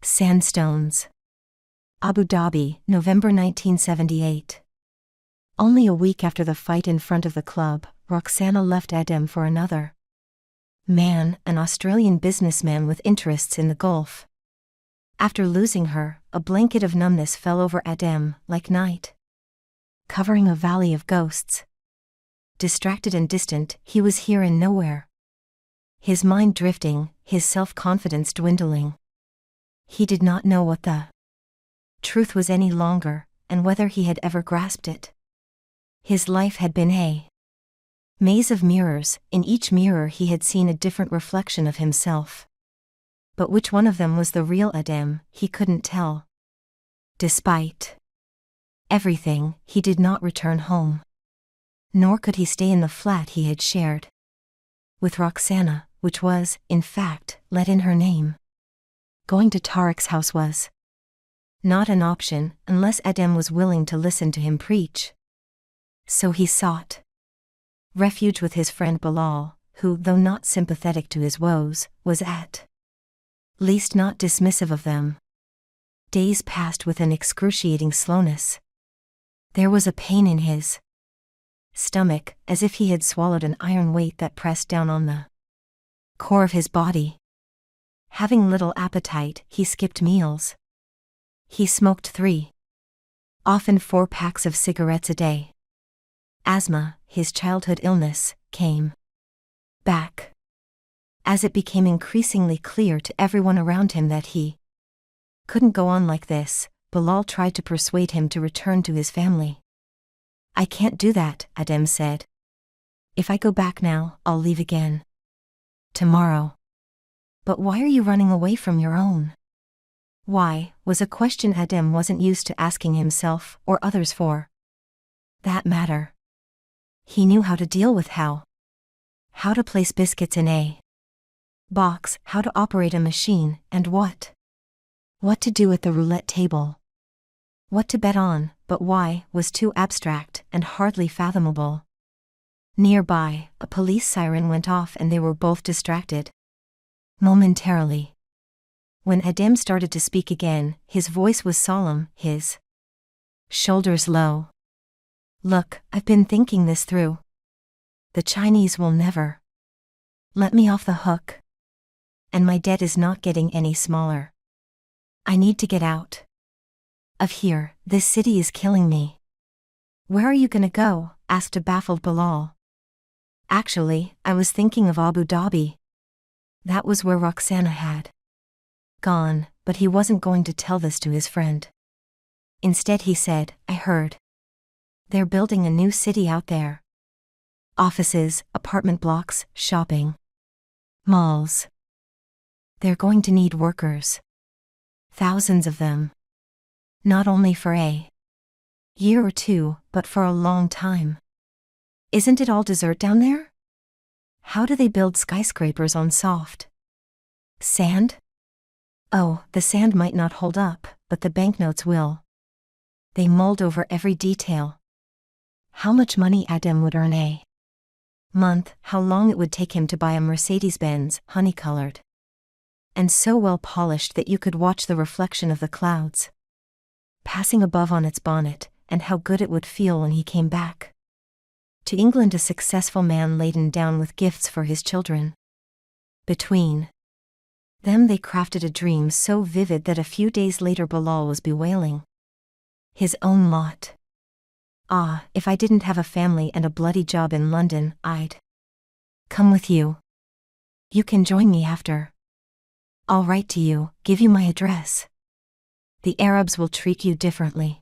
Sandstones. Abu Dhabi, November 1978. Only a week after the fight in front of the club, Roxana left Adem for another man, an Australian businessman with interests in the Gulf. After losing her, a blanket of numbness fell over Adem, like night, covering a valley of ghosts. Distracted and distant, he was here and nowhere. His mind drifting, his self-confidence dwindling. He did not know what the truth was any longer, and whether he had ever grasped it. His life had been a maze of mirrors. In each mirror he had seen a different reflection of himself. But which one of them was the real Adem, he couldn't tell. Despite everything, he did not return home. Nor could he stay in the flat he had shared with Roxana, which was, in fact, let in her name. Going to Tariq's house was not an option unless Adem was willing to listen to him preach. So he sought refuge with his friend Bilal, who, though not sympathetic to his woes, was at least not dismissive of them. Days passed with an excruciating slowness. There was a pain in his stomach, as if he had swallowed an iron weight that pressed down on the core of his body. Having little appetite, he skipped meals. He smoked 3, often 4 packs of cigarettes a day. Asthma, his childhood illness, came back. As it became increasingly clear to everyone around him that he couldn't go on like this, Bilal tried to persuade him to return to his family. "I can't do that," Adem said. "If I go back now, I'll leave again tomorrow." "But why are you running away from your own?" Why, was a question Adem wasn't used to asking himself, or others for that matter. He knew how to deal with how to place biscuits in a box, how to operate a machine, and what to do at the roulette table. What to bet on, but why, was too abstract and hardly fathomable. Nearby, a police siren went off and they were both distracted. Momentarily. When Adem started to speak again, his voice was solemn, his shoulders low. "Look, I've been thinking this through. The Chinese will never let me off the hook. And my debt is not getting any smaller. I need to get out of here. This city is killing me." "Where are you gonna go?" asked a baffled Bilal. "Actually, I was thinking of Abu Dhabi." That was where Roxana had gone, but he wasn't going to tell this to his friend. Instead he said, "I heard they're building a new city out there. Offices, apartment blocks, shopping malls. They're going to need workers. Thousands of them. Not only for a year or 2, but for a long time. Isn't it all desert down there? How do they build skyscrapers on soft sand? Oh, the sand might not hold up, but the banknotes will. They mold over every detail. How much money Adem would earn a month, how long it would take him to buy a Mercedes-Benz, honey-colored, and so well polished that you could watch the reflection of the clouds passing above on its bonnet, and how good it would feel when he came back to England, a successful man laden down with gifts for his children. Between them they crafted a dream so vivid that a few days later Bilal was bewailing his own lot. "Ah, if I didn't have a family and a bloody job in London, I'd come with you. You can join me after. I'll write to you, give you my address. The Arabs will treat you differently.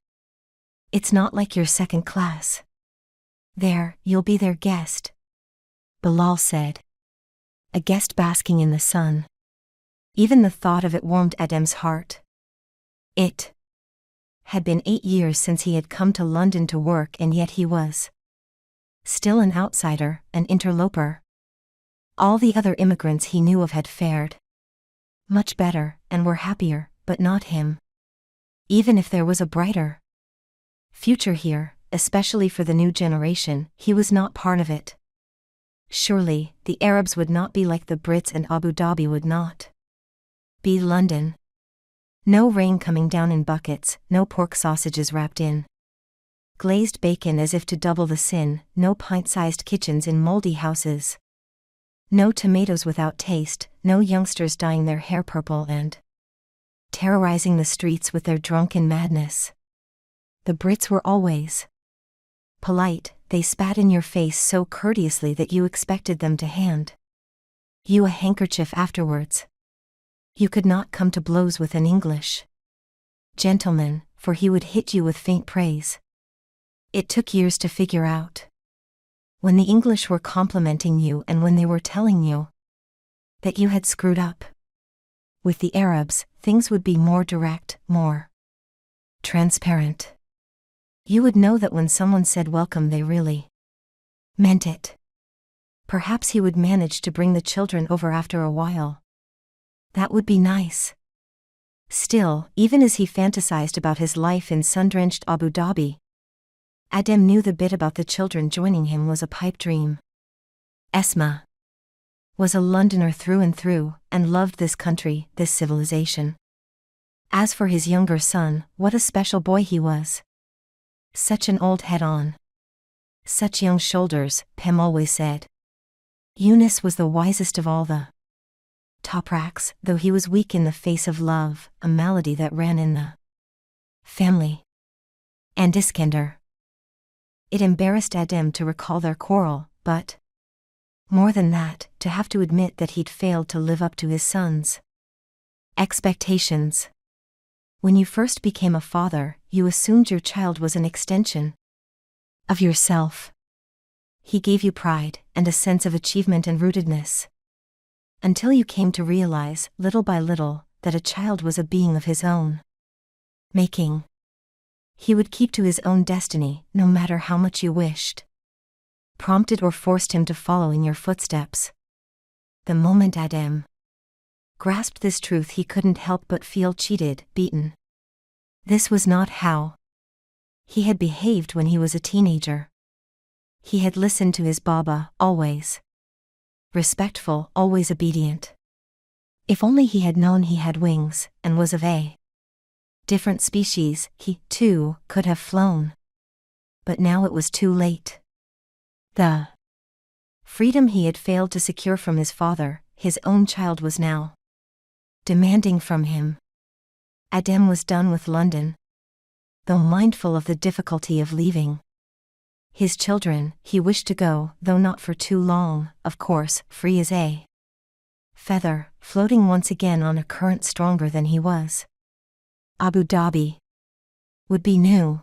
It's not like you're second class. There, you'll be their guest," Bilal said. A guest basking in the sun. Even the thought of it warmed Adem's heart. It had been 8 years since he had come to London to work, and yet he was still an outsider, an interloper. All the other immigrants he knew of had fared much better, and were happier, but not him. Even if there was a brighter future here, especially for the new generation, he was not part of it. Surely, the Arabs would not be like the Brits, and Abu Dhabi would not be London. No rain coming down in buckets, no pork sausages wrapped in glazed bacon as if to double the sin, no pint-sized kitchens in moldy houses. No tomatoes without taste, no youngsters dyeing their hair purple and terrorizing the streets with their drunken madness. The Brits were always polite. They spat in your face so courteously that you expected them to hand you a handkerchief afterwards. You could not come to blows with an English gentleman, for he would hit you with faint praise. It took years to figure out when the English were complimenting you and when they were telling you that you had screwed up. With the Arabs, things would be more direct, more transparent. You would know that when someone said welcome they really meant it. Perhaps he would manage to bring the children over after a while. That would be nice. Still, even as he fantasized about his life in sun-drenched Abu Dhabi, Adem knew the bit about the children joining him was a pipe dream. Esma was a Londoner through and through, and loved this country, this civilization. As for his younger son, what a special boy he was. Such an old head on such young shoulders, Pem always said. Eunice was the wisest of all the Topraks, though he was weak in the face of love, a malady that ran in the family. And Iskender. It embarrassed Adem to recall their quarrel, but more than that, to have to admit that he'd failed to live up to his son's expectations. When you first became a father, you assumed your child was an extension of yourself. He gave you pride, and a sense of achievement and rootedness. Until you came to realize, little by little, that a child was a being of his own making. He would keep to his own destiny, no matter how much you wished, prompted or forced him to follow in your footsteps. The moment Adem grasped this truth, he couldn't help but feel cheated, beaten. This was not how he had behaved when he was a teenager. He had listened to his Baba, always respectful, always obedient. If only he had known he had wings, and was of a different species, he, too, could have flown. But now it was too late. The freedom he had failed to secure from his father, his own child was now demanding from him. Adem was done with London. Though mindful of the difficulty of leaving his children, he wished to go, though not for too long, of course, free as a feather, floating once again on a current stronger than he was. Abu Dhabi would be new.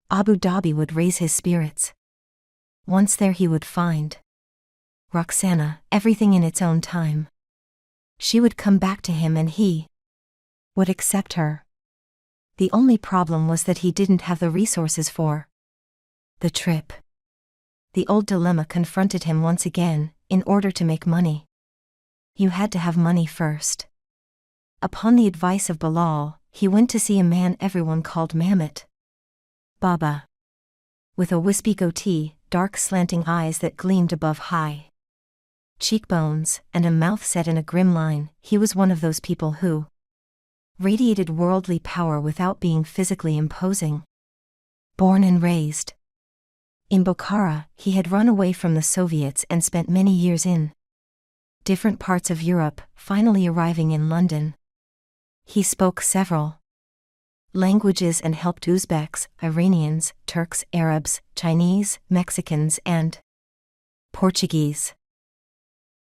Abu Dhabi would raise his spirits. Once there he would find Roxana, everything in its own time. She would come back to him and he would accept her. The only problem was that he didn't have the resources for the trip. The old dilemma confronted him once again. In order to make money, you had to have money first. Upon the advice of Bilal, he went to see a man everyone called Mammoth Baba. With a wispy goatee, dark slanting eyes that gleamed above high cheekbones, and a mouth set in a grim line, he was one of those people who radiated worldly power without being physically imposing. Born and raised in Bokhara, he had run away from the Soviets and spent many years in different parts of Europe, finally arriving in London. He spoke several languages and helped Uzbeks, Iranians, Turks, Arabs, Chinese, Mexicans, and Portuguese.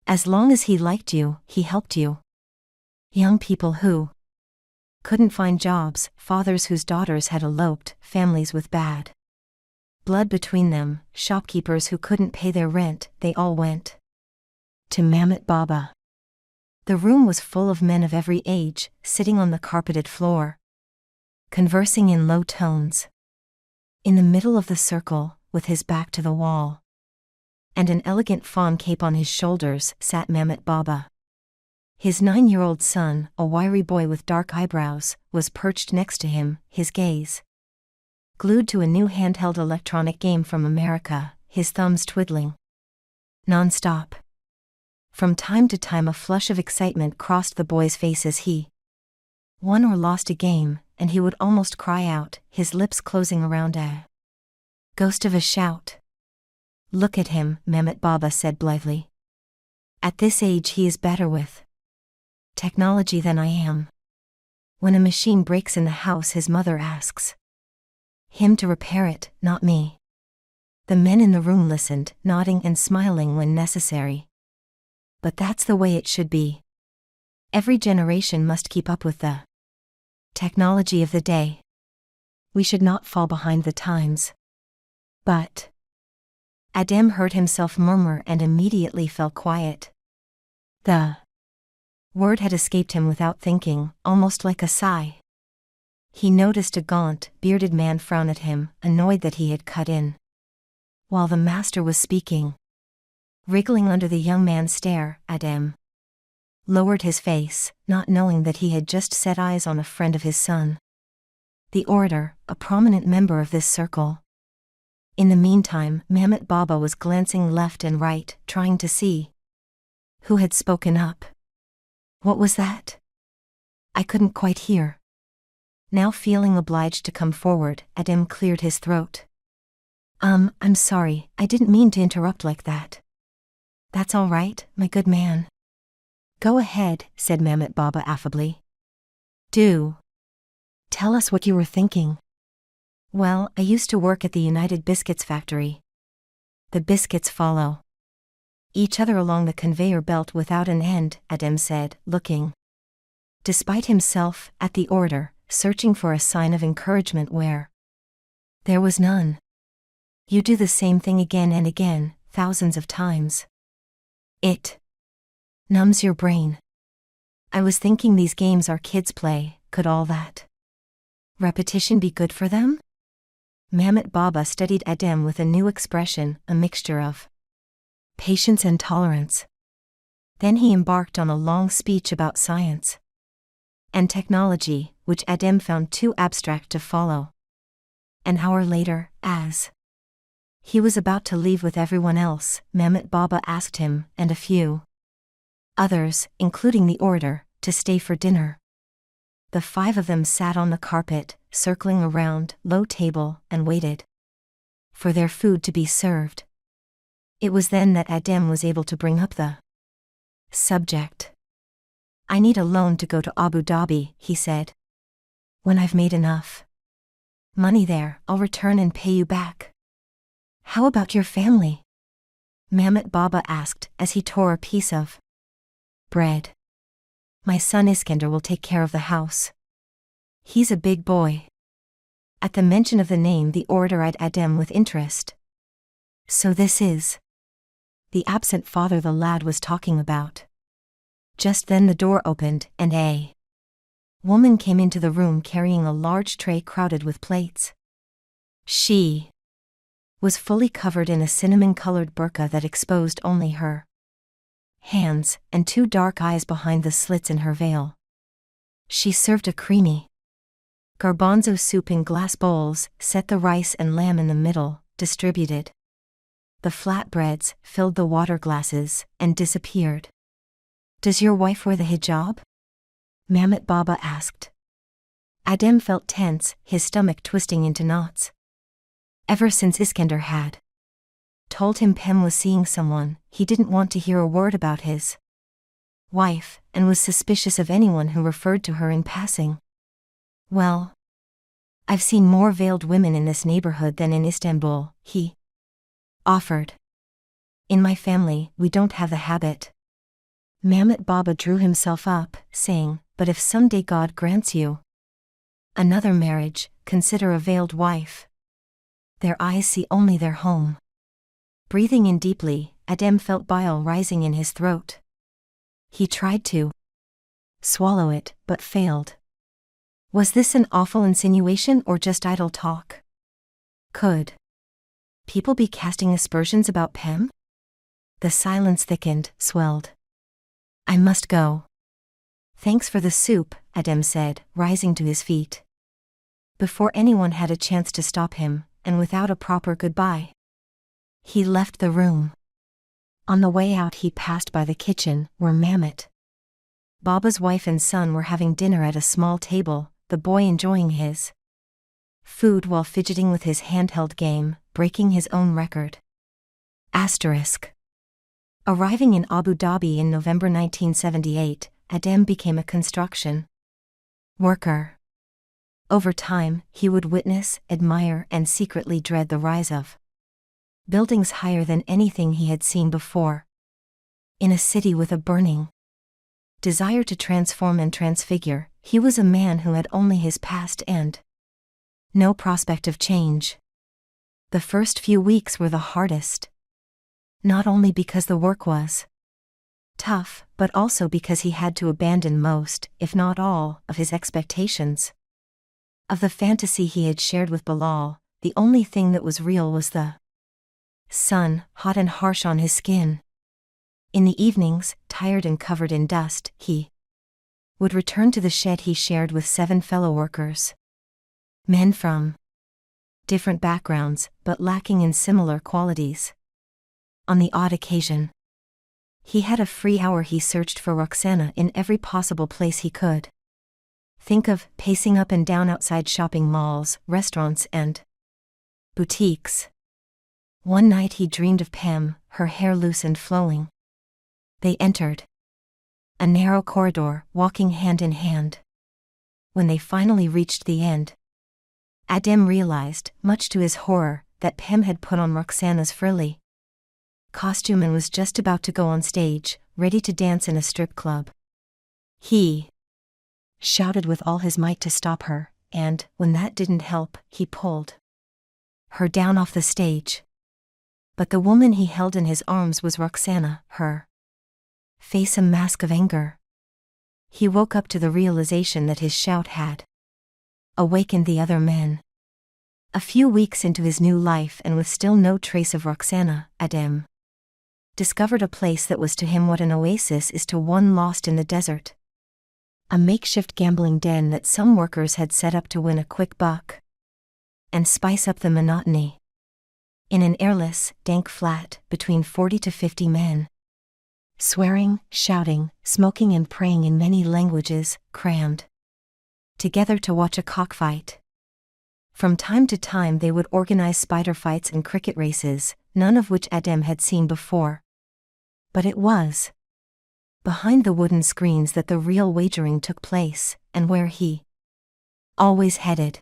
As long as he liked you, he helped you. Young people who couldn't find jobs, fathers whose daughters had eloped, families with bad blood between them, shopkeepers who couldn't pay their rent, they all went to Mammoth Baba. The room was full of men of every age, sitting on the carpeted floor, conversing in low tones. In the middle of the circle, with his back to the wall, and an elegant fawn cape on his shoulders, sat Mammoth Baba. His 9-year-old son, a wiry boy with dark eyebrows, was perched next to him, his gaze glued to a new handheld electronic game from America, his thumbs twiddling non-stop. From time to time a flush of excitement crossed the boy's face as he Won or lost a game, and he would almost cry out, his lips closing around a ghost of a shout. "Look at him," Mehmet Baba said blithely. "At this age he is better with technology than I am. When a machine breaks in the house, his mother asks him to repair it, not me." The men in the room listened, nodding and smiling when necessary. But that's the way it should be. Every generation must keep up with the technology of the day. We should not fall behind the times. But Adem heard himself murmur and immediately fell quiet. The word had escaped him without thinking, almost like a sigh. He noticed a gaunt, bearded man frown at him, annoyed that he had cut in while the master was speaking. Wriggling under the young man's stare, Adem lowered his face, not knowing that he had just set eyes on a friend of his son, the orator, a prominent member of this circle. In the meantime, Mehmet Baba was glancing left and right, trying to see who had spoken up. "What was that? I couldn't quite hear." Now feeling obliged to come forward, Adem cleared his throat. I'm sorry, I didn't mean to interrupt like that." "That's all right, my good man. Go ahead," said Mehmet Baba affably. "Do tell us what you were thinking." "Well, I used to work at the United Biscuits factory. The biscuits follow each other along the conveyor belt without an end," Adem said, looking, despite himself, at the orator, searching for a sign of encouragement where there was none. "You do the same thing again and again, thousands of times. It numbs your brain. I was thinking these games our kids play, could all that repetition be good for them?" Mehmet Baba studied Adem with a new expression, a mixture of patience and tolerance. Then he embarked on a long speech about science and technology, which Adem found too abstract to follow. An hour later, as he was about to leave with everyone else, Mehmet Baba asked him, and a few others, including the orator, to stay for dinner. The 5 of them sat on the carpet, circling around low table, and waited for their food to be served. It was then that Adem was able to bring up the subject. "I need a loan to go to Abu Dhabi," he said. "When I've made enough money there, I'll return and pay you back." "How about your family?" Mehmet Baba asked as he tore a piece of bread. "My son Iskender will take care of the house. He's a big boy." At the mention of the name, the orator eyed Adem with interest. "So this is the absent father the lad was talking about." Just then the door opened, and a woman came into the room carrying a large tray crowded with plates. She was fully covered in a cinnamon-colored burqa that exposed only her hands, and 2 dark eyes behind the slits in her veil. She served a creamy garbanzo soup in glass bowls, set the rice and lamb in the middle, distributed the flatbreads, filled the water glasses, and disappeared. "Does your wife wear the hijab?" Mehmet Baba asked. Adem felt tense, his stomach twisting into knots. Ever since Iskender had told him Pem was seeing someone, he didn't want to hear a word about his wife, and was suspicious of anyone who referred to her in passing. "Well, I've seen more veiled women in this neighborhood than in Istanbul," he offered. "In my family, we don't have the habit." Mehmet Baba drew himself up, saying, "But if someday God grants you another marriage, consider a veiled wife. Their eyes see only their home." Breathing in deeply, Adem felt bile rising in his throat. He tried to swallow it, but failed. Was this an awful insinuation or just idle talk? Could people be casting aspersions about Pem? The silence thickened, swelled. "I must go." "Thanks for the soup," Adem said, rising to his feet. Before anyone had a chance to stop him, and without a proper goodbye, he left the room. On the way out he passed by the kitchen, where Mehmet Baba's wife and son were having dinner at a small table, the boy enjoying his food while fidgeting with his handheld game, breaking his own record. Asterisk. Arriving in Abu Dhabi in November 1978, Adem became a construction worker. Over time, he would witness, admire, and secretly dread the rise of buildings higher than anything he had seen before. In a city with a burning desire to transform and transfigure, he was a man who had only his past and no prospect of change. The first few weeks were the hardest. Not only because the work was tough, but also because he had to abandon most, if not all, of his expectations. Of the fantasy he had shared with Bilal, the only thing that was real was the sun, hot and harsh on his skin. In the evenings, tired and covered in dust, he would return to the shed he shared with 7 fellow workers. Men from different backgrounds, but lacking in similar qualities. On the odd occasion he had a free hour, he searched for Roxana in every possible place he could think of, pacing up and down outside shopping malls, restaurants and boutiques. One night he dreamed of Pem, her hair loose and flowing. They entered a narrow corridor, walking hand in hand. When they finally reached the end, Adem realized, much to his horror, that Pem had put on Roxana's frilly costume and was just about to go on stage, ready to dance in a strip club. He shouted with all his might to stop her, and, when that didn't help, he pulled her down off the stage. But the woman he held in his arms was Roxana, her face a mask of anger. He woke up to the realization that his shout had awakened the other men. A few weeks into his new life and with still no trace of Roxana, Adem discovered a place that was to him what an oasis is to one lost in the desert. A makeshift gambling den that some workers had set up to win a quick buck and spice up the monotony. In an airless, dank flat, between 40 to 50 men, swearing, shouting, smoking and praying in many languages, crammed together to watch a cockfight. From time to time they would organize spider fights and cricket races, none of which Adem had seen before. But it was behind the wooden screens that the real wagering took place, and where he always headed.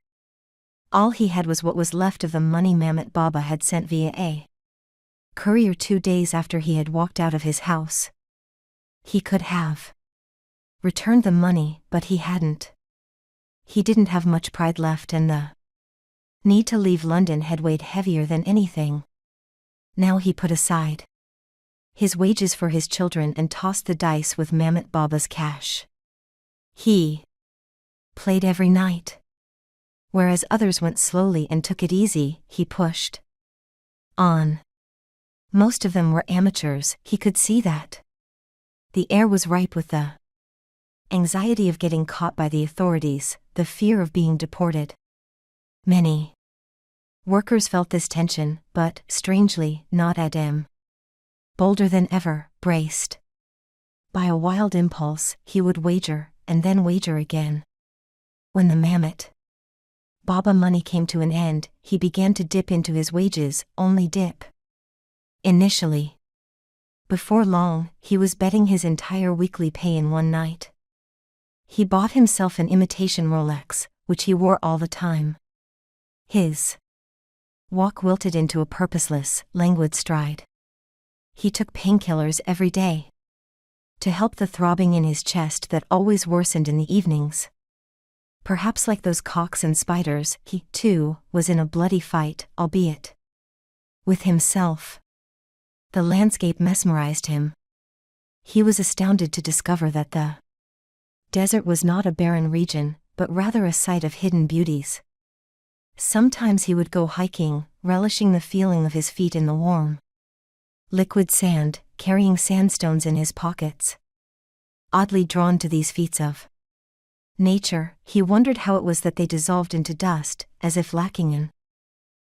All he had was what was left of the money Mammoth Baba had sent via a courier 2 days after he had walked out of his house. He could have returned the money, but he hadn't. He didn't have much pride left, and the need to leave London had weighed heavier than anything. Now he put aside his wages for his children and tossed the dice with Mammoth Baba's cash. He played every night. Whereas others went slowly and took it easy, he pushed on. Most of them were amateurs, he could see that. The air was ripe with the anxiety of getting caught by the authorities, the fear of being deported. Many workers felt this tension, but, strangely, not Adem. Bolder than ever, braced by a wild impulse, he would wager, and then wager again. When the Mammoth Baba money came to an end, he began to dip into his wages, only dip. Initially. Before long, he was betting his entire weekly pay in one night. He bought himself an imitation Rolex, which he wore all the time. His walk wilted into a purposeless, languid stride. He took painkillers every day to help the throbbing in his chest that always worsened in the evenings. Perhaps like those cocks and spiders, he, too, was in a bloody fight, albeit with himself. The landscape mesmerized him. He was astounded to discover that the desert was not a barren region, but rather a site of hidden beauties. Sometimes he would go hiking, relishing the feeling of his feet in the warm liquid sand, carrying sandstones in his pockets. Oddly drawn to these feats of nature, he wondered how it was that they dissolved into dust, as if lacking an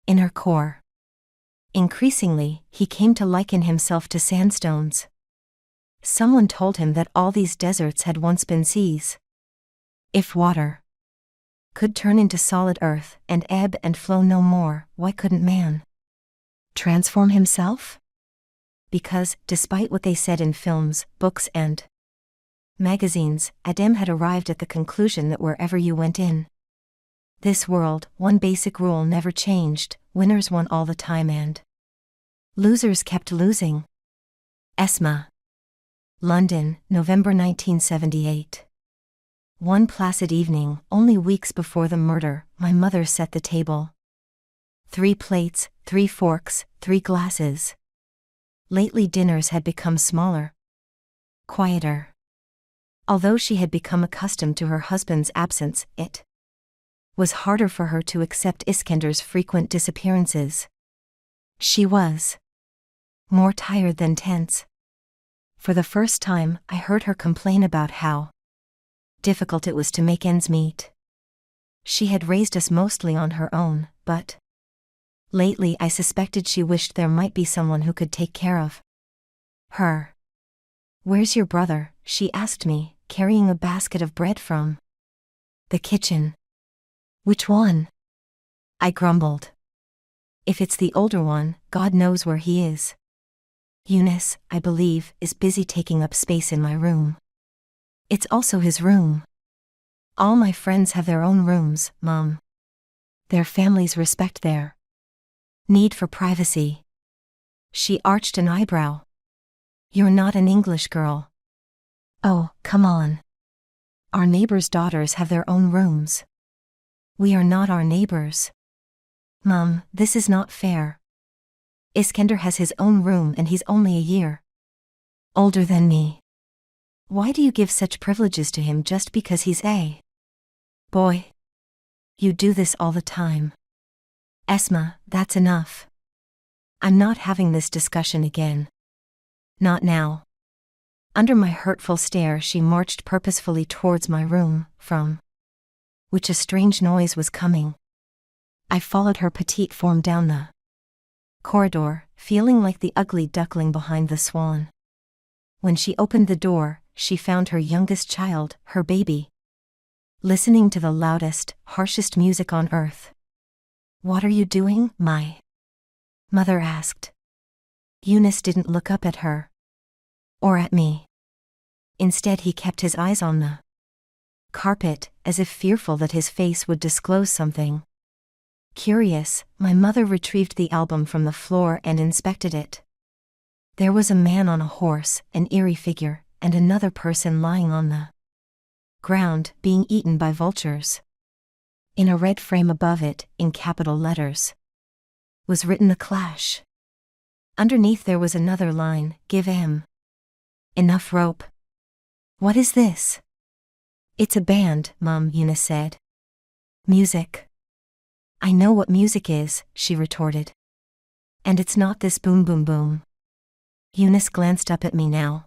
inner core. Increasingly, he came to liken himself to sandstones. Someone told him that all these deserts had once been seas. If water could turn into solid earth and ebb and flow no more, why couldn't man transform himself? Because, despite what they said in films, books and magazines, Adam had arrived at the conclusion that wherever you went in this world, one basic rule never changed: winners won all the time and losers kept losing. Esma. London, November 1978. One placid evening, only weeks before the murder, my mother set the table. 3 plates, 3 forks, 3 glasses. Lately dinners had become smaller, quieter. Although she had become accustomed to her husband's absence, it was harder for her to accept Iskender's frequent disappearances. She was more tired than tense. For the first time, I heard her complain about how difficult it was to make ends meet. She had raised us mostly on her own, but lately I suspected she wished there might be someone who could take care of her. "Where's your brother?" she asked me, carrying a basket of bread from the kitchen. "Which one?" I grumbled. "If it's the older one, God knows where he is. Eunice, I believe, is busy taking up space in my room." "It's also his room. All my friends have their own rooms, Mum. Their families respect their need for privacy." She arched an eyebrow. "You're not an English girl." "Oh, come on. Our neighbors' daughters have their own rooms. We are not our neighbors." "Mum, this is not fair. Iskender has his own room and he's only a year older than me. Why do you give such privileges to him just because he's a boy? You do this all the time." "Esma, that's enough. I'm not having this discussion again. Not now." Under my hurtful stare, she marched purposefully towards my room, from which a strange noise was coming. I followed her petite form down the corridor, feeling like the ugly duckling behind the swan. When she opened the door, she found her youngest child, her baby, listening to the loudest, harshest music on earth. "What are you doing?" my mother asked. Eunice didn't look up at her or at me. Instead, he kept his eyes on the carpet, as if fearful that his face would disclose something. Curious, my mother retrieved the album from the floor and inspected it. There was a man on a horse, an eerie figure, and another person lying on the ground, being eaten by vultures. In a red frame above it, in capital letters, was written "The Clash." Underneath there was another line: "Give him enough rope." "What is this?" "It's a band, Mum," Eunice said. "Music." "I know what music is," she retorted. "And it's not this boom boom boom." Eunice glanced up at me now.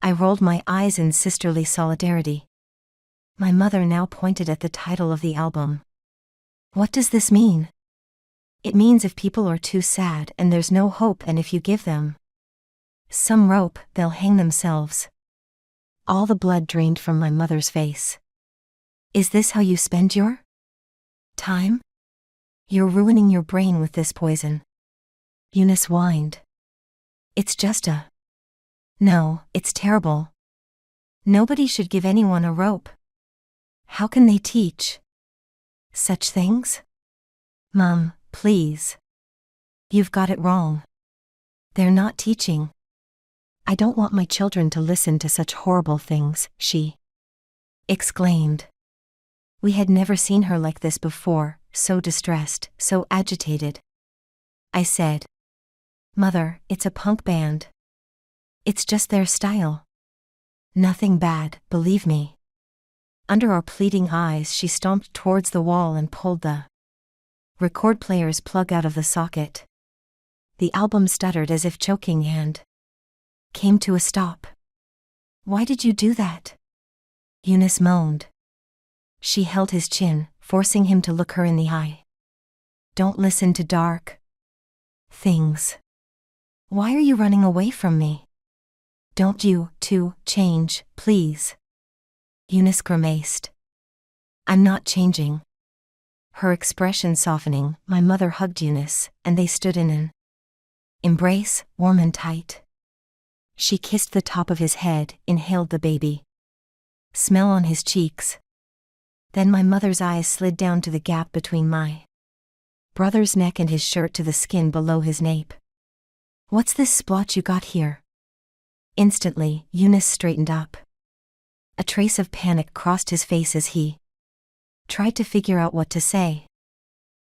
I rolled my eyes in sisterly solidarity. My mother now pointed at the title of the album. "What does this mean?" "It means if people are too sad and there's no hope, and if you give them some rope, they'll hang themselves." All the blood drained from my mother's face. "Is this how you spend your time? You're ruining your brain with this poison." Eunice whined. "It's just a... No, it's terrible. Nobody should give anyone a rope. How can they teach such things?" "Mum, please. You've got it wrong. They're not teaching. I don't want my children to listen to such horrible things," she exclaimed. We had never seen her like this before, so distressed, so agitated. I said, "Mother, it's a punk band. It's just their style. Nothing bad, believe me." Under our pleading eyes, she stomped towards the wall and pulled the record player's plug out of the socket. The album stuttered as if choking and came to a stop. "Why did you do that?" Eunice moaned. She held his chin, forcing him to look her in the eye. "Don't listen to dark things. Why are you running away from me?" Don't you, too, change, please. Eunice grimaced. I'm not changing. Her expression softening, my mother hugged Eunice, and they stood in an embrace, warm and tight. She kissed the top of his head, inhaled the baby smell on his cheeks. Then my mother's eyes slid down to the gap between my brother's neck and his shirt to the skin below his nape. What's this splotch you got here? Instantly, Eunice straightened up. A trace of panic crossed his face as he tried to figure out what to say.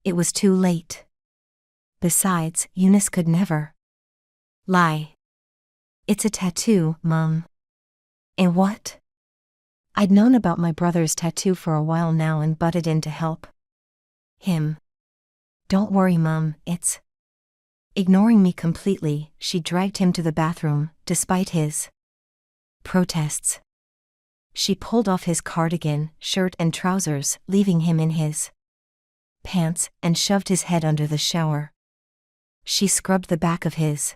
It was too late. Besides, Eunice could never lie. It's a tattoo, Mum. And what? I'd known about my brother's tattoo for a while now and butted in to help him. Don't worry, Mum, it's... Ignoring me completely, she dragged him to the bathroom, despite his protests. She pulled off his cardigan, shirt and trousers, leaving him in his pants, and shoved his head under the shower. She scrubbed the back of his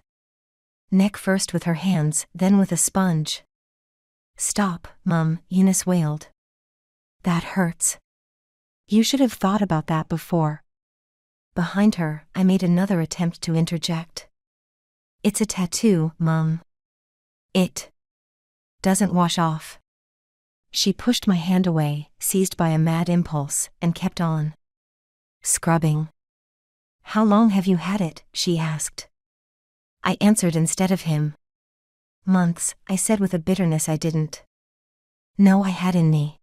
neck first with her hands, then with a sponge. Stop, Mum, Eunice wailed. That hurts. You should have thought about that before. Behind her, I made another attempt to interject. It's a tattoo, Mum. It doesn't wash off. She pushed my hand away, seized by a mad impulse, and kept on scrubbing. How long have you had it? She asked. I answered instead of him. Months, I said with a bitterness I didn't know I had in me.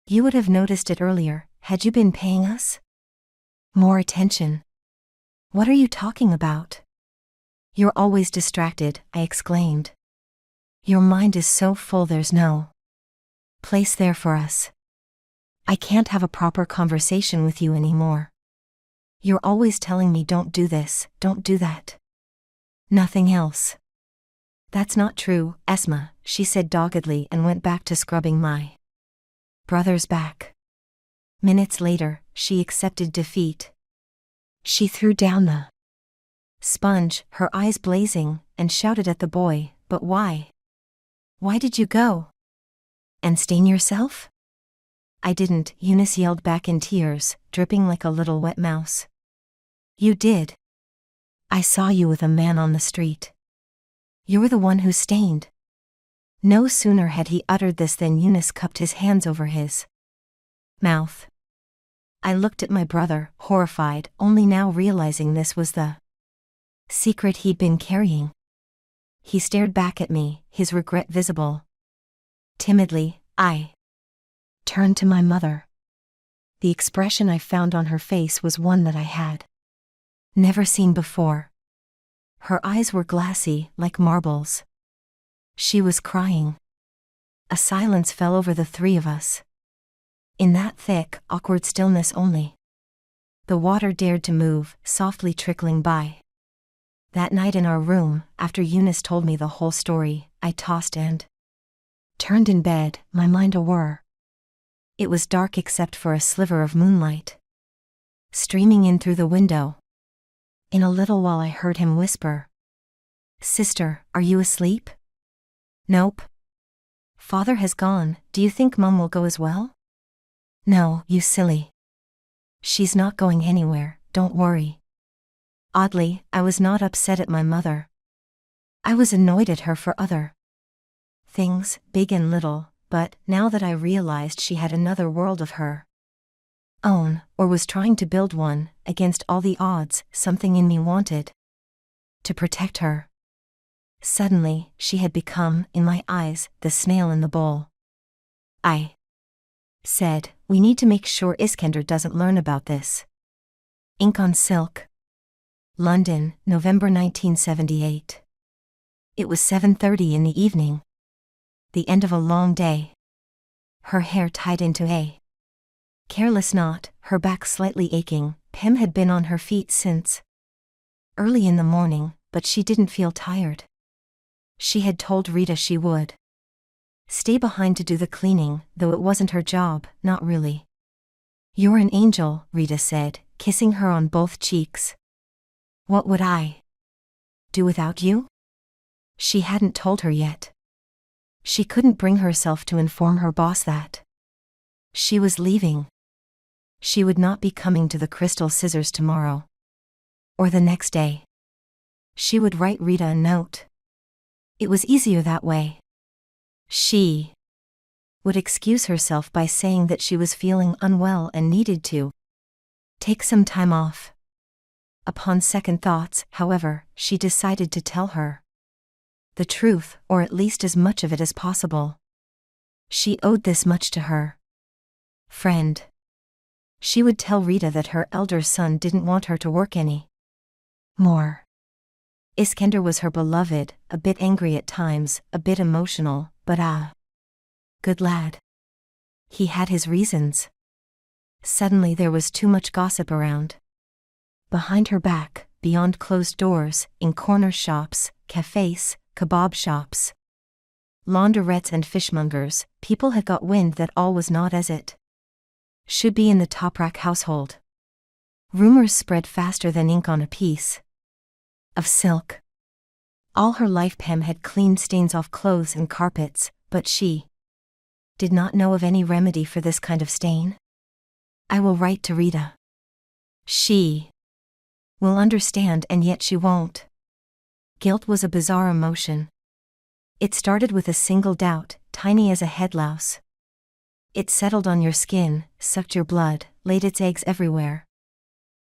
You would have noticed it earlier, had you been paying us more attention. What are you talking about? You're always distracted, I exclaimed. Your mind is so full there's no place there for us. I can't have a proper conversation with you anymore. You're always telling me don't do this, don't do that. Nothing else. That's not true, Esma, she said doggedly and went back to scrubbing my brother's back. Minutes later, she accepted defeat. She threw down the sponge, her eyes blazing, and shouted at the boy, but why? Why did you go? And stain yourself? I didn't, Eunice yelled back in tears, dripping like a little wet mouse. You did. I saw you with a man on the street. You're the one who stained. No sooner had he uttered this than Eunice cupped his hands over his mouth. I looked at my brother, horrified, only now realizing this was the secret he'd been carrying. He stared back at me, his regret visible. Timidly, I turned to my mother. The expression I found on her face was one that I had never seen before. Her eyes were glassy, like marbles. She was crying. A silence fell over the three of us. In that thick, awkward stillness only the water dared to move, softly trickling by. That night in our room, after Eunice told me the whole story, I tossed and turned in bed, my mind a whir. It was dark except for a sliver of moonlight streaming in through the window. In a little while I heard him whisper, Sister, are you asleep? Nope. Father has gone, do you think Mum will go as well? No, you silly. She's not going anywhere, don't worry. Oddly, I was not upset at my mother. I was annoyed at her for other things, big and little, but now that I realized she had another world of her own, or was trying to build one, against all the odds, something in me wanted to protect her. Suddenly, she had become, in my eyes, the snail in the bowl. I said, we need to make sure Iskender doesn't learn about this. Ink on Silk. London, November 1978. It was 7:30 in the evening. The end of a long day. Her hair tied into a careless knot, her back slightly aching. Pim had been on her feet since early in the morning, but she didn't feel tired. She had told Rita she would stay behind to do the cleaning, though it wasn't her job, not really. You're an angel, Rita said, kissing her on both cheeks. What would I do without you? She hadn't told her yet. She couldn't bring herself to inform her boss that she was leaving. She would not be coming to the Crystal Scissors tomorrow. Or the next day. She would write Rita a note. It was easier that way. She would excuse herself by saying that she was feeling unwell and needed to take some time off. Upon second thoughts, however, she decided to tell her the truth, or at least as much of it as possible. She owed this much to her friend. She would tell Rita that her elder son didn't want her to work any more. Iskender was her beloved, a bit angry at times, a bit emotional, but good lad. He had his reasons. Suddenly there was too much gossip around. Behind her back, beyond closed doors, in corner shops, cafes, kebab shops, laundrettes and fishmongers, people had got wind that all was not as it should be in the Toprak household. Rumors spread faster than ink on a piece of silk. All her life Pem had cleaned stains off clothes and carpets, but she did not know of any remedy for this kind of stain. I will write to Rita. She will understand, and yet she won't. Guilt was a bizarre emotion. It started with a single doubt, tiny as a headlouse. It settled on your skin, sucked your blood, laid its eggs everywhere.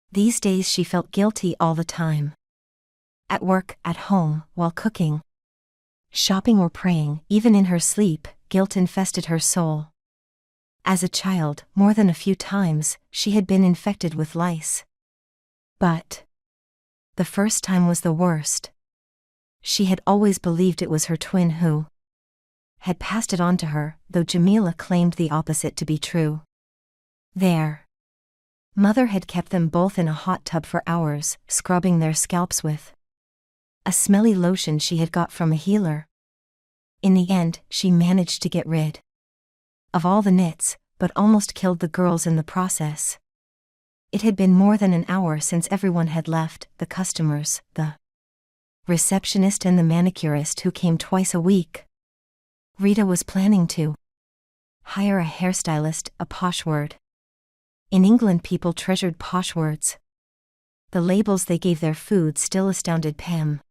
These days she felt guilty all the time. At work, at home, while cooking, shopping or praying, even in her sleep, guilt infested her soul. As a child, more than a few times, she had been infected with lice. But the first time was the worst. She had always believed it was her twin who had passed it on to her, though Jamila claimed the opposite to be true. Their mother had kept them both in a hot tub for hours, scrubbing their scalps with a smelly lotion she had got from a healer. In the end, she managed to get rid of all the nits, but almost killed the girls in the process. It had been more than an hour since everyone had left, the customers, the receptionist and the manicurist who came twice a week. Rita was planning to hire a hairstylist, a posh word. In England people treasured posh words. The labels they gave their food still astounded Pam.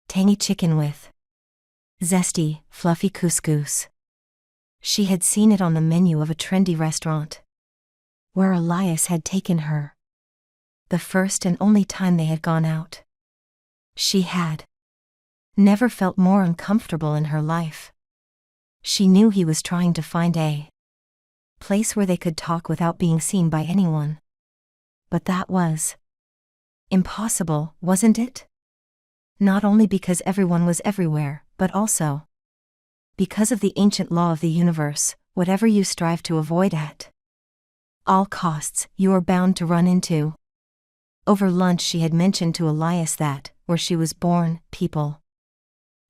Tangy chicken with zesty, fluffy couscous. She had seen it on the menu of a trendy restaurant where Elias had taken her. The first and only time they had gone out. She had never felt more uncomfortable in her life. She knew he was trying to find a place where they could talk without being seen by anyone. But that was impossible, wasn't it? Not only because everyone was everywhere, but also because of the ancient law of the universe, whatever you strive to avoid at all costs, you are bound to run into. Over lunch she had mentioned to Elias that, where she was born, people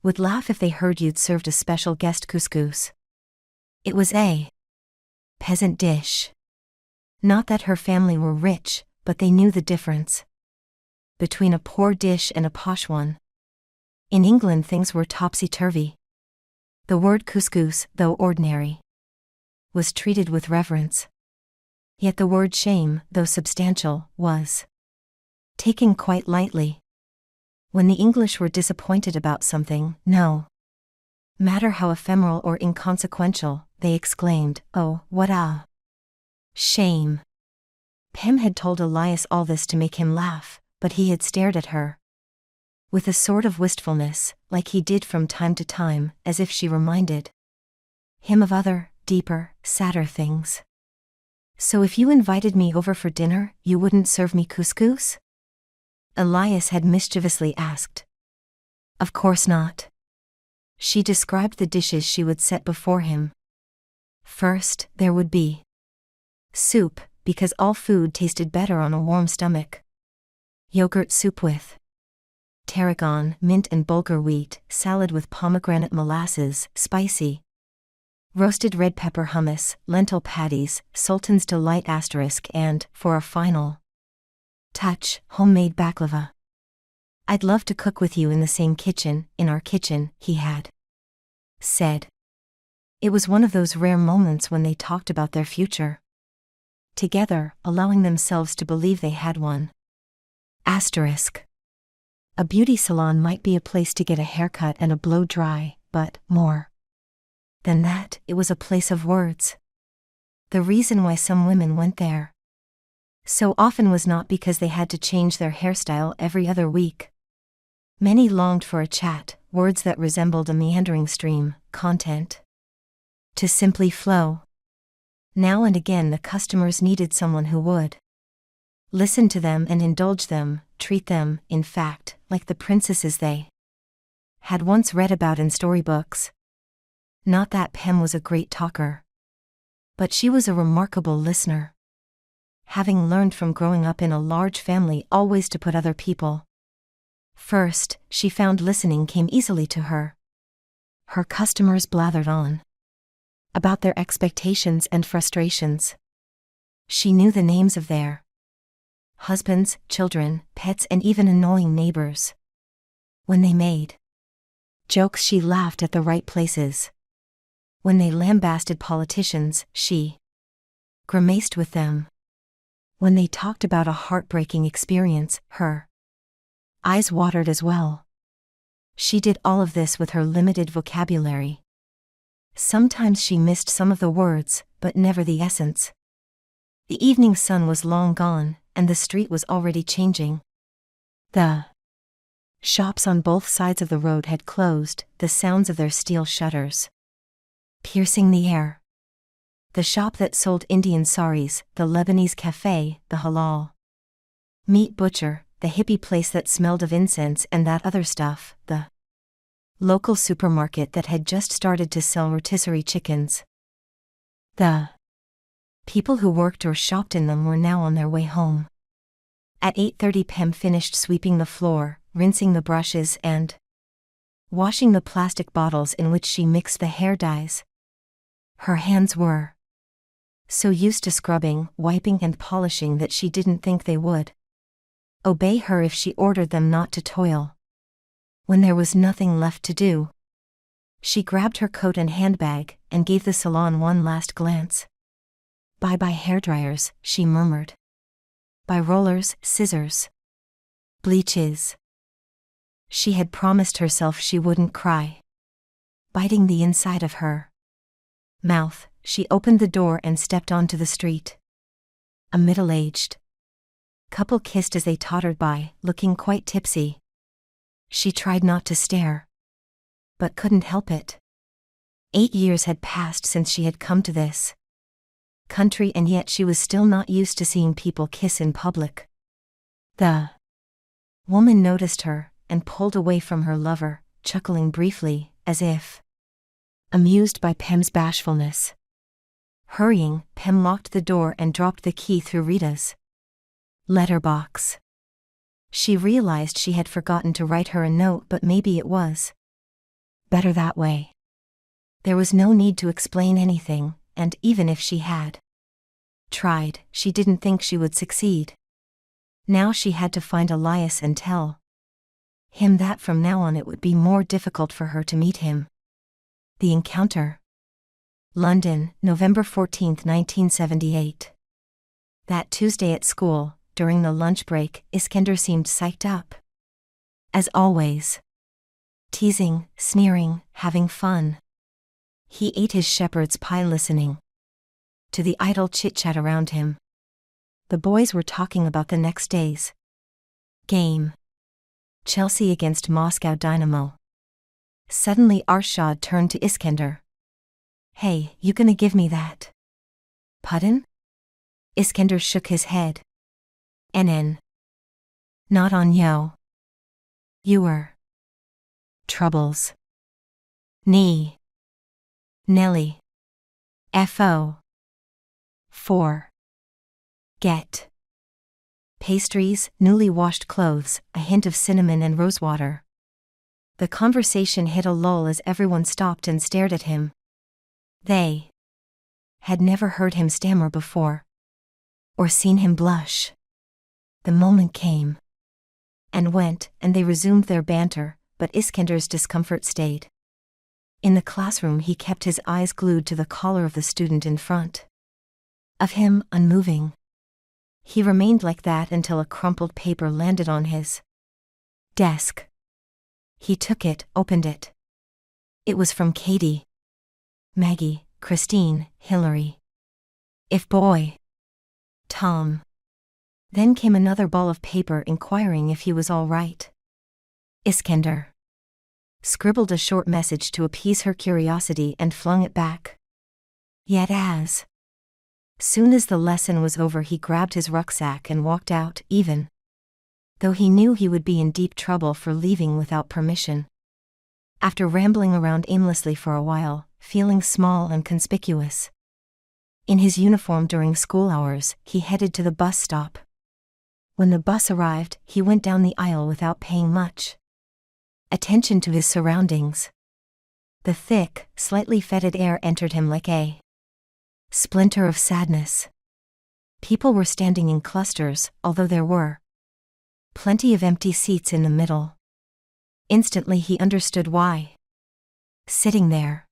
would laugh if they heard you'd served a special guest couscous. It was a peasant dish. Not that her family were rich, but they knew the difference between a poor dish and a posh one. In England things were topsy-turvy. The word couscous, though ordinary, was treated with reverence. Yet the word shame, though substantial, was taken quite lightly. When the English were disappointed about something, no matter how ephemeral or inconsequential, they exclaimed, "Oh, what a shame." Pem had told Elias all this to make him laugh, but he had stared at her with a sort of wistfulness, like he did from time to time, as if she reminded him of other, deeper, sadder things. "So if you invited me over for dinner, you wouldn't serve me couscous?" Elias had mischievously asked. Of course not. She described the dishes she would set before him. First, there would be soup, because all food tasted better on a warm stomach. Yogurt soup with tarragon, mint and bulgur wheat, salad with pomegranate molasses, spicy. Roasted red pepper hummus, lentil patties, Sultan's Delight *, and, for a final touch, homemade baklava. "I'd love to cook with you in the same kitchen, in our kitchen," he had said. It was one of those rare moments when they talked about their future together, allowing themselves to believe they had one. Asterisk. A beauty salon might be a place to get a haircut and a blow dry, but more than that, it was a place of words. The reason why some women went there so often was not because they had to change their hairstyle every other week. Many longed for a chat, words that resembled a meandering stream, content to simply flow. Now and again the customers needed someone who would listen to them and indulge them, treat them, in fact, like the princesses they had once read about in storybooks. Not that Pem was a great talker, but she was a remarkable listener, having learned from growing up in a large family always to put other people first. She found listening came easily to her. Her customers blathered on about their expectations and frustrations. She knew the names of their husbands, children, pets, and even annoying neighbors. When they made jokes, she laughed at the right places. When they lambasted politicians, she grimaced with them. When they talked about a heartbreaking experience, her eyes watered as well. She did all of this with her limited vocabulary. Sometimes she missed some of the words, but never the essence. The evening sun was long gone, and the street was already changing. The shops on both sides of the road had closed, the sounds of their steel shutters piercing the air. The shop that sold Indian saris, the Lebanese cafe, the halal meat butcher, the hippie place that smelled of incense and that other stuff, the local supermarket that had just started to sell rotisserie chickens. The people who worked or shopped in them were now on their way home. At 8:30 Pem finished sweeping the floor, rinsing the brushes and washing the plastic bottles in which she mixed the hair dyes. Her hands were so used to scrubbing, wiping and polishing that she didn't think they would obey her if she ordered them not to toil. When there was nothing left to do, she grabbed her coat and handbag and gave the salon one last glance. "Bye-bye hairdryers," she murmured. "Bye rollers, scissors, bleaches." She had promised herself she wouldn't cry. Biting the inside of her mouth, she opened the door and stepped onto the street. A middle-aged couple kissed as they tottered by, looking quite tipsy. She tried not to stare, but couldn't help it. 8 years had passed since she had come to this country, and yet she was still not used to seeing people kiss in public. The woman noticed her and pulled away from her lover, chuckling briefly, as if amused by Pem's bashfulness. Hurrying, Pem locked the door and dropped the key through Rita's letterbox. She realized she had forgotten to write her a note, but maybe it was better that way. There was no need to explain anything, and even if she had tried, she didn't think she would succeed. Now she had to find Elias and tell him that from now on it would be more difficult for her to meet him. The encounter. London, November 14, 1978. That Tuesday at school, during the lunch break, Iskender seemed psyched up. As always. Teasing, sneering, having fun. He ate his shepherd's pie listening to the idle chit-chat around him. The boys were talking about the next day's game. Chelsea against Moscow Dynamo. Suddenly Arshad turned to Iskender. "Hey, you gonna give me that?" "Pardon?" Iskender shook his head. "NN. Not on yo. You were. Troubles. Knee. Nelly. F.O. 4. Get. Pastries, newly washed clothes, a hint of cinnamon and rosewater. The conversation hit a lull as everyone stopped and stared at him. They had never heard him stammer before, or seen him blush. The moment came and went, and they resumed their banter, but Iskender's discomfort stayed. In the classroom he kept his eyes glued to the collar of the student in front of him, unmoving. He remained like that until a crumpled paper landed on his desk. He took it, opened it. It was from Katie, Maggie, Christine, Hillary. If boy. Tom. Then came another ball of paper inquiring if he was all right. Iskender scribbled a short message to appease her curiosity and flung it back. Yet as soon as the lesson was over he grabbed his rucksack and walked out, even though he knew he would be in deep trouble for leaving without permission. After rambling around aimlessly for a while, feeling small and conspicuous in his uniform during school hours, he headed to the bus stop. When the bus arrived, he went down the aisle without paying much attention to his surroundings. The thick, slightly fetid air entered him like a splinter of sadness. People were standing in clusters, although there were plenty of empty seats in the middle. Instantly he understood why. Sitting there,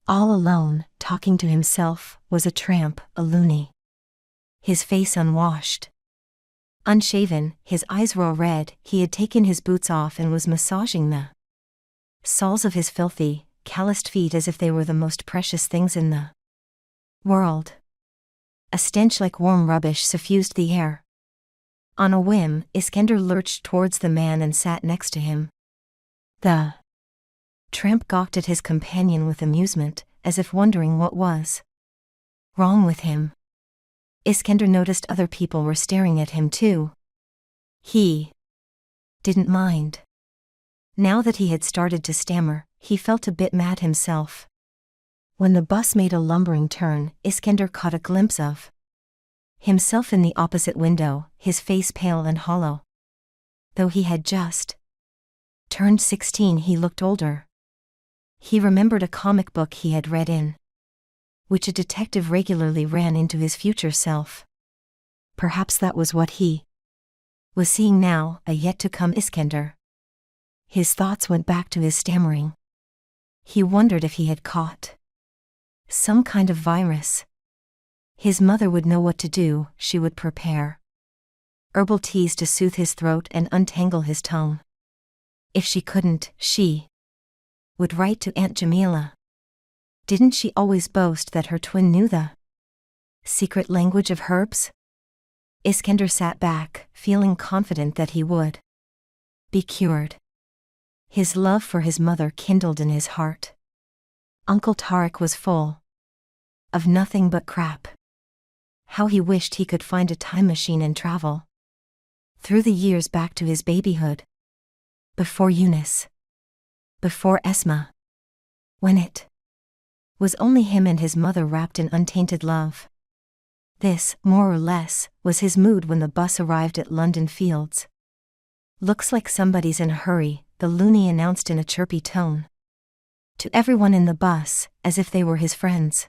all alone, talking to himself, was a tramp, a loony. His face unwashed, unshaven, his eyes raw red, he had taken his boots off and was massaging the soles of his filthy, calloused feet as if they were the most precious things in the world. A stench like warm rubbish suffused the air. On a whim, Iskender lurched towards the man and sat next to him. The tramp gawked at his companion with amusement, as if wondering what was wrong with him. Iskender noticed other people were staring at him too. He didn't mind. Now that he had started to stammer, he felt a bit mad himself. When the bus made a lumbering turn, Iskender caught a glimpse of himself in the opposite window, his face pale and hollow. Though he had just turned 16, he looked older. He remembered a comic book he had read in which a detective regularly ran into his future self. Perhaps that was what he was seeing now, a yet-to-come Iskender. His thoughts went back to his stammering. He wondered if he had caught some kind of virus. His mother would know what to do, she would prepare herbal teas to soothe his throat and untangle his tongue. If she couldn't, she would write to Aunt Jamila. Didn't she always boast that her twin knew the secret language of herbs? Iskender sat back, feeling confident that he would be cured. His love for his mother kindled in his heart. Uncle Tarek was full of nothing but crap. How he wished he could find a time machine and travel through the years back to his babyhood. Before Eunice. Before Esma. When it was only him and his mother wrapped in untainted love. This, more or less, was his mood when the bus arrived at London Fields. Looks like somebody's in a hurry, the loony announced in a chirpy tone to everyone in the bus, as if they were his friends.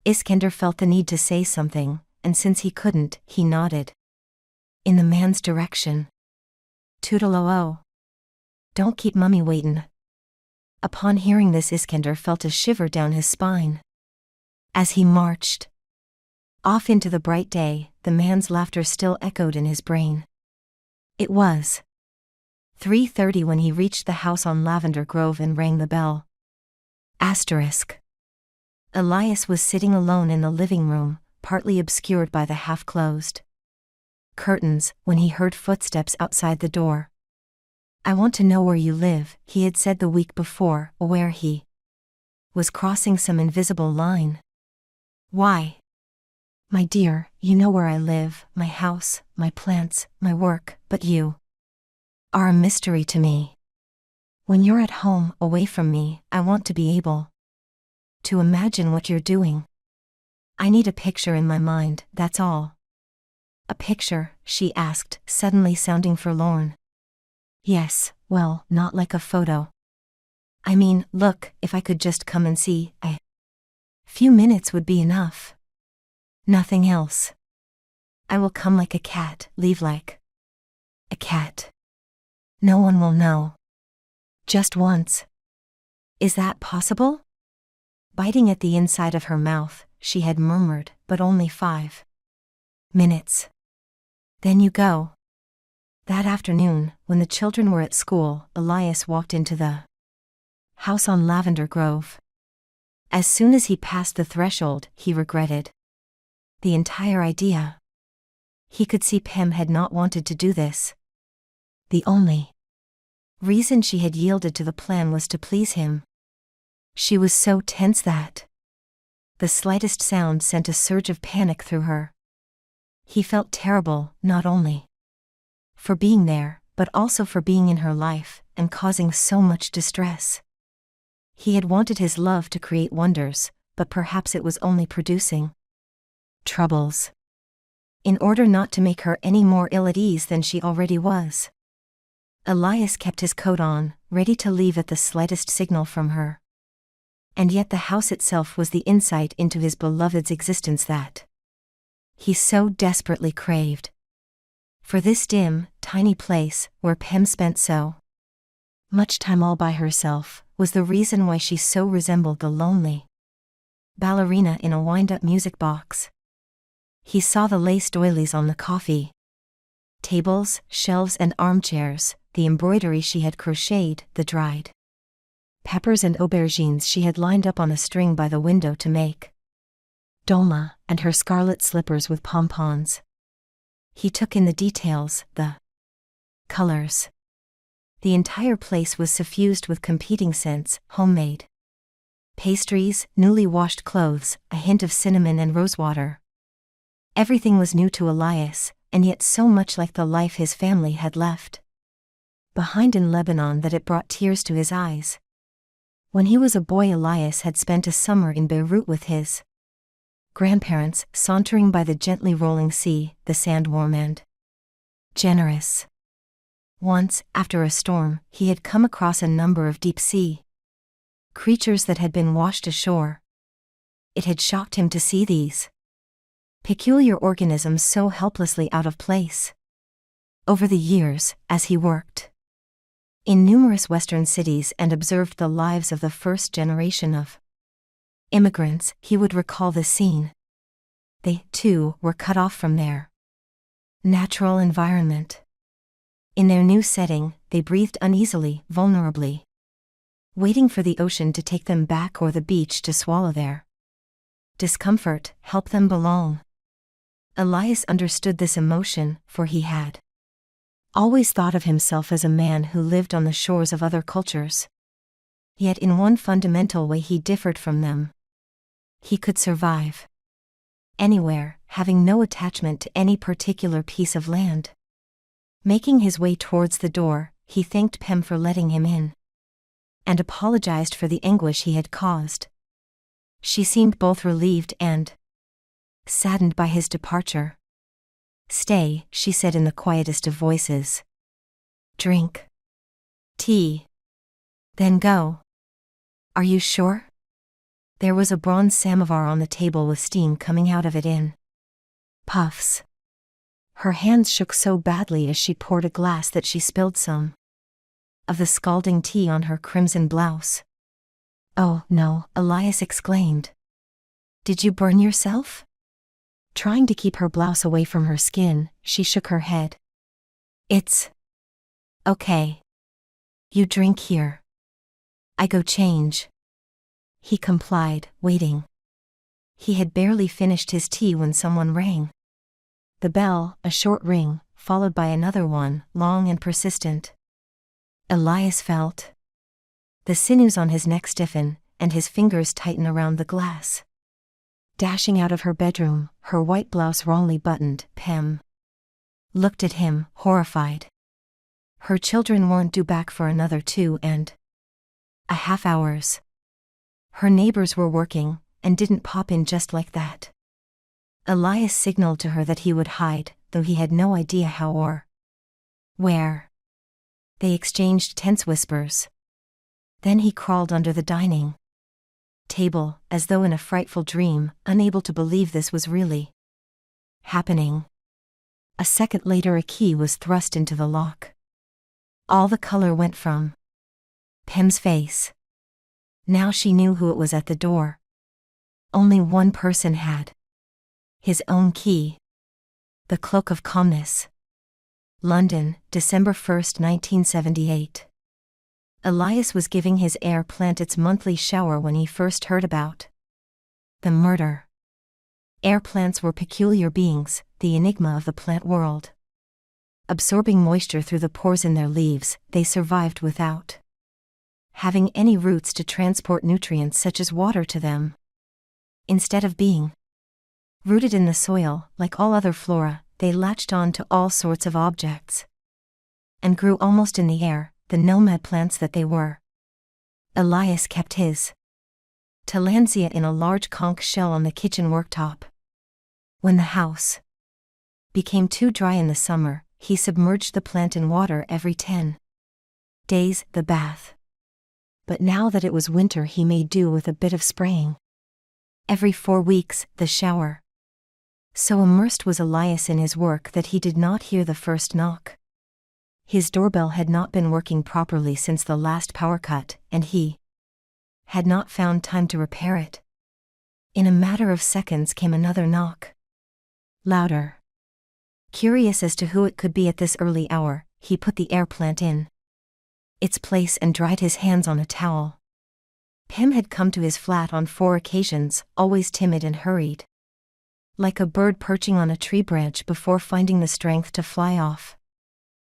Iskender felt the need to say something, and since he couldn't, he nodded in the man's direction. Toodaloo. Don't keep mummy waitin'. Upon hearing this, Iskender felt a shiver down his spine. As he marched off into the bright day, the man's laughter still echoed in his brain. It was 3:30 when he reached the house on Lavender Grove and rang the bell. Asterisk. Elias was sitting alone in the living room, partly obscured by the half-closed curtains, when he heard footsteps outside the door. I want to know where you live, he had said the week before, aware he was crossing some invisible line. Why? My dear, you know where I live, my house, my plants, my work, but you are a mystery to me. When you're at home, away from me, I want to be able to imagine what you're doing. I need a picture in my mind, that's all. A picture, she asked, suddenly sounding forlorn. Yes, well, not like a photo. I mean, look, if I could just come and see, a few minutes would be enough. Nothing else. I will come like a cat, leave like A cat. No one will know. Just once. Is that possible? Biting at the inside of her mouth, she had murmured, but only 5 minutes. Then you go. That afternoon, when the children were at school, Elias walked into the house on Lavender Grove. As soon as he passed the threshold, he regretted the entire idea. He could see Pem had not wanted to do this. The only reason she had yielded to the plan was to please him. She was so tense that the slightest sound sent a surge of panic through her. He felt terrible, not only for being there, but also for being in her life and causing so much distress. He had wanted his love to create wonders, but perhaps it was only producing troubles. In order not to make her any more ill at ease than she already was, Elias kept his coat on, ready to leave at the slightest signal from her. And yet the house itself was the insight into his beloved's existence that he so desperately craved. For this dim, tiny place, where Pem spent so much time all by herself, was the reason why she so resembled the lonely ballerina in a wind-up music box. He saw the lace doilies on the coffee tables, shelves and armchairs, the embroidery she had crocheted, the dried peppers and aubergines she had lined up on a string by the window to make dolma, and her scarlet slippers with pompons. He took in the details, the colors. The entire place was suffused with competing scents, homemade pastries, newly washed clothes, a hint of cinnamon and rosewater. Everything was new to Elias, and yet so much like the life his family had left behind in Lebanon that it brought tears to his eyes. When he was a boy, Elias had spent a summer in Beirut with his grandparents, sauntering by the gently rolling sea, the sand warm and generous. Once, after a storm, he had come across a number of deep-sea creatures that had been washed ashore. It had shocked him to see these peculiar organisms so helplessly out of place. Over the years, as he worked in numerous Western cities and observed the lives of the first generation of immigrants, he would recall this scene. They, too, were cut off from their natural environment. In their new setting, they breathed uneasily, vulnerably, waiting for the ocean to take them back or the beach to swallow their discomfort, help them belong. Elias understood this emotion, for he had always thought of himself as a man who lived on the shores of other cultures. Yet in one fundamental way he differed from them. He could survive anywhere, having no attachment to any particular piece of land. Making his way towards the door, he thanked Pem for letting him in, and apologized for the anguish he had caused. She seemed both relieved and saddened by his departure. "Stay," she said in the quietest of voices. "Drink tea. Then go." "Are you sure?" There was a bronze samovar on the table with steam coming out of it in puffs. Her hands shook so badly as she poured a glass that she spilled some of the scalding tea on her crimson blouse. "Oh, no," Elias exclaimed. "Did you burn yourself?" Trying to keep her blouse away from her skin, she shook her head. "It's okay. You drink here. I go change." He complied, waiting. He had barely finished his tea when someone rang. The bell, a short ring, followed by another one, long and persistent. Elias felt the sinews on his neck stiffen, and his fingers tighten around the glass. Dashing out of her bedroom, her white blouse wrongly buttoned, Pem looked at him, horrified. Her children weren't due back for another 2.5 hours. Her neighbors were working, and didn't pop in just like that. Elias signaled to her that he would hide, though he had no idea how or where. They exchanged tense whispers. Then he crawled under the dining table, as though in a frightful dream, unable to believe this was really happening. A second later a key was thrust into the lock. All the color went from Pim's face. Now she knew who it was at the door. Only one person had his own key. The Cloak of Calmness. London, December 1, 1978. Elias was giving his air plant its monthly shower when he first heard about the murder. Air plants were peculiar beings, the enigma of the plant world. Absorbing moisture through the pores in their leaves, they survived without having any roots to transport nutrients such as water to them. Instead of being rooted in the soil, like all other flora, they latched on to all sorts of objects and grew almost in the air, the nomad plants that they were. Elias kept his tillandsia in a large conch shell on the kitchen worktop. When the house became too dry in the summer, he submerged the plant in water every 10 days, the bath. But now that it was winter, he made do with a bit of spraying. Every 4 weeks, the shower. So immersed was Elias in his work that he did not hear the first knock. His doorbell had not been working properly since the last power cut, and he had not found time to repair it. In a matter of seconds came another knock. Louder. Curious as to who it could be at this early hour, he put the air plant in its place and dried his hands on a towel. Pim had come to his flat on 4 occasions, always timid and hurried. Like a bird perching on a tree branch before finding the strength to fly off.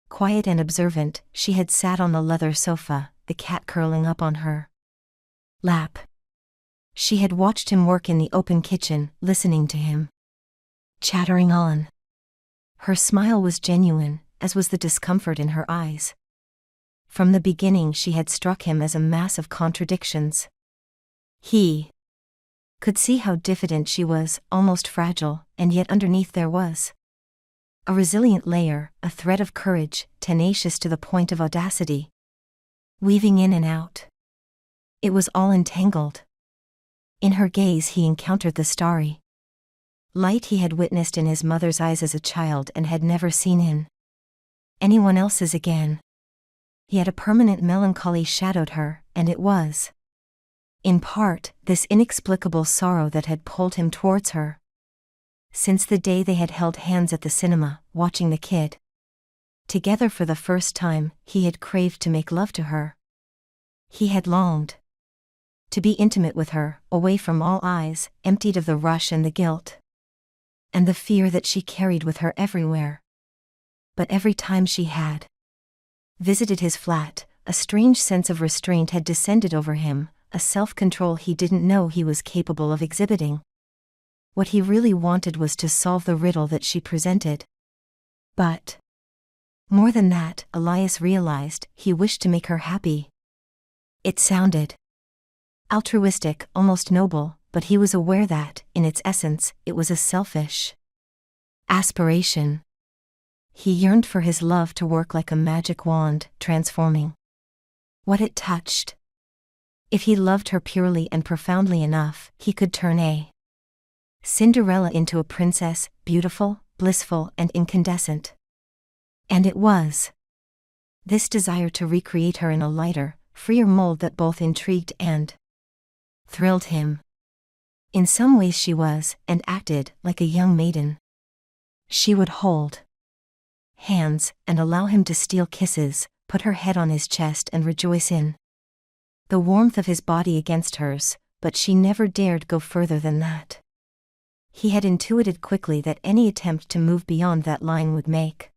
Quiet and observant, she had sat on the leather sofa, the cat curling up on her lap. She had watched him work in the open kitchen, listening to him chattering on. Her smile was genuine, as was the discomfort in her eyes. From the beginning she had struck him as a mass of contradictions. He could see how diffident she was, almost fragile, and yet underneath there was a resilient layer, a thread of courage, tenacious to the point of audacity, weaving in and out. It was all entangled. In her gaze he encountered the starry light he had witnessed in his mother's eyes as a child and had never seen in anyone else's again. Yet a permanent melancholy shadowed her, and it was, in part, this inexplicable sorrow that had pulled him towards her. Since the day they had held hands at the cinema, watching the kid together for the first time, he had craved to make love to her. He had longed to be intimate with her, away from all eyes, emptied of the rush and the guilt and the fear that she carried with her everywhere. But every time she had visited his flat, a strange sense of restraint had descended over him, a self-control he didn't know he was capable of exhibiting. What he really wanted was to solve the riddle that she presented. But more than that, Elias realized, he wished to make her happy. It sounded altruistic, almost noble, but he was aware that, in its essence, it was a selfish aspiration. He yearned for his love to work like a magic wand, transforming what it touched. If he loved her purely and profoundly enough, he could turn a Cinderella into a princess, beautiful, blissful, and incandescent. And it was this desire to recreate her in a lighter, freer mold that both intrigued and thrilled him. In some ways she was, and acted, like a young maiden. She would hold hands, and allow him to steal kisses, put her head on his chest and rejoice in the warmth of his body against hers, but she never dared go further than that. He had intuited quickly that any attempt to move beyond that line would make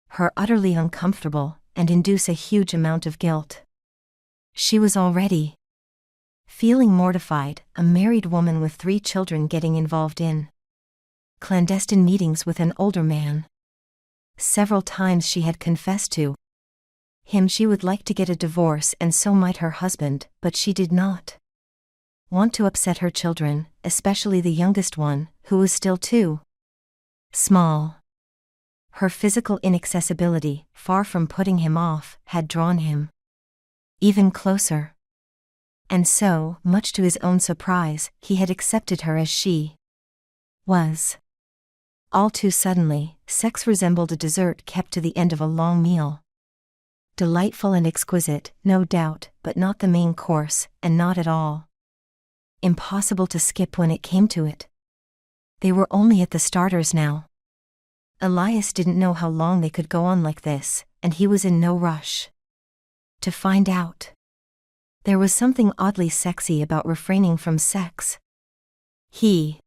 her utterly uncomfortable, and induce a huge amount of guilt. She was already feeling mortified, a married woman with 3 children getting involved in clandestine meetings with an older man. Several times she had confessed to him she would like to get a divorce, and so might her husband, but she did not want to upset her children, especially the youngest one, who was still too small. Her physical inaccessibility, far from putting him off, had drawn him even closer. And so, much to his own surprise, he had accepted her as she was. All too suddenly, sex resembled a dessert kept to the end of a long meal. Delightful and exquisite, no doubt, but not the main course, and not at all impossible to skip when it came to it. They were only at the starters now. Elias didn't know how long they could go on like this, and he was in no rush to find out. There was something oddly sexy about refraining from sex. He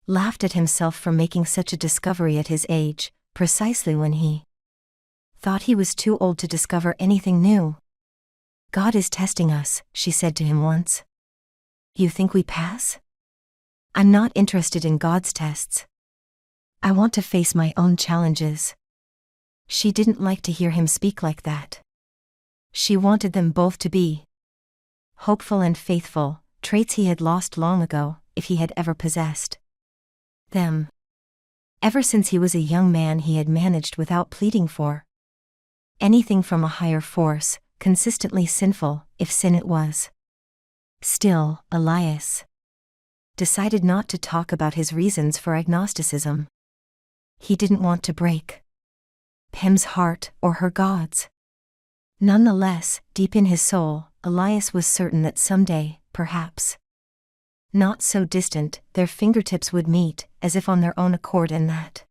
laughed at himself for making such a discovery at his age, precisely when he thought he was too old to discover anything new. God is testing us, she said to him once. You think we pass? I'm not interested in God's tests. I want to face my own challenges. She didn't like to hear him speak like that. She wanted them both to be hopeful and faithful, traits he had lost long ago, if he had ever possessed them. Ever since he was a young man, he had managed without pleading for anything from a higher force, consistently sinful, if sin it was. Still, Elias decided not to talk about his reasons for agnosticism. He didn't want to break Pem's heart or her God's. Nonetheless, deep in his soul, Elias was certain that someday, perhaps not so distant, their fingertips would meet, as if on their own accord, and that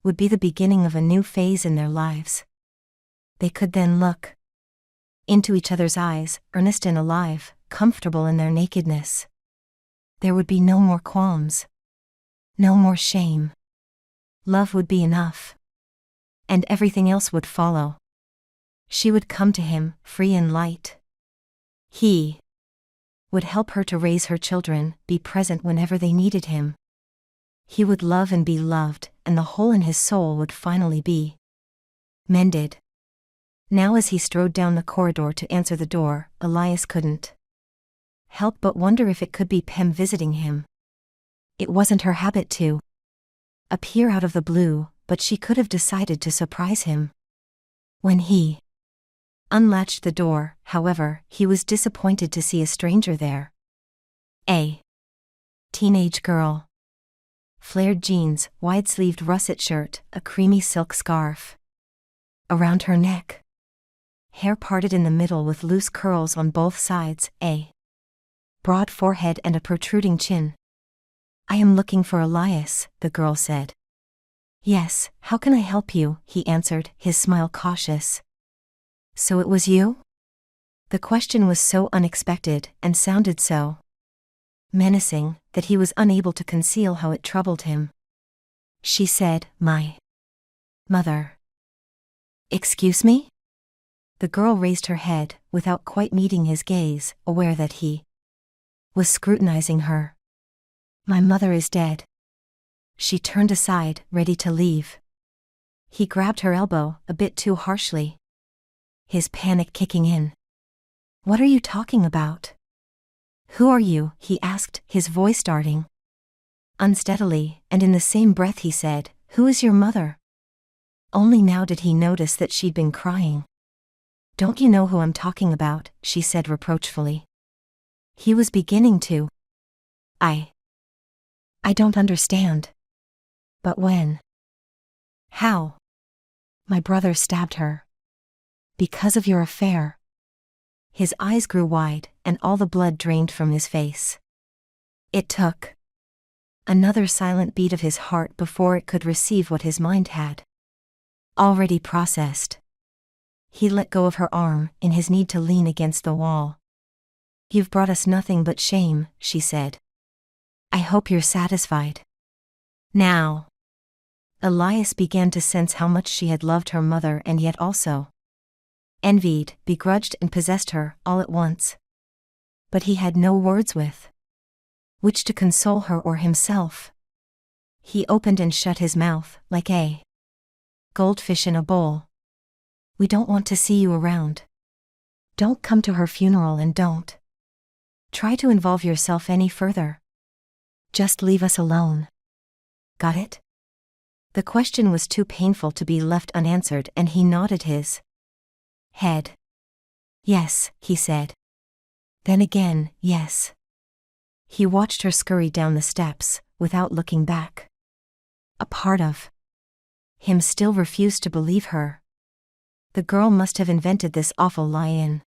would be the beginning of a new phase in their lives. They could then look into each other's eyes, earnest and alive, comfortable in their nakedness. There would be no more qualms, no more shame. Love would be enough, and everything else would follow. She would come to him, free and light. He would help her to raise her children, be present whenever they needed him. He would love and be loved, and the hole in his soul would finally be mended. Now, as he strode down the corridor to answer the door, Elias couldn't help but wonder if it could be Pem visiting him. It wasn't her habit to appear out of the blue, but she could have decided to surprise him. When he unlatched the door, however, he was disappointed to see a stranger there. A teenage girl. Flared jeans, wide-sleeved russet shirt, a creamy silk scarf around her neck. Hair parted in the middle with loose curls on both sides, a broad forehead and a protruding chin. I am looking for Elias, the girl said. Yes, how can I help you? He answered, his smile cautious. So it was you? The question was so unexpected, and sounded so menacing, that he was unable to conceal how it troubled him. She said, My mother. Excuse me? The girl raised her head, without quite meeting his gaze, aware that he was scrutinizing her. My mother is dead. She turned aside, ready to leave. He grabbed her elbow, a bit too harshly, his panic kicking in. What are you talking about? Who are you? He asked, his voice starting unsteadily, and in the same breath he said, Who is your mother? Only now did he notice that she'd been crying. Don't you know who I'm talking about? She said reproachfully. He was beginning to. I don't understand. But when? How? My brother stabbed her. Because of your affair. His eyes grew wide, and all the blood drained from his face. It took another silent beat of his heart before it could receive what his mind had already processed. He let go of her arm, in his need to lean against the wall. You've brought us nothing but shame, she said. I hope you're satisfied. Now. Elias began to sense how much she had loved her mother and yet also envied, begrudged and possessed her, all at once. But he had no words with which to console her or himself. He opened and shut his mouth, like a goldfish in a bowl. We don't want to see you around. Don't come to her funeral and don't try to involve yourself any further. Just leave us alone. Got it? The question was too painful to be left unanswered, and he nodded his head. Yes, he said. Then again, yes. He watched her scurry down the steps, without looking back. A part of Him still refused to believe her. The girl must have invented this awful lie in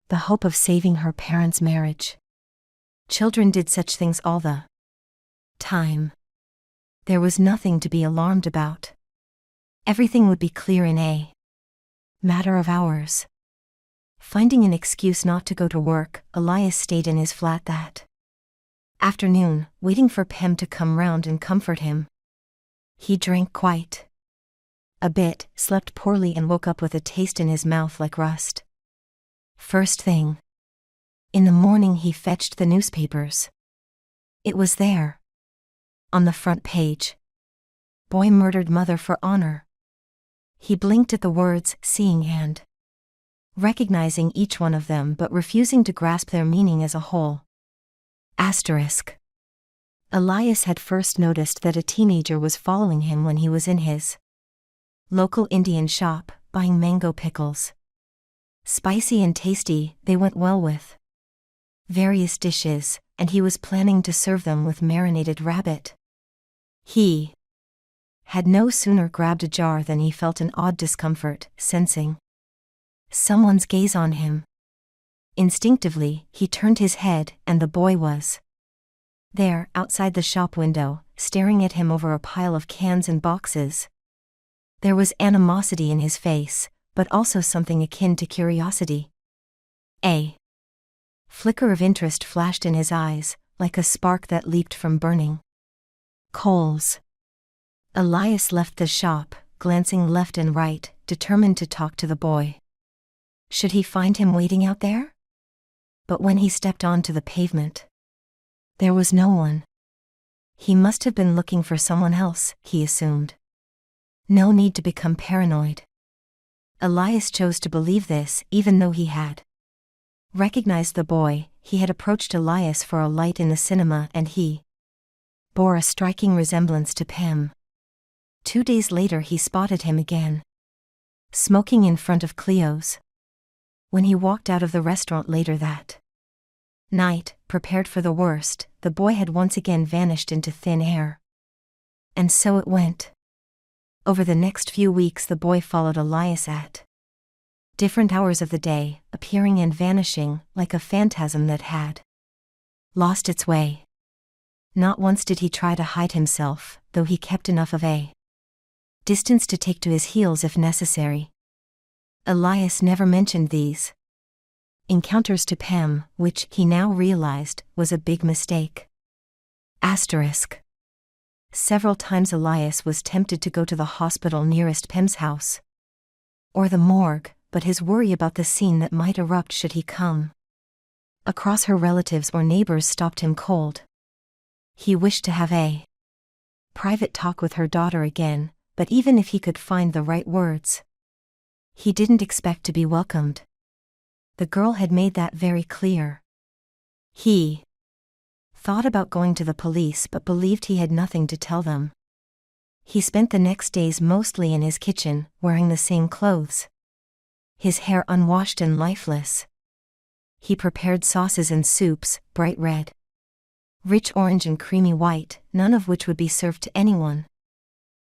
the hope of saving her parents' marriage. Children did such things all the time. There was nothing to be alarmed about. Everything would be clear in a matter of hours. Finding an excuse not to go to work, Elias stayed in his flat that afternoon, waiting for Pem to come round and comfort him. He drank quite a bit, slept poorly and woke up with a taste in his mouth like rust. First thing in the morning he fetched the newspapers. It was there. On the front page. Boy murdered mother for honor. He blinked at the words, seeing and recognizing each one of them but refusing to grasp their meaning as a whole. Asterisk. Elias had first noticed that a teenager was following him when he was in his local Indian shop, buying mango pickles. Spicy and tasty, they went well with various dishes, and he was planning to serve them with marinated rabbit. He had no sooner grabbed a jar than he felt an odd discomfort, sensing someone's gaze on him. Instinctively, he turned his head, and the boy was there, outside the shop window, staring at him over a pile of cans and boxes. There was animosity in his face, but also something akin to curiosity. A flicker of interest flashed in his eyes, like a spark that leaped from burning coals. Elias left the shop, glancing left and right, determined to talk to the boy. Should he find him waiting out there? But when he stepped onto the pavement, there was no one. He must have been looking for someone else, he assumed. No need to become paranoid. Elias chose to believe this, even though he had recognized the boy. He had approached Elias for a light in the cinema and he bore a striking resemblance to Pem. 2 days later he spotted him again, smoking in front of Cleo's. When he walked out of the restaurant later that night, prepared for the worst, the boy had once again vanished into thin air. And so it went. Over the next few weeks the boy followed Elias at different hours of the day, appearing and vanishing, like a phantasm that had lost its way. Not once did he try to hide himself, though he kept enough of a distance to take to his heels if necessary. Elias never mentioned these encounters to Pem, which, he now realized, was a big mistake. Asterisk. Several times Elias was tempted to go to the hospital nearest Pem's house, or the morgue, but his worry about the scene that might erupt should he come across her relatives or neighbors stopped him cold. He wished to have a private talk with her daughter again, but even if he could find the right words, he didn't expect to be welcomed. The girl had made that very clear. He thought about going to the police but believed he had nothing to tell them. He spent the next days mostly in his kitchen, wearing the same clothes, his hair unwashed and lifeless. He prepared sauces and soups, bright red, rich orange and creamy white, none of which would be served to anyone.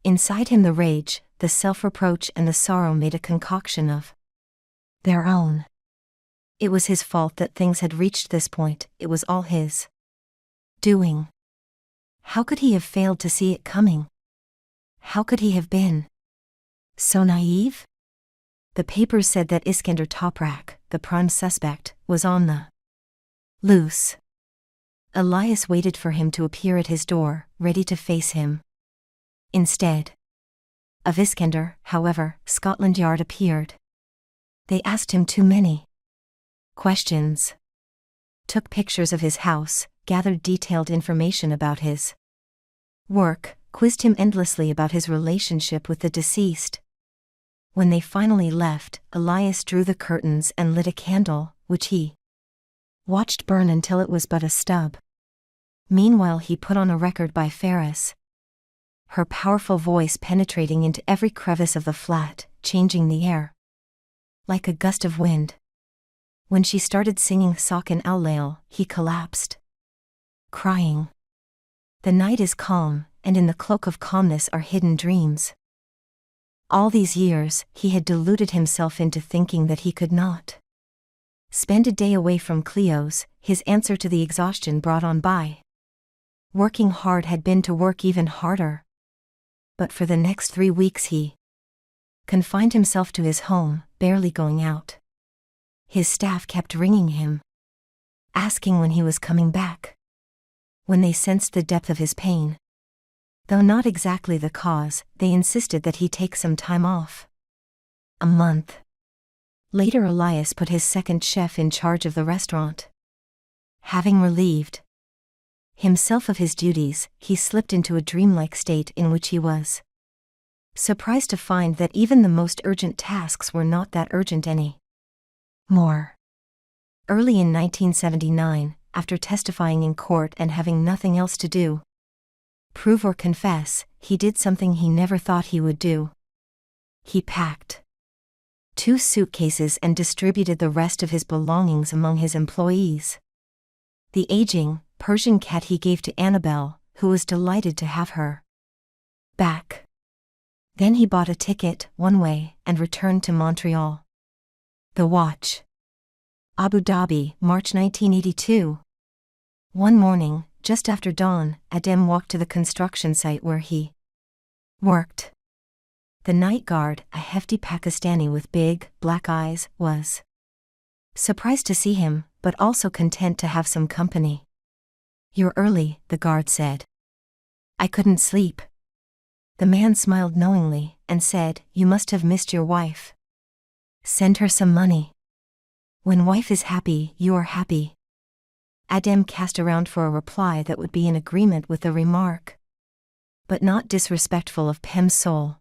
Inside him the rage, the self-reproach and the sorrow made a concoction of their own. It was his fault that things had reached this point, it was all his doing. How could he have failed to see it coming? How could he have been so naive? The papers said that Iskender Toprak, the prime suspect, was on the loose. Elias waited for him to appear at his door, ready to face him. Instead of Iskender, however, Scotland Yard appeared. They asked him too many questions, took pictures of his house, gathered detailed information about his work, quizzed him endlessly about his relationship with the deceased. When they finally left, Elias drew the curtains and lit a candle, which he watched burn until it was but a stub. Meanwhile he put on a record by Ferris, her powerful voice penetrating into every crevice of the flat, changing the air like a gust of wind. When she started singing Sock and Outlail, he collapsed, crying. The night is calm, and in the cloak of calmness are hidden dreams. All these years, he had deluded himself into thinking that he could not spend a day away from Cleo's, his answer to the exhaustion brought on by working hard had been to work even harder. But for the next 3 weeks he confined himself to his home, barely going out. His staff kept ringing him, asking when he was coming back. When they sensed the depth of his pain, though not exactly the cause, they insisted that he take some time off. A month later, Elias put his second chef in charge of the restaurant. Having relieved himself of his duties, he slipped into a dreamlike state in which he was surprised to find that even the most urgent tasks were not that urgent any more. Early in 1979, after testifying in court and having nothing else to do, prove or confess, he did something he never thought he would do. He packed 2 suitcases and distributed the rest of his belongings among his employees. The aging Persian cat he gave to Annabelle, who was delighted to have her back. Then he bought a ticket, one way, and returned to Montreal. The watch. Abu Dhabi, March 1982. One morning, just after dawn, Adem walked to the construction site where he worked. The night guard, a hefty Pakistani with big, black eyes, was surprised to see him, but also content to have some company. "You're early," the guard said. "I couldn't sleep." The man smiled knowingly and said, "You must have missed your wife. Send her some money. When wife is happy, you are happy." Adem cast around for a reply that would be in agreement with the remark, but not disrespectful of Pem's soul.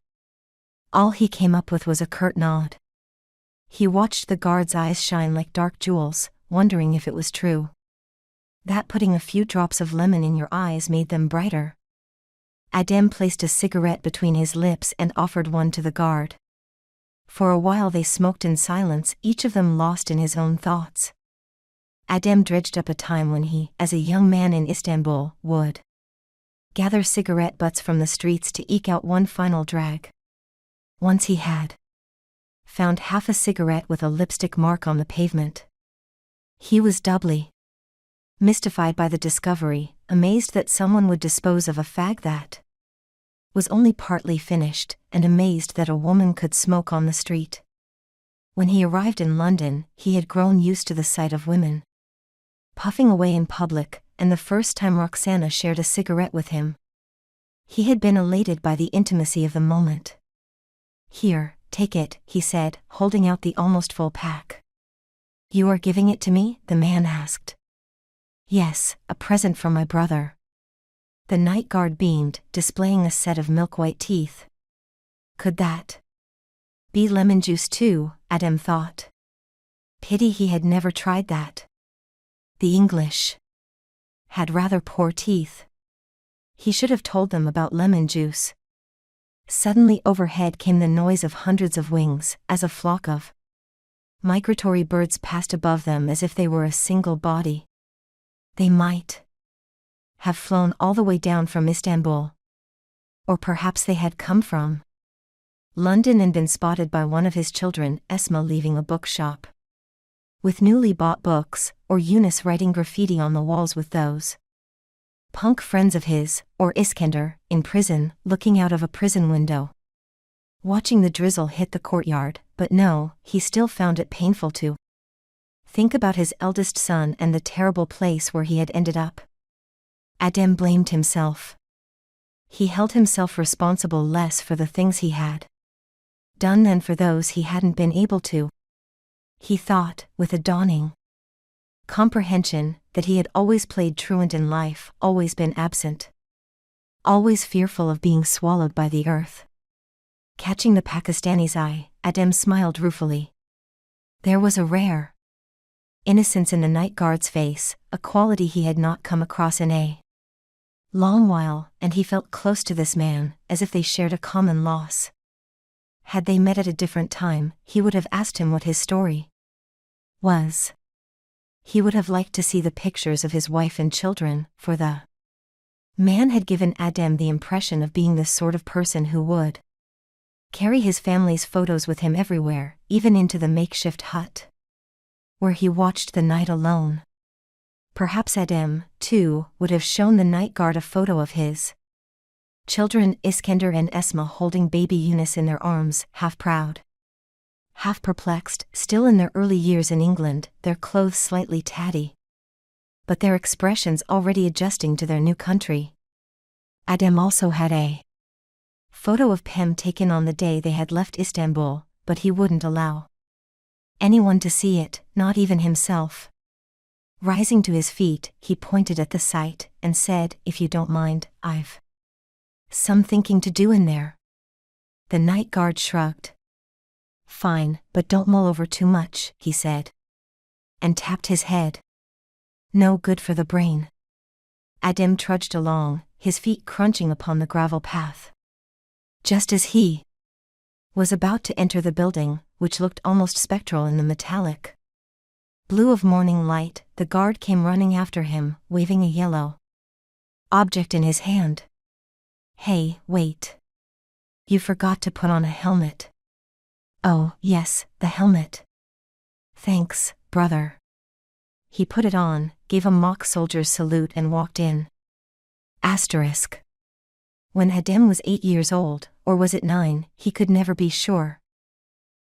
All he came up with was a curt nod. He watched the guard's eyes shine like dark jewels, wondering if it was true that putting a few drops of lemon in your eyes made them brighter. Adem placed a cigarette between his lips and offered one to the guard. For a while they smoked in silence, each of them lost in his own thoughts. Adem dredged up a time when he, as a young man in Istanbul, would gather cigarette butts from the streets to eke out one final drag. Once he had found half a cigarette with a lipstick mark on the pavement. He was doubly mystified by the discovery, amazed that someone would dispose of a fag that was only partly finished, and amazed that a woman could smoke on the street. When he arrived in London, he had grown used to the sight of women puffing away in public, and the first time Roxana shared a cigarette with him, he had been elated by the intimacy of the moment. "Here, take it," he said, holding out the almost full pack. "You are giving it to me?" the man asked. "Yes, a present from my brother." The night guard beamed, displaying a set of milk-white teeth. Could that be lemon juice too, Adem thought. Pity he had never tried that. The English had rather poor teeth. He should have told them about lemon juice. Suddenly overhead came the noise of hundreds of wings, as a flock of migratory birds passed above them as if they were a single body. They might have flown all the way down from Istanbul. Or perhaps they had come from London and been spotted by one of his children, Esma, leaving a bookshop with newly bought books, or Eunice writing graffiti on the walls with those punk friends of his, or Iskender, in prison, looking out of a prison window, watching the drizzle hit the courtyard. But no, he still found it painful to think about his eldest son and the terrible place where he had ended up. Adem blamed himself. He held himself responsible less for the things he had done than for those he hadn't been able to. He thought, with a dawning comprehension, that he had always played truant in life, always been absent, always fearful of being swallowed by the earth. Catching the Pakistani's eye, Adem smiled ruefully. There was a rare innocence in the night guard's face, a quality he had not come across in a long while, and he felt close to this man, as if they shared a common loss. Had they met at a different time, he would have asked him what his story was. He would have liked to see the pictures of his wife and children, for the man had given Adem the impression of being the sort of person who would carry his family's photos with him everywhere, even into the makeshift hut where he watched the night alone. Perhaps Adem, too, would have shown the night guard a photo of his children, Iskender and Esma, holding baby Eunice in their arms, half proud, half perplexed, still in their early years in England, their clothes slightly tatty, but their expressions already adjusting to their new country. Adem also had a photo of Pem taken on the day they had left Istanbul, but he wouldn't allow anyone to see it, not even himself. Rising to his feet, he pointed at the site and said, "If you don't mind, I've some thinking to do in there." The night guard shrugged. "Fine, but don't mull over too much," he said, and tapped his head. "No good for the brain." Adem trudged along, his feet crunching upon the gravel path. Just as he was about to enter the building, which looked almost spectral in the metallic blue of morning light, the guard came running after him, waving a yellow object in his hand. "Hey, wait. You forgot to put on a helmet." "Oh, yes, the helmet. Thanks, brother." He put it on, gave a mock soldier's salute and walked in. Asterisk. When Adem was 8 years old, or was it 9, he could never be sure.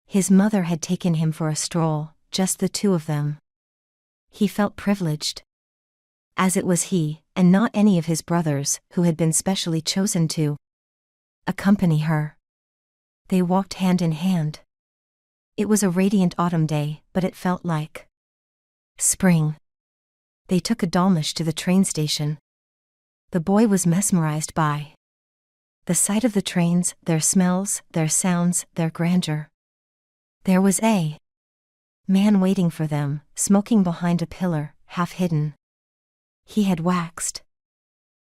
His mother had taken him for a stroll, just the two of them. He felt privileged, as it was he, and not any of his brothers, who had been specially chosen to accompany her. They walked hand in hand. It was a radiant autumn day, but it felt like spring. They took a dolmush to the train station. The boy was mesmerized by the sight of the trains, their smells, their sounds, their grandeur. There was a man waiting for them, smoking behind a pillar, half hidden. He had waxed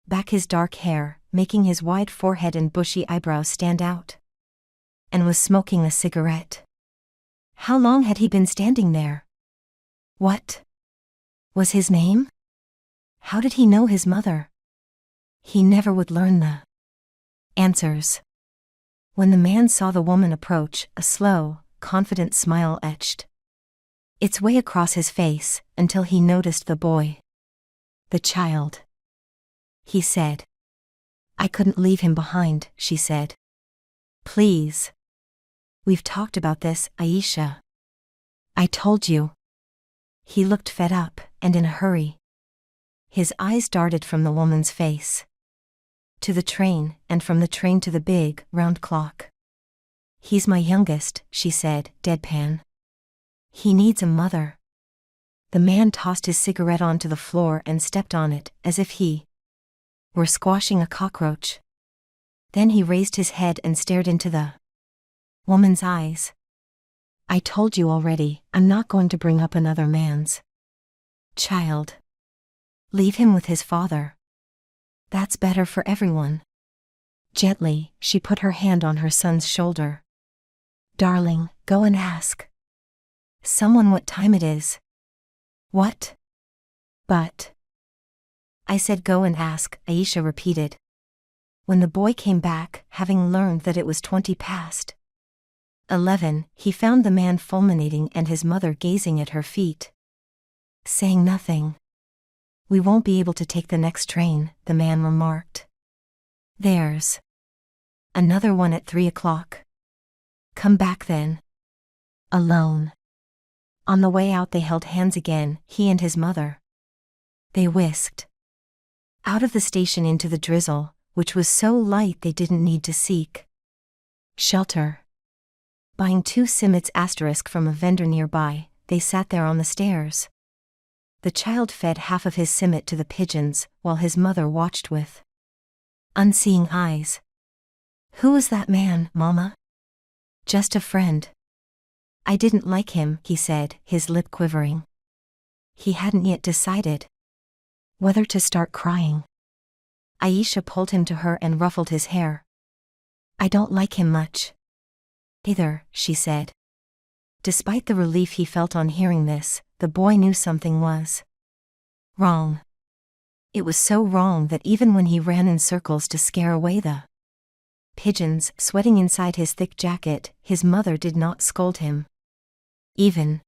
back his dark hair, making his wide forehead and bushy eyebrows stand out, and was smoking a cigarette. How long had he been standing there? What was his name? How did he know his mother? He never would learn the answers. When the man saw the woman approach, a slow, confident smile etched its way across his face, until he noticed the boy. "The child," he said. "I couldn't leave him behind," she said. "Please. We've talked about this, Aisha. I told you." He looked fed up, and in a hurry. His eyes darted from the woman's face to the train, and from the train to the big, round clock. "He's my youngest," she said, deadpan. "He needs a mother." The man tossed his cigarette onto the floor and stepped on it, as if he were squashing a cockroach. Then he raised his head and stared into the woman's eyes. "I told you already, I'm not going to bring up another man's child. Leave him with his father. That's better for everyone." Gently, she put her hand on her son's shoulder. "Darling, go and ask someone what time it is." "What?" "But I said go and ask," Aisha repeated. When the boy came back, having learned that it was 20 past 11, he found the man fulminating and his mother gazing at her feet, saying nothing. "We won't be able to take the next train," the man remarked. "There's another one at 3 o'clock. Come back then." Alone. On the way out they held hands again, he and his mother. They whisked out of the station into the drizzle, which was so light they didn't need to seek shelter. Buying 2 simits asterisk from a vendor nearby, they sat there on the stairs. The child fed half of his simit to the pigeons, while his mother watched with unseeing eyes. "Who was that man, Mama?" "Just a friend. I didn't like him," he said, his lip quivering. He hadn't yet decided whether to start crying. Aisha pulled him to her and ruffled his hair. "I don't like him much either," she said. Despite the relief he felt on hearing this, the boy knew something was wrong. It was so wrong that even when he ran in circles to scare away the pigeons sweating inside his thick jacket, his mother did not scold him. Even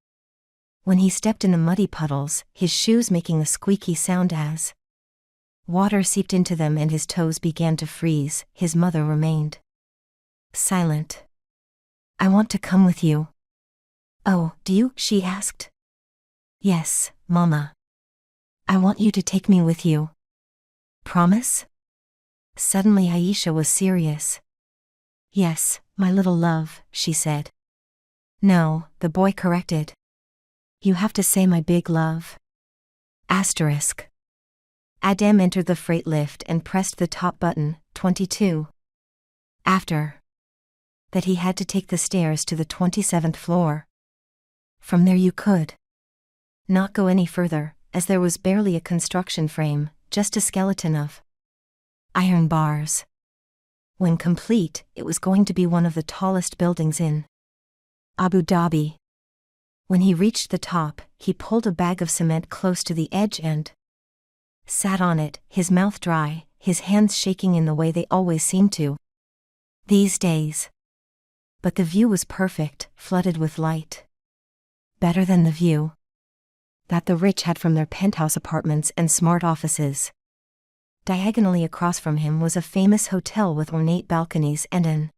when he stepped in the muddy puddles, his shoes making a squeaky sound as water seeped into them and his toes began to freeze, his mother remained silent. "I want to come with you." "Oh, do you?" she asked. "Yes, Mama. I want you to take me with you. Promise?" Suddenly Aisha was serious. "Yes, my little love," she said. "No," the boy corrected. "You have to say my big love." Asterisk. Adem entered the freight lift and pressed the top button, 22. After that he had to take the stairs to the 27th floor. From there you could not go any further, as there was barely a construction frame, just a skeleton of iron bars. When complete, it was going to be one of the tallest buildings in Abu Dhabi. When he reached the top, he pulled a bag of cement close to the edge and sat on it, his mouth dry, his hands shaking in the way they always seemed to these days. But the view was perfect, flooded with light. Better than the view that the rich had from their penthouse apartments and smart offices. Diagonally across from him was a famous hotel with ornate balconies and an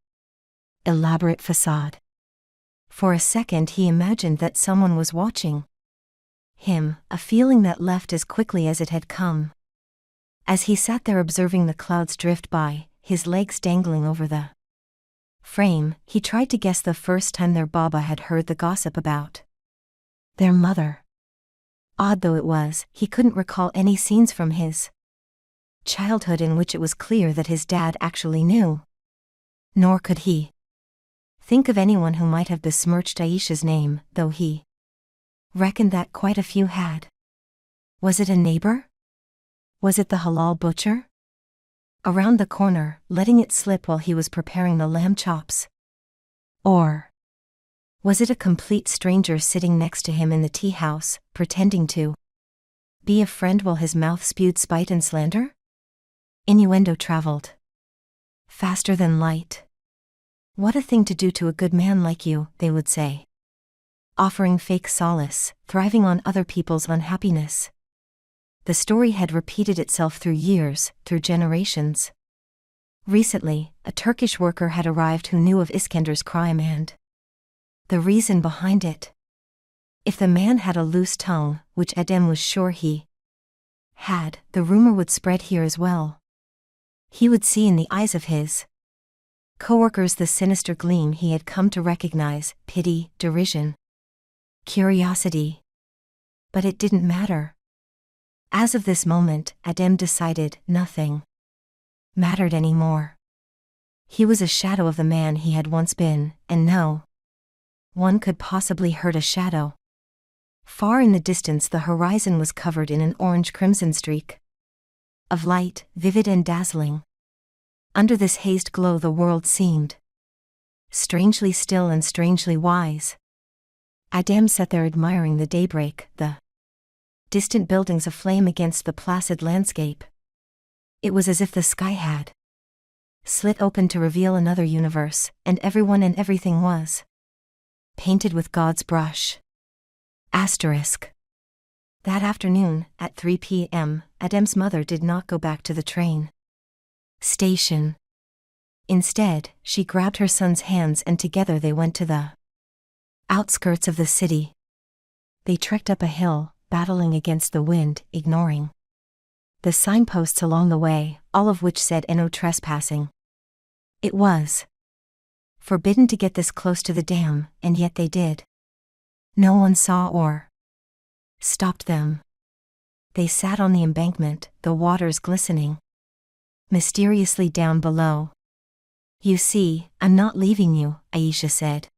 elaborate facade. For a second he imagined that someone was watching him, a feeling that left as quickly as it had come. As he sat there observing the clouds drift by, his legs dangling over the frame, he tried to guess the first time their Baba had heard the gossip about their mother. Odd though it was, he couldn't recall any scenes from his childhood in which it was clear that his dad actually knew. Nor could he think of anyone who might have besmirched Aisha's name, though he reckoned that quite a few had. Was it a neighbor? Was it the halal butcher around the corner, letting it slip while he was preparing the lamb chops? Or was it a complete stranger sitting next to him in the tea house, pretending to be a friend while his mouth spewed spite and slander? Innuendo traveled faster than light. "What a thing to do to a good man like you," they would say. Offering fake solace, thriving on other people's unhappiness. The story had repeated itself through years, through generations. Recently, a Turkish worker had arrived who knew of Iskender's crime and the reason behind it. If the man had a loose tongue, which Adem was sure he had, the rumor would spread here as well. He would see in the eyes of his coworkers the sinister gleam he had come to recognize, pity, derision, curiosity. But it didn't matter. As of this moment, Adem decided nothing mattered anymore. He was a shadow of the man he had once been, and no one could possibly hurt a shadow. Far in the distance the horizon was covered in an orange-crimson streak of light, vivid and dazzling. Under this hazed glow the world seemed strangely still and strangely wise. Adem sat there admiring the daybreak, the distant buildings aflame against the placid landscape. It was as if the sky had slit open to reveal another universe, and everyone and everything was painted with God's brush. Asterisk. That afternoon, at 3 p.m., Adem's mother did not go back to the train station. Instead, she grabbed her son's hands and together they went to the outskirts of the city. They trekked up a hill, battling against the wind, ignoring the signposts along the way, all of which said no trespassing. It was forbidden to get this close to the dam, and yet they did. No one saw or stopped them. They sat on the embankment, the waters glistening mysteriously down below. "You see, I'm not leaving you," Aisha said.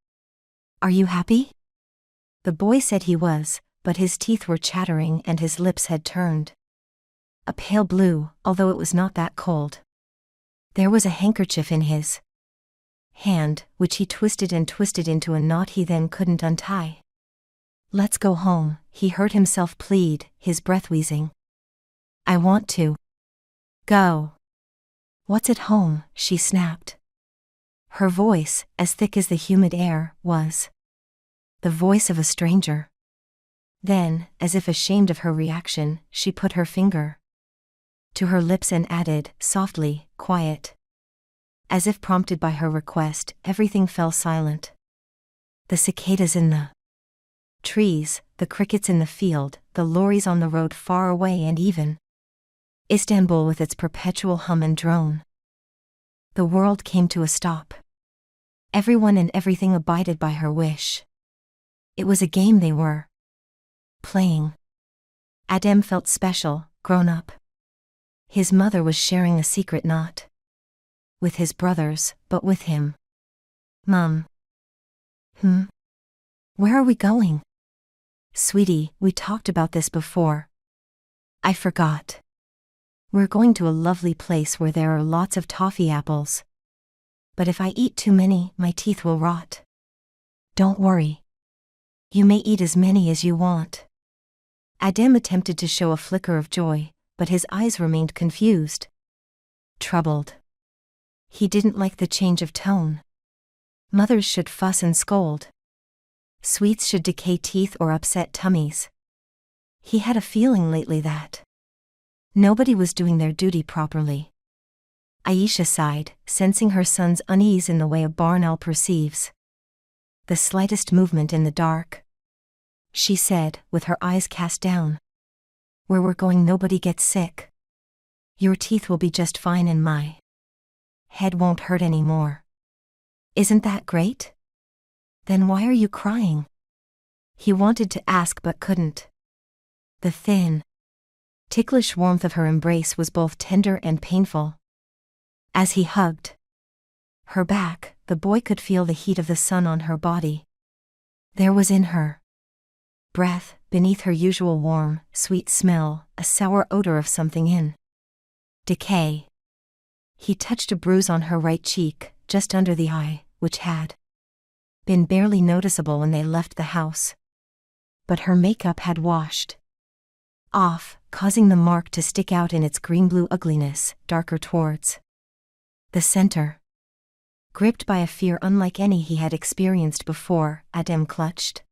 "Are you happy?" The boy said he was, but his teeth were chattering and his lips had turned a pale blue, although it was not that cold. There was a handkerchief in his hand, which he twisted and twisted into a knot he then couldn't untie. "Let's go home," he heard himself plead, his breath wheezing. "I want to go." "What's at home?" she snapped. Her voice, as thick as the humid air, was the voice of a stranger. Then, as if ashamed of her reaction, she put her finger to her lips and added, softly, quiet. As if prompted by her request, everything fell silent. The cicadas in the trees, the crickets in the field, the lorries on the road far away, and even Istanbul with its perpetual hum and drone. The world came to a stop. Everyone and everything abided by her wish. It was a game they were playing. Adem felt special, grown up. His mother was sharing a secret not with his brothers, but with him. Mom. Where are we going? Sweetie, we talked about this before. I forgot. We're going to a lovely place where there are lots of toffee apples. But if I eat too many, my teeth will rot. Don't worry. You may eat as many as you want. Adem attempted to show a flicker of joy, but his eyes remained confused, troubled. He didn't like the change of tone. Mothers should fuss and scold. Sweets should decay teeth or upset tummies. He had a feeling lately that nobody was doing their duty properly. Aisha sighed, sensing her son's unease in the way a barn owl perceives the slightest movement in the dark. She said, with her eyes cast down, "Where we're going nobody gets sick. Your teeth will be just fine and my head won't hurt anymore. Isn't that great? Then why are you crying?" He wanted to ask but couldn't. The thin, ticklish warmth of her embrace was both tender and painful. As he hugged her back, the boy could feel the heat of the sun on her body. There was in her breath, beneath her usual warm, sweet smell, a sour odor of something in decay. He touched a bruise on her right cheek, just under the eye, which had been barely noticeable when they left the house. But her makeup had washed off, causing the mark to stick out in its green-blue ugliness, darker towards the center. Gripped by a fear unlike any he had experienced before, Adem clutched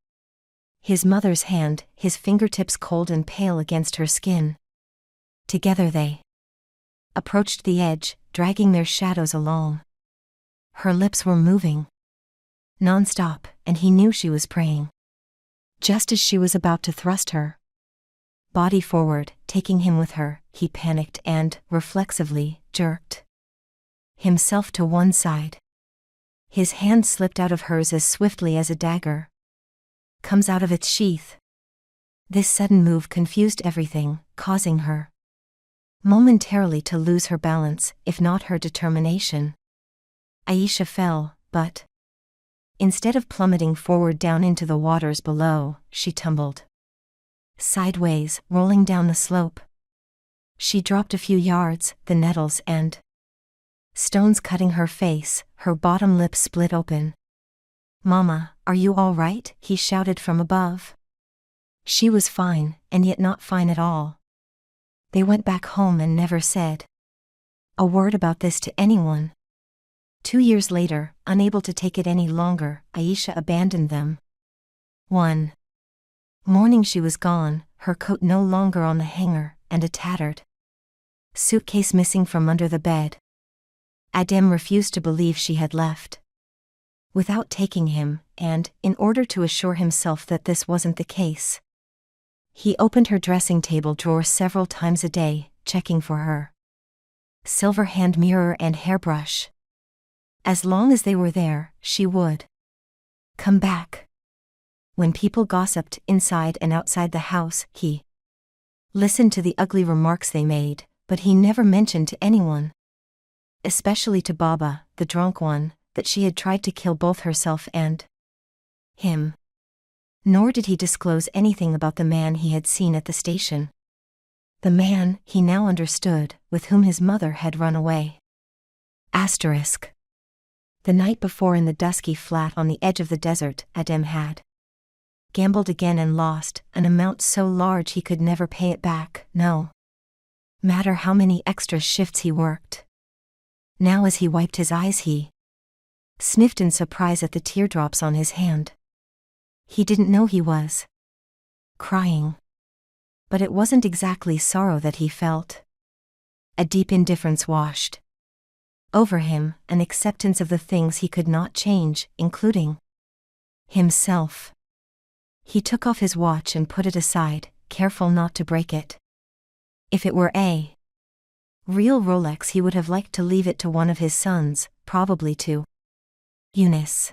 his mother's hand, his fingertips cold and pale against her skin. Together they approached the edge, dragging their shadows along. Her lips were moving non-stop, and he knew she was praying. Just as she was about to thrust her body forward, taking him with her, he panicked and, reflexively, jerked himself to one side. His hand slipped out of hers as swiftly as a dagger comes out of its sheath. This sudden move confused everything, causing her momentarily to lose her balance, if not her determination. Aisha fell, but instead of plummeting forward down into the waters below, she tumbled sideways, rolling down the slope. She dropped a few yards, the nettles and stones cutting her face, her bottom lip split open. "Mama, are you all right?" he shouted from above. She was fine, and yet not fine at all. They went back home and never said a word about this to anyone. 2 years later, unable to take it any longer, Aisha abandoned them. One morning she was gone, her coat no longer on the hanger, and a tattered suitcase missing from under the bed. Adem refused to believe she had left without taking him, and, in order to assure himself that this wasn't the case, he opened her dressing table drawer several times a day, checking for her silver hand mirror and hairbrush. As long as they were there, she would come back. When people gossiped inside and outside the house, he listened to the ugly remarks they made, but he never mentioned to anyone, especially to Baba, the drunk one, that she had tried to kill both herself and him. Nor did he disclose anything about the man he had seen at the station. The man, he now understood, with whom his mother had run away. Asterisk. The night before, in the dusky flat on the edge of the desert, Adem had gambled again and lost, an amount so large he could never pay it back, no matter how many extra shifts he worked. Now as he wiped his eyes he sniffed in surprise at the teardrops on his hand. He didn't know he was crying. But it wasn't exactly sorrow that he felt. A deep indifference washed over him, an acceptance of the things he could not change, including himself. He took off his watch and put it aside, careful not to break it. If it were a real Rolex, he would have liked to leave it to one of his sons, probably to Eunice.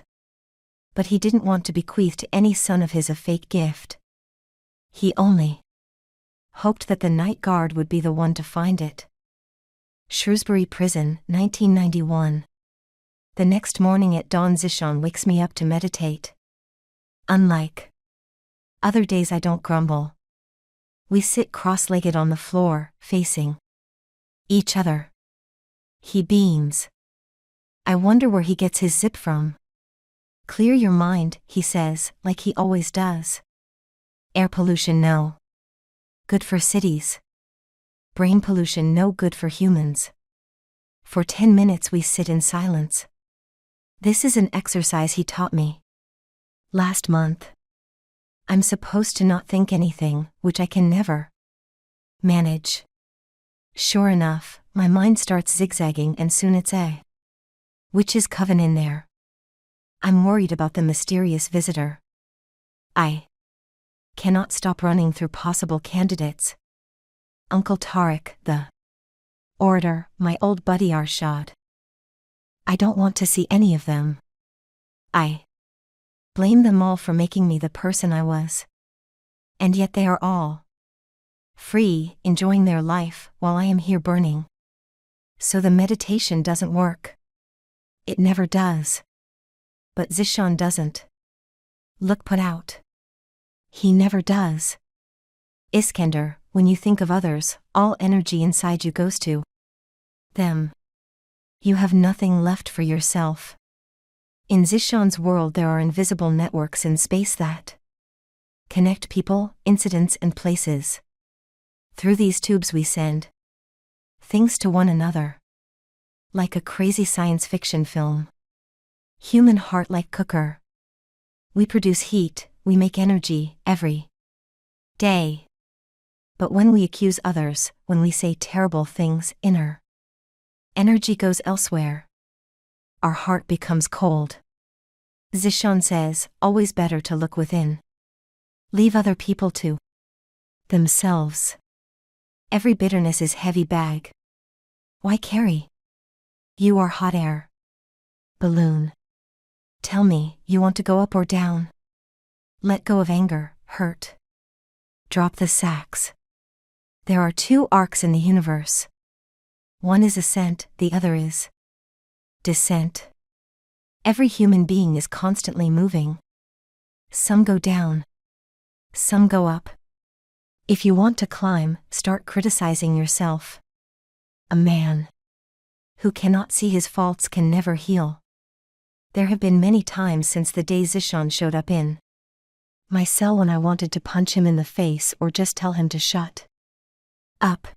But he didn't want to bequeath to any son of his a fake gift. He only hoped that the night guard would be the one to find it. Shrewsbury Prison, 1991. The next morning at dawn, Zishan wakes me up to meditate. Unlike other days, I don't grumble. We sit cross-legged on the floor, facing each other. He beams. I wonder where he gets his zip from. Clear your mind, he says, like he always does. Air pollution, no good for cities. Brain pollution, no good for humans. For 10 minutes we sit in silence. This is an exercise he taught me last month. I'm supposed to not think anything, which I can never manage. Sure enough, my mind starts zigzagging and soon it's a witch's coven in there. I'm worried about the mysterious visitor. I cannot stop running through possible candidates. Uncle Tariq, the orator, my old buddy Arshad. I don't want to see any of them. I blame them all for making me the person I was. And yet they are all free, enjoying their life, while I am here burning. So the meditation doesn't work. It never does. But Zishan doesn't look put out. He never does. Iskandar, when you think of others, all energy inside you goes to them. You have nothing left for yourself. In Zishan's world, there are invisible networks in space that connect people, incidents, and places. Through these tubes we send things to one another. Like a crazy science fiction film. Human heart like cooker. We produce heat, we make energy, every day. But when we accuse others, when we say terrible things, inner energy goes elsewhere. Our heart becomes cold. Zishan says, always better to look within. Leave other people to themselves. Every bitterness is heavy bag. Why carry? You are hot air balloon. Tell me, you want to go up or down? Let go of anger, hurt. Drop the sacks. There are two arcs in the universe. One is ascent, the other is descent. Every human being is constantly moving. Some go down. Some go up. If you want to climb, start criticizing yourself. A man who cannot see his faults can never heal. There have been many times since the day Zishan showed up in my cell when I wanted to punch him in the face or just tell him to shut up.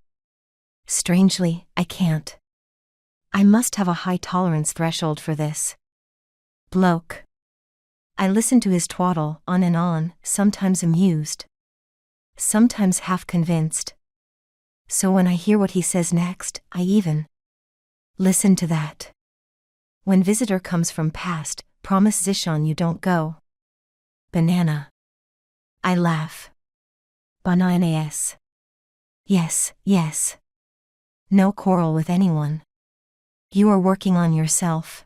Strangely, I can't. I must have a high tolerance threshold for this bloke. I listen to his twaddle on and on, sometimes amused, sometimes half convinced. So when I hear what he says next, I even listen to that. When visitor comes from past, promise Zishan you don't go banana. I laugh. Bananas. Yes, yes. No quarrel with anyone. You are working on yourself.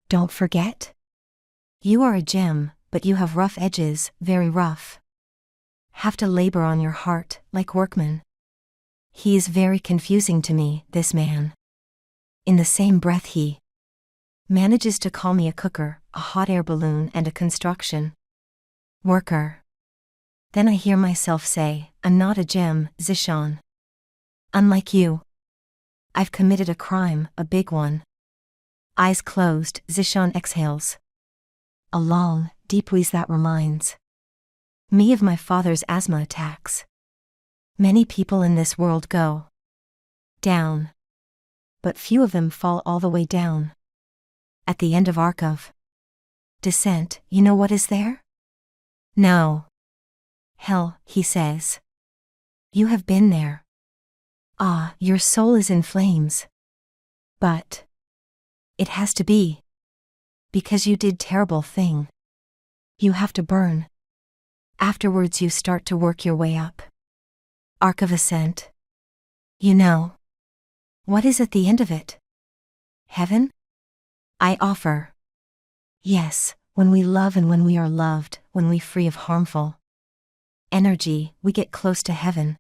Don't forget. You are a gem, but you have rough edges, very rough. Have to labor on your heart, like workmen. He is very confusing to me, this man. In the same breath he manages to call me a cooker, a hot air balloon, and a construction worker. Then I hear myself say, I'm not a gem, Zishan. Unlike you. I've committed a crime, a big one. Eyes closed, Zishan exhales. A long, deep wheeze that reminds me of my father's asthma attacks. Many people in this world go down. But few of them fall all the way down. At the end of Arc of Descent, you know what is there? No. Hell, he says. You have been there. Ah, your soul is in flames. But it has to be. Because you did terrible thing. You have to burn. Afterwards you start to work your way up. Arc of Ascent. You know. What is at the end of it? Heaven? I offer. Yes, when we love and when we are loved, when we free of harmful energy, we get close to heaven.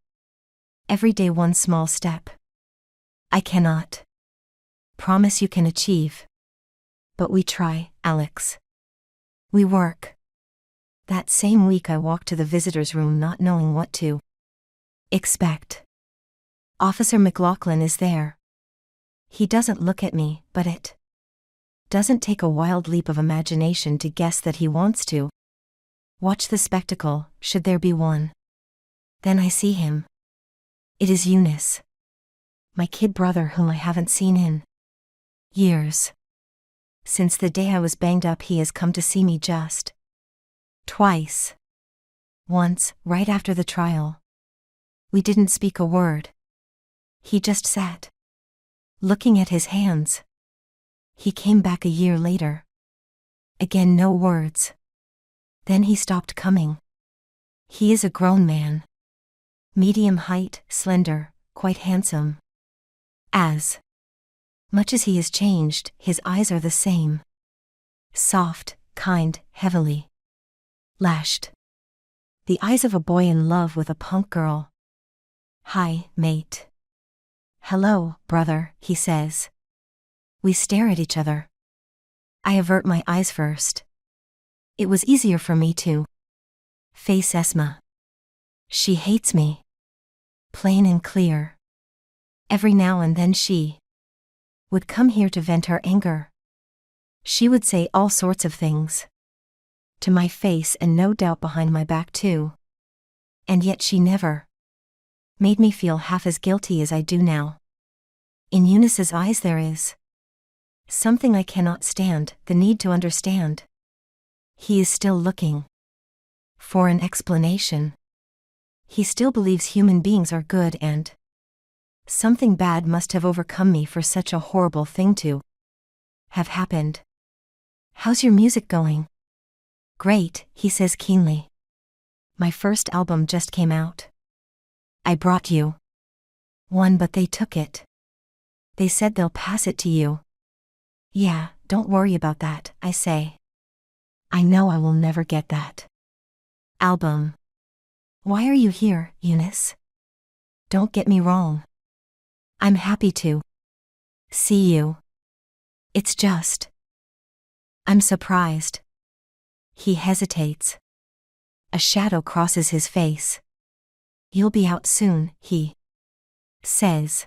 Every day one small step. I cannot promise you can achieve. But we try, Alex. We work. That same week I walked to the visitor's room not knowing what to expect. Officer McLaughlin is there. He doesn't look at me, but it doesn't take a wild leap of imagination to guess that he wants to watch the spectacle, should there be one. Then I see him. It is Eunice. My kid brother whom I haven't seen in years. Since the day I was banged up he has come to see me just twice. Once, right after the trial. We didn't speak a word. He just sat, looking at his hands. He came back a year later. Again no words. Then he stopped coming. He is a grown man. Medium height, slender, quite handsome. As much as he has changed, his eyes are the same. Soft, kind, heavily lashed. The eyes of a boy in love with a punk girl. Hi, mate. Hello, brother, he says. We stare at each other. I avert my eyes first. It was easier for me to face Esma. She hates me. Plain and clear. Every now and then she would come here to vent her anger. She would say all sorts of things to my face and no doubt behind my back too. And yet she never made me feel half as guilty as I do now. In Eunice's eyes there is something I cannot stand, the need to understand. He is still looking for an explanation. He still believes human beings are good and something bad must have overcome me for such a horrible thing to have happened. How's your music going? Great, he says keenly. My first album just came out. I brought you one but they took it. They said they'll pass it to you. Yeah, don't worry about that, I say. I know I will never get that album. Why are you here, Eunice? Don't get me wrong. I'm happy to see you. It's just I'm surprised. He hesitates. A shadow crosses his face. You'll be out soon, he says.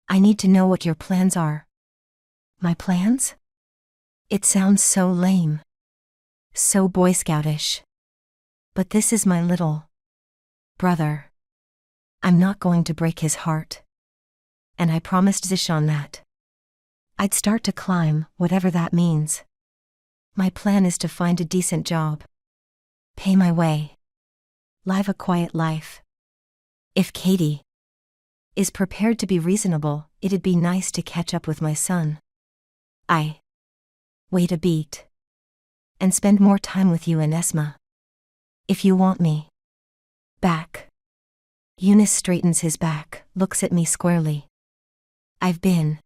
I need to know what your plans are. My plans? It sounds so lame. So Boy Scoutish. But this is my little brother. I'm not going to break his heart. And I promised Zishan that I'd start to climb, whatever that means. My plan is to find a decent job. Pay my way. Live a quiet life. If Katie is prepared to be reasonable, it'd be nice to catch up with my son. I wait a beat. And spend more time with you and Esma. If you want me back. Eunice straightens his back, looks at me squarely. I've been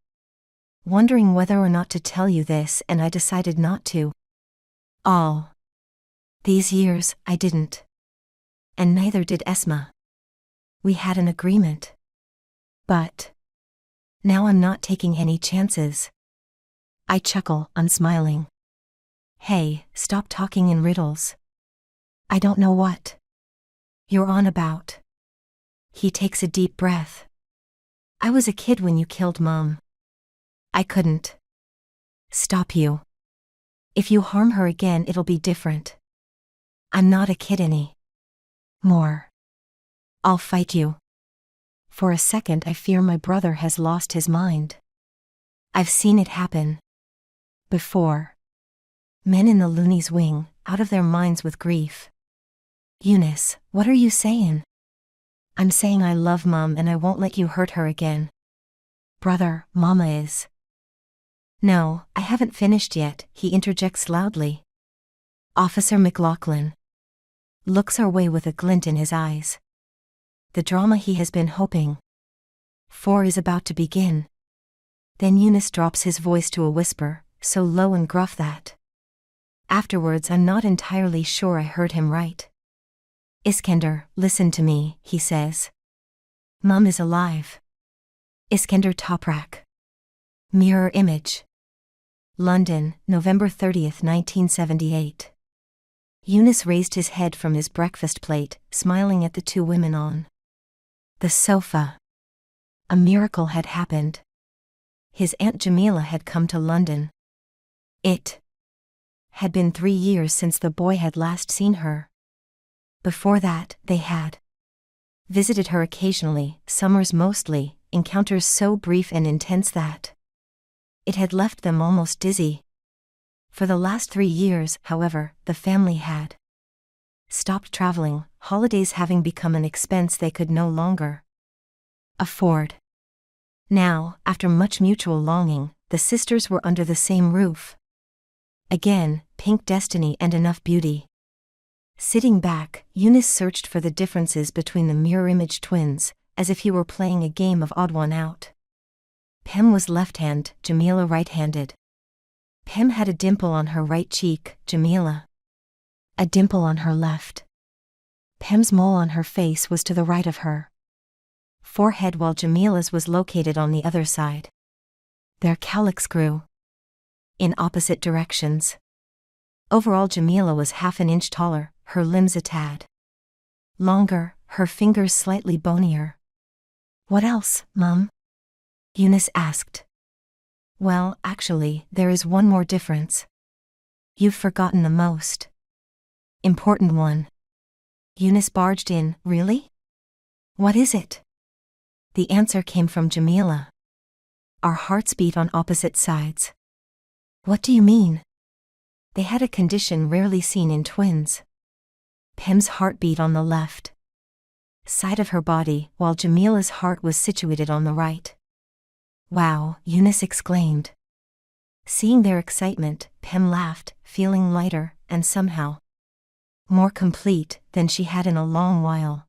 wondering whether or not to tell you this and I decided not to. All these years, I didn't. And neither did Esma. We had an agreement. But now I'm not taking any chances. I chuckle, unsmiling. Hey, stop talking in riddles. I don't know what you're on about. He takes a deep breath. I was a kid when you killed Mom. I couldn't stop you. If you harm her again, it'll be different. I'm not a kid any more. I'll fight you. For a second I fear my brother has lost his mind. I've seen it happen Before. Men in the loony's wing, out of their minds with grief. Eunice, what are you saying? I'm saying I love Mom and I won't let you hurt her again. Brother, Mama is. No, I haven't finished yet, he interjects loudly. Officer McLaughlin looks our way with a glint in his eyes. The drama he has been hoping for is about to begin. Then Eunice drops his voice to a whisper, so low and gruff that afterwards I'm not entirely sure I heard him right. Iskender, listen to me, he says. Mum is alive. Iskender Toprak. Mirror image. London, November 30th, 1978. Eunice raised his head from his breakfast plate, smiling at the two women on the sofa. A miracle had happened. His Aunt Jamila had come to London. It had been 3 years since the boy had last seen her. Before that, they had visited her occasionally, summers mostly, encounters so brief and intense that it had left them almost dizzy. For the last 3 years, however, the family had stopped traveling, holidays having become an expense they could no longer afford. Now, after much mutual longing, the sisters were under the same roof. Again, pink destiny and enough beauty. Sitting back, Eunice searched for the differences between the mirror-image twins, as if he were playing a game of odd one out. Pem was left-hand, Jamila right-handed. Pem had a dimple on her right cheek, Jamila a dimple on her left. Pem's mole on her face was to the right of her forehead while Jamila's was located on the other side. Their cowlicks grew in opposite directions. Overall, Jamila was half an inch taller, her limbs a tad longer, her fingers slightly bonier. What else, Mum? Eunice asked. Well, actually, there is one more difference. You've forgotten the most important one. Eunice barged in. Really? What is it? The answer came from Jamila. Our hearts beat on opposite sides. What do you mean? They had a condition rarely seen in twins. Pem's heart beat on the left side of her body, while Jamila's heart was situated on the right. Wow, Eunice exclaimed. Seeing their excitement, Pem laughed, feeling lighter, and somehow more complete than she had in a long while.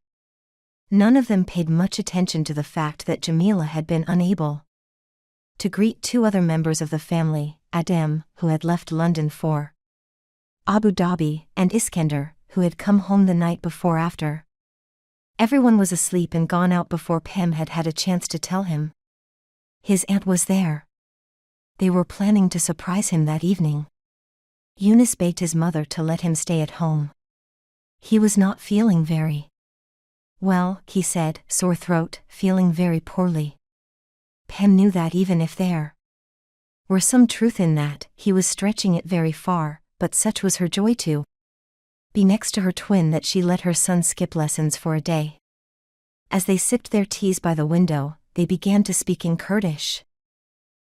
None of them paid much attention to the fact that Jamila had been unable to greet two other members of the family, Adem, who had left London for Abu Dhabi, and Iskender, who had come home the night before after. Everyone was asleep and gone out before Pem had had a chance to tell him. His aunt was there. They were planning to surprise him that evening. Eunice begged his mother to let him stay at home. He was not feeling very well, he said, sore throat, feeling very poorly. Pem knew that even if there were some truth in that, he was stretching it very far, but such was her joy to be next to her twin that she let her son skip lessons for a day. As they sipped their teas by the window, they began to speak in Kurdish,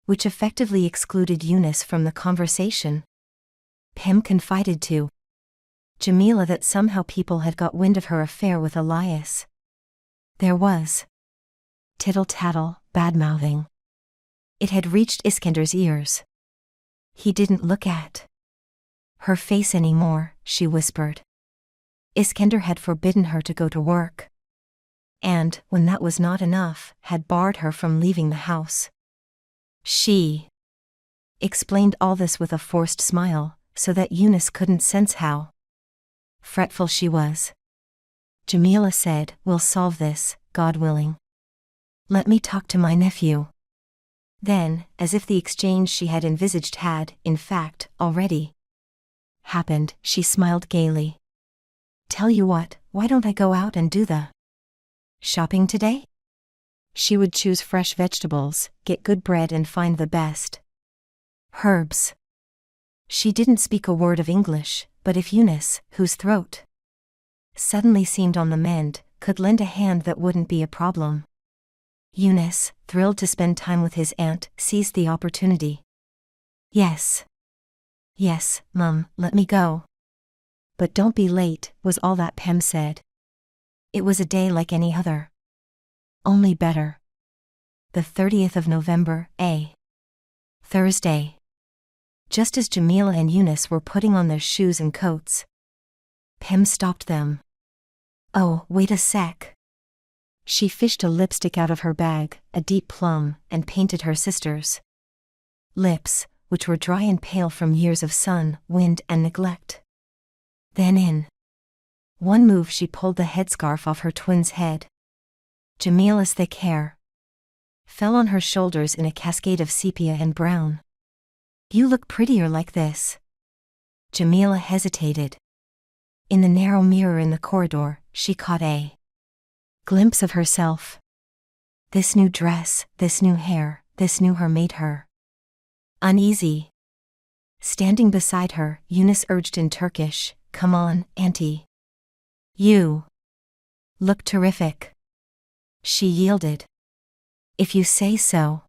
which effectively excluded Eunice from the conversation. Pem confided to Jamila that somehow people had got wind of her affair with Elias. There was tittle-tattle, bad-mouthing. It had reached Iskender's ears. He didn't look at her face anymore, she whispered. Iskender had forbidden her to go to work. And, when that was not enough, had barred her from leaving the house. She explained all this with a forced smile, so that Eunice couldn't sense how fretful she was. Jamila said, We'll solve this, God willing. Let me talk to my nephew. Then, as if the exchange she had envisaged had, in fact, already happened, she smiled gaily. Tell you what, why don't I go out and do the shopping today? She would choose fresh vegetables, get good bread and find the best herbs. She didn't speak a word of English, but if Eunice, whose throat suddenly seemed on the mend, could lend a hand, that wouldn't be a problem. Eunice, thrilled to spend time with his aunt, seized the opportunity. Yes. Yes, Mum, let me go. But don't be late, was all that Pem said. It was a day like any other. Only better. The 30th of November, Thursday. Just as Jamila and Eunice were putting on their shoes and coats, Pem stopped them. Oh, wait a sec. She fished a lipstick out of her bag, a deep plum, and painted her sister's lips, which were dry and pale from years of sun, wind, and neglect. Then in one move she pulled the headscarf off her twin's head. Jamila's thick hair fell on her shoulders in a cascade of sepia and brown. You look prettier like this. Jamila hesitated. In the narrow mirror in the corridor, she caught a glimpse of herself. This new dress, this new hair, this new her made her uneasy. Standing beside her, Eunice urged in Turkish, "Come on, Auntie. You look terrific." She yielded. "If you say so."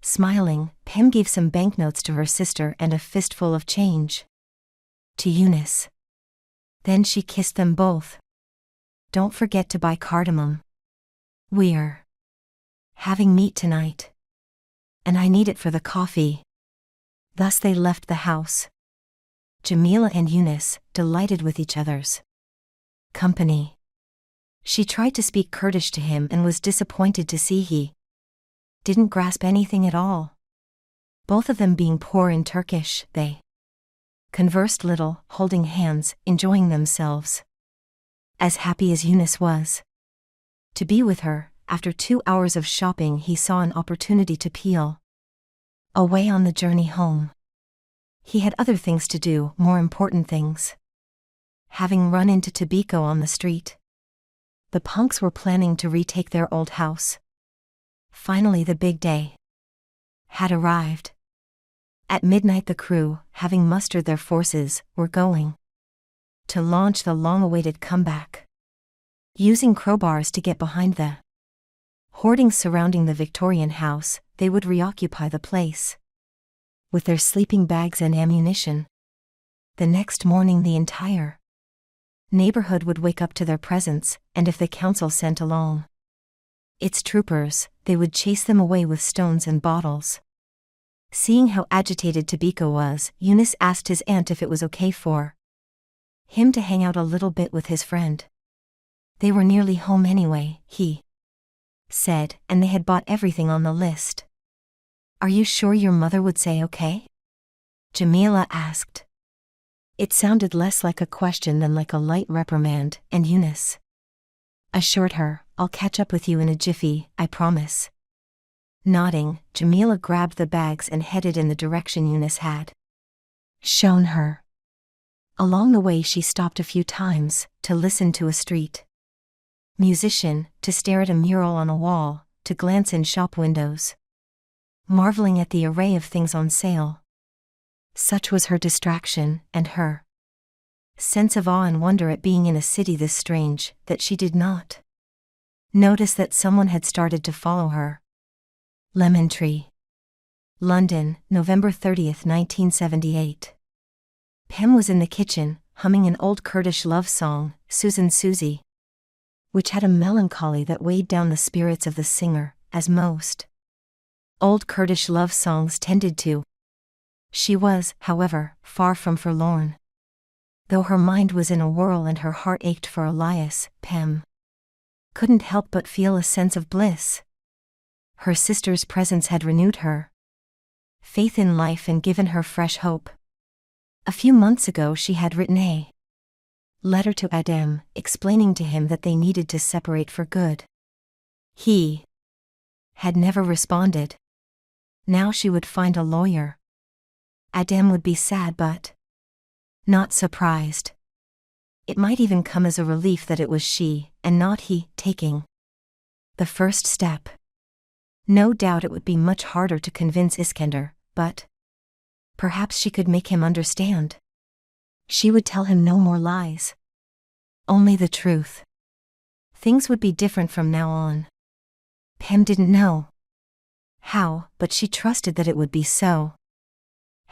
Smiling, Pem gave some banknotes to her sister and a fistful of change to Eunice. Then she kissed them both. "Don't forget to buy cardamom. We're having meat tonight. And I need it for the coffee." Thus they left the house. Jamila and Eunice, delighted with each other's company. She tried to speak Kurdish to him and was disappointed to see he didn't grasp anything at all. Both of them being poor in Turkish, they conversed little, holding hands, enjoying themselves. As happy as Eunice was to be with her, after 2 hours of shopping he saw an opportunity to peel away on the journey home. He had other things to do, more important things. Having run into Tabiko on the street, the punks were planning to retake their old house. Finally the big day had arrived. At midnight the crew, having mustered their forces, were going to launch the long-awaited comeback. Using crowbars to get behind the hoardings surrounding the Victorian house, they would reoccupy the place with their sleeping bags and ammunition. The next morning the entire neighborhood would wake up to their presence, and if the council sent along its troopers, they would chase them away with stones and bottles. Seeing how agitated Tabiko was, Eunice asked his aunt if it was okay for him to hang out a little bit with his friend. They were nearly home anyway, he said, and they had bought everything on the list. "Are you sure your mother would say okay?" Jamila asked. It sounded less like a question than like a light reprimand, and Eunice assured her, "I'll catch up with you in a jiffy, I promise." Nodding, Jamila grabbed the bags and headed in the direction Eunice had shown her. Along the way she stopped a few times, to listen to a street musician, to stare at a mural on a wall, to glance in shop windows, marveling at the array of things on sale. Such was her distraction, and her sense of awe and wonder at being in a city this strange, that she did not notice that someone had started to follow her. Lemon Tree. London, November 30th, 1978. Pem was in the kitchen, humming an old Kurdish love song, Susan Susie, which had a melancholy that weighed down the spirits of the singer, as most old Kurdish love songs tended to. She was, however, far from forlorn. Though her mind was in a whirl and her heart ached for Elias, Pem couldn't help but feel a sense of bliss. Her sister's presence had renewed her faith in life and given her fresh hope. A few months ago she had written a letter to Adem, explaining to him that they needed to separate for good. He had never responded. Now she would find a lawyer. Adem would be sad but not surprised. It might even come as a relief that it was she, and not he, taking the first step. No doubt it would be much harder to convince Iskender, but perhaps she could make him understand. She would tell him no more lies. Only the truth. Things would be different from now on. Pem didn't know how, but she trusted that it would be so.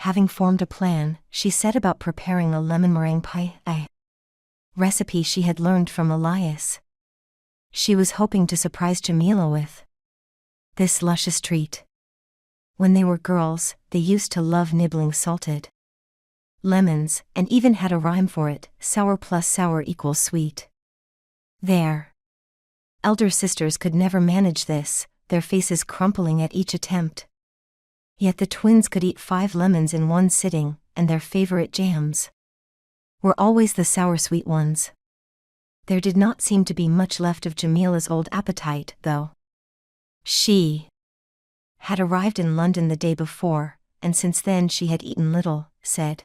Having formed a plan, she set about preparing a lemon meringue pie, a recipe she had learned from Elias. She was hoping to surprise Jamila with this luscious treat. When they were girls, they used to love nibbling salted lemons, and even had a rhyme for it: sour plus sour equals sweet. Their elder sisters could never manage this, their faces crumpling at each attempt. Yet the twins could eat 5 lemons in one sitting, and their favorite jams were always the sour-sweet ones. There did not seem to be much left of Jamila's old appetite, though. She had arrived in London the day before, and since then she had eaten little, said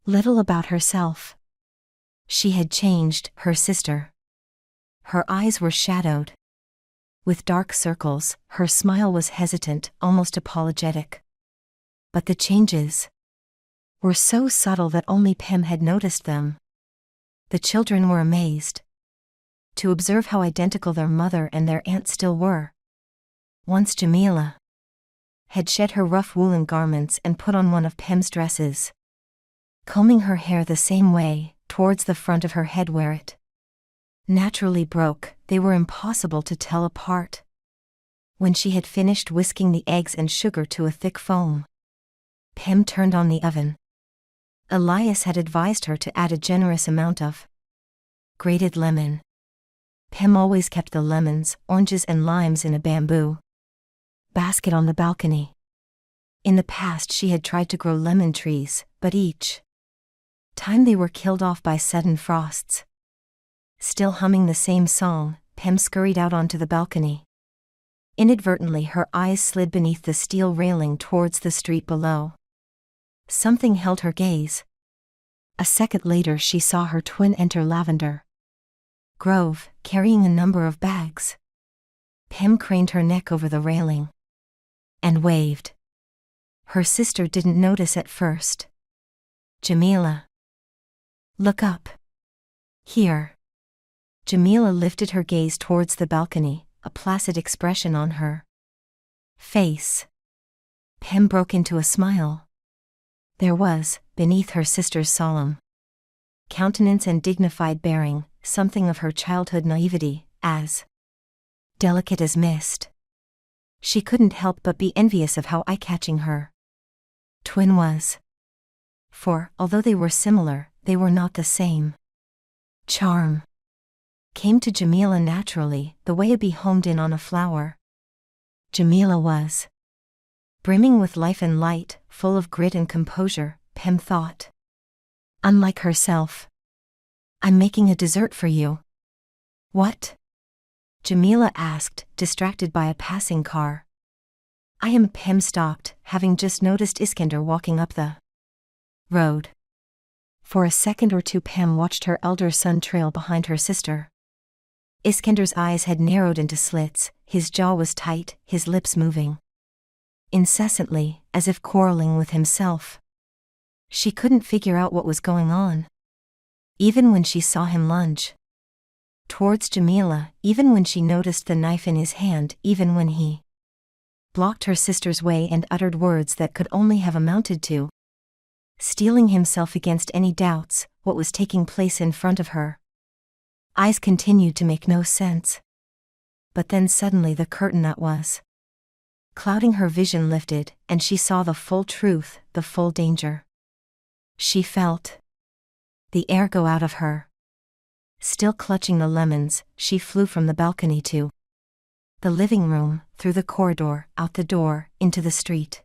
little about herself. She had changed, her sister. Her eyes were shadowed with dark circles, her smile was hesitant, almost apologetic. But the changes were so subtle that only Pem had noticed them. The children were amazed to observe how identical their mother and their aunt still were. Once Jamila had shed her rough woolen garments and put on one of Pem's dresses, combing her hair the same way, towards the front of her head where it naturally broke. They were impossible to tell apart. When she had finished whisking the eggs and sugar to a thick foam, Pem turned on the oven. Elias had advised her to add a generous amount of grated lemon. Pem always kept the lemons, oranges and limes in a bamboo basket on the balcony. In the past she had tried to grow lemon trees, but each time they were killed off by sudden frosts. Still humming the same song, Pem scurried out onto the balcony. Inadvertently her eyes slid beneath the steel railing towards the street below. Something held her gaze. A second later she saw her twin enter Lavender Grove, carrying a number of bags. Pem craned her neck over the railing and waved. Her sister didn't notice at first. Jamila, look up. Here. Jamila lifted her gaze towards the balcony, a placid expression on her face. Pem broke into a smile. There was, beneath her sister's solemn countenance and dignified bearing, something of her childhood naivety, as delicate as mist. She couldn't help but be envious of how eye-catching her twin was. For, although they were similar, they were not the same. Charm came to Jamila naturally, the way a bee homed in on a flower. Jamila was brimming with life and light, full of grit and composure, Pem thought. Unlike herself. I'm making a dessert for you. What? Jamila asked, distracted by a passing car. I am. Pem stopped, having just noticed Iskender walking up the road. For a second or two Pem watched her elder son trail behind her sister. Iskender's eyes had narrowed into slits, his jaw was tight, his lips moving incessantly, as if quarreling with himself. She couldn't figure out what was going on. Even when she saw him lunge towards Jamila, even when she noticed the knife in his hand, even when he blocked her sister's way and uttered words that could only have amounted to steeling himself against any doubts, what was taking place in front of her eyes continued to make no sense. But then suddenly the curtain that was clouding her vision lifted, and she saw the full truth, the full danger. She felt the air go out of her. Still clutching the lemons, she flew from the balcony to the living room, through the corridor, out the door, into the street.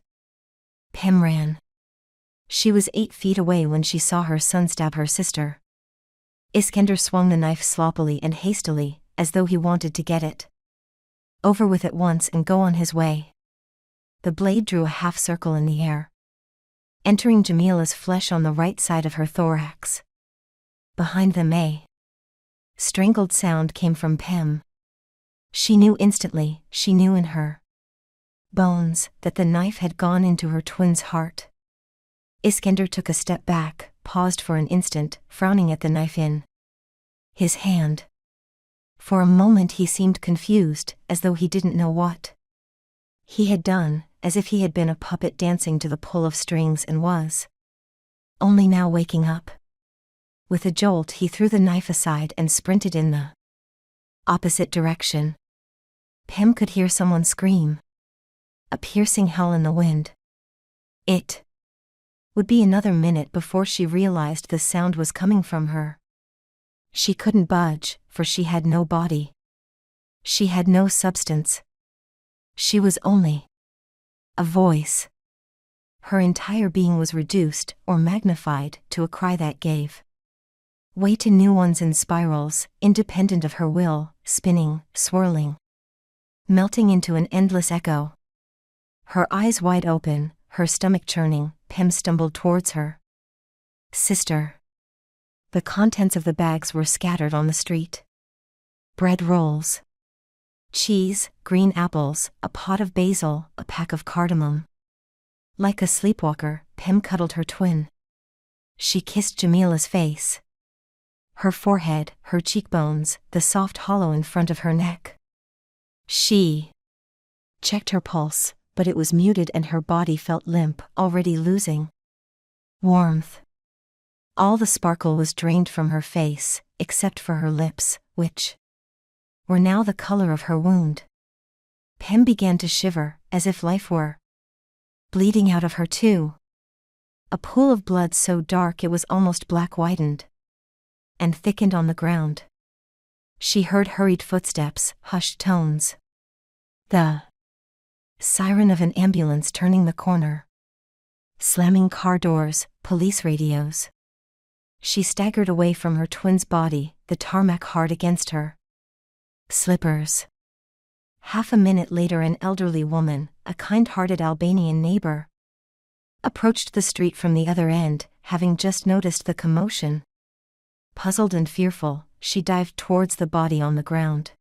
Pem ran. She was 8 feet away when she saw her son stab her sister. Iskender swung the knife sloppily and hastily, as though he wanted to get it over with at once and go on his way. The blade drew a half circle in the air, entering Jamila's flesh on the right side of her thorax. Behind them a strangled sound came from Pem. She knew instantly, she knew in her bones, that the knife had gone into her twin's heart. Iskender took a step back, paused for an instant, frowning at the knife in his hand. For a moment he seemed confused, as though he didn't know what he had done, as if he had been a puppet dancing to the pull of strings and was only now waking up. With a jolt, he threw the knife aside and sprinted in the opposite direction. Pym could hear someone scream. A piercing howl in the wind. It would be another minute before she realized the sound was coming from her. She couldn't budge, for she had no body. She had no substance. She was only a voice. Her entire being was reduced or magnified to a cry that gave way to new ones in spirals, independent of her will, spinning, swirling, melting into an endless echo. Her eyes wide open, her stomach churning, Pym stumbled towards her. Sister. The contents of the bags were scattered on the street. Bread rolls, cheese, green apples, a pot of basil, a pack of cardamom. Like a sleepwalker, Pym cuddled her twin. She kissed Jamila's face. Her forehead, her cheekbones, the soft hollow in front of her neck. She checked her pulse, but it was muted and her body felt limp, already losing warmth. All the sparkle was drained from her face, except for her lips, which were now the color of her wound. Pym began to shiver, as if life were bleeding out of her too. A pool of blood so dark it was almost black whitened and thickened on the ground. She heard hurried footsteps, hushed tones. The siren of an ambulance turning the corner. Slamming car doors, police radios. She staggered away from her twin's body, the tarmac hard against her. Slippers. Half a minute later, an elderly woman, a kind-hearted Albanian neighbor, approached the street from the other end, having just noticed the commotion. Puzzled and fearful, she dived towards the body on the ground.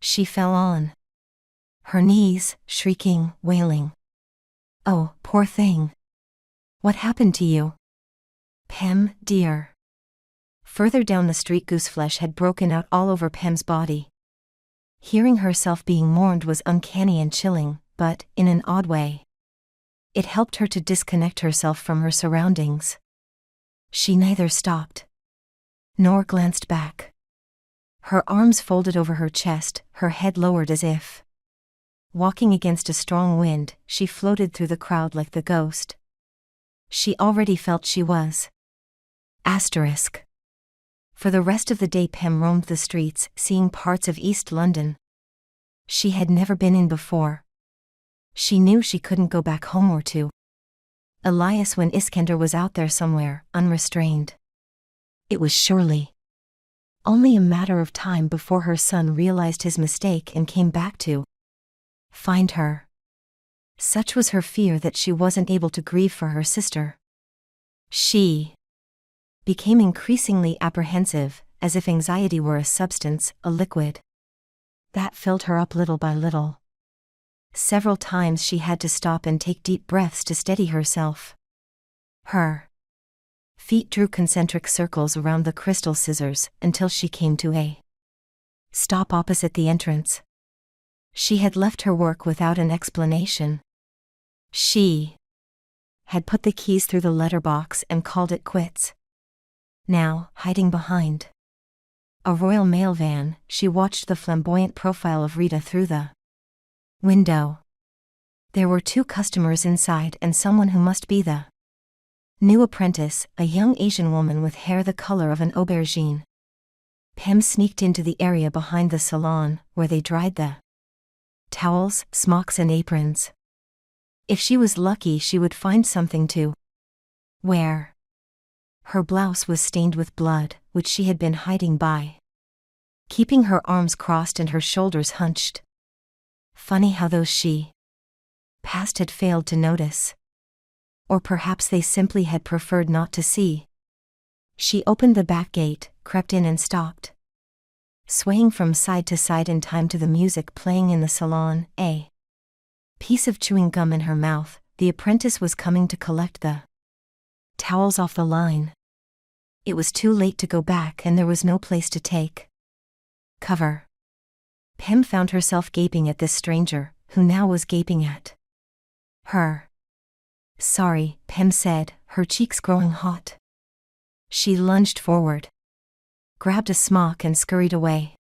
She fell on her knees, shrieking, wailing. "Oh, poor thing. What happened to you?" "Pym, dear." Further down the street, gooseflesh had broken out all over Pym's body. Hearing herself being mourned was uncanny and chilling, but, in an odd way, it helped her to disconnect herself from her surroundings. She neither stopped nor glanced back. Her arms folded over her chest, her head lowered as if walking against a strong wind, she floated through the crowd like the ghost she already felt she was. For the rest of the day, Pym roamed the streets, seeing parts of East London she had never been in before. She knew she couldn't go back home or to Elias when Iskender was out there somewhere, unrestrained. It was surely only a matter of time before her son realized his mistake and came back to find her. Such was her fear that she wasn't able to grieve for her sister. She became increasingly apprehensive, as if anxiety were a substance, a liquid that filled her up little by little. Several times she had to stop and take deep breaths to steady herself. Her feet drew concentric circles around the crystal scissors until she came to a stop opposite the entrance. She had left her work without an explanation. She had put the keys through the letterbox and called it quits. Now, hiding behind a Royal Mail van, she watched the flamboyant profile of Rita through the window. There were 2 customers inside and someone who must be the new apprentice, a young Asian woman with hair the color of an aubergine. Pym sneaked into the area behind the salon, where they dried the towels, smocks and aprons. If she was lucky, she would find something to wear. Her blouse was stained with blood, which she had been hiding by keeping her arms crossed and her shoulders hunched. Funny how those she passed had failed to notice. Or perhaps they simply had preferred not to see. She opened the back gate, crept in and stopped, swaying from side to side in time to the music playing in the salon, a piece of chewing gum in her mouth. The apprentice was coming to collect the towels off the line. It was too late to go back and there was no place to take cover. Pym found herself gaping at this stranger, who now was gaping at Her. Sorry, Pem said, her cheeks growing hot. She lunged forward, grabbed a smock and scurried away.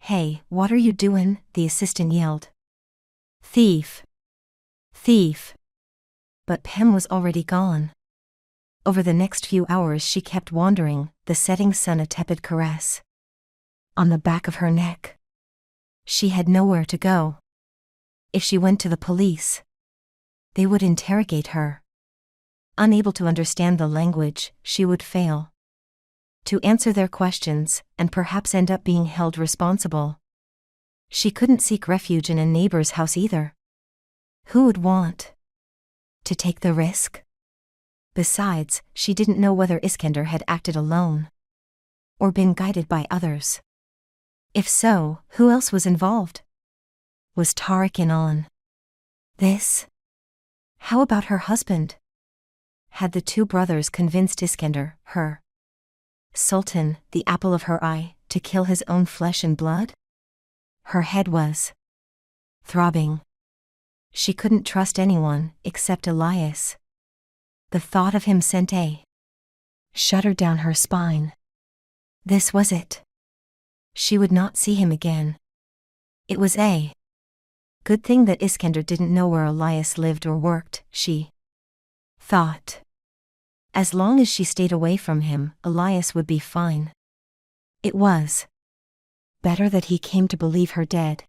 Hey, what are you doing? The assistant yelled. Thief! Thief! But Pem was already gone. Over the next few hours she kept wandering, the setting sun a tepid caress on the back of her neck. She had nowhere to go. If she went to the police, they would interrogate her. Unable to understand the language, she would fail to answer their questions, and perhaps end up being held responsible. She couldn't seek refuge in a neighbor's house either. Who would want to take the risk? Besides, she didn't know whether Iskender had acted alone or been guided by others. If so, who else was involved? Was Tariq in on this? How about her husband? Had the two brothers convinced Iskender, her sultan, the apple of her eye, to kill his own flesh and blood? Her head was throbbing. She couldn't trust anyone except Elias. The thought of him sent a shudder down her spine. This was it. She would not see him again. It was a good thing that Iskender didn't know where Elias lived or worked, she thought. As long as she stayed away from him, Elias would be fine. It was better that he came to believe her dead.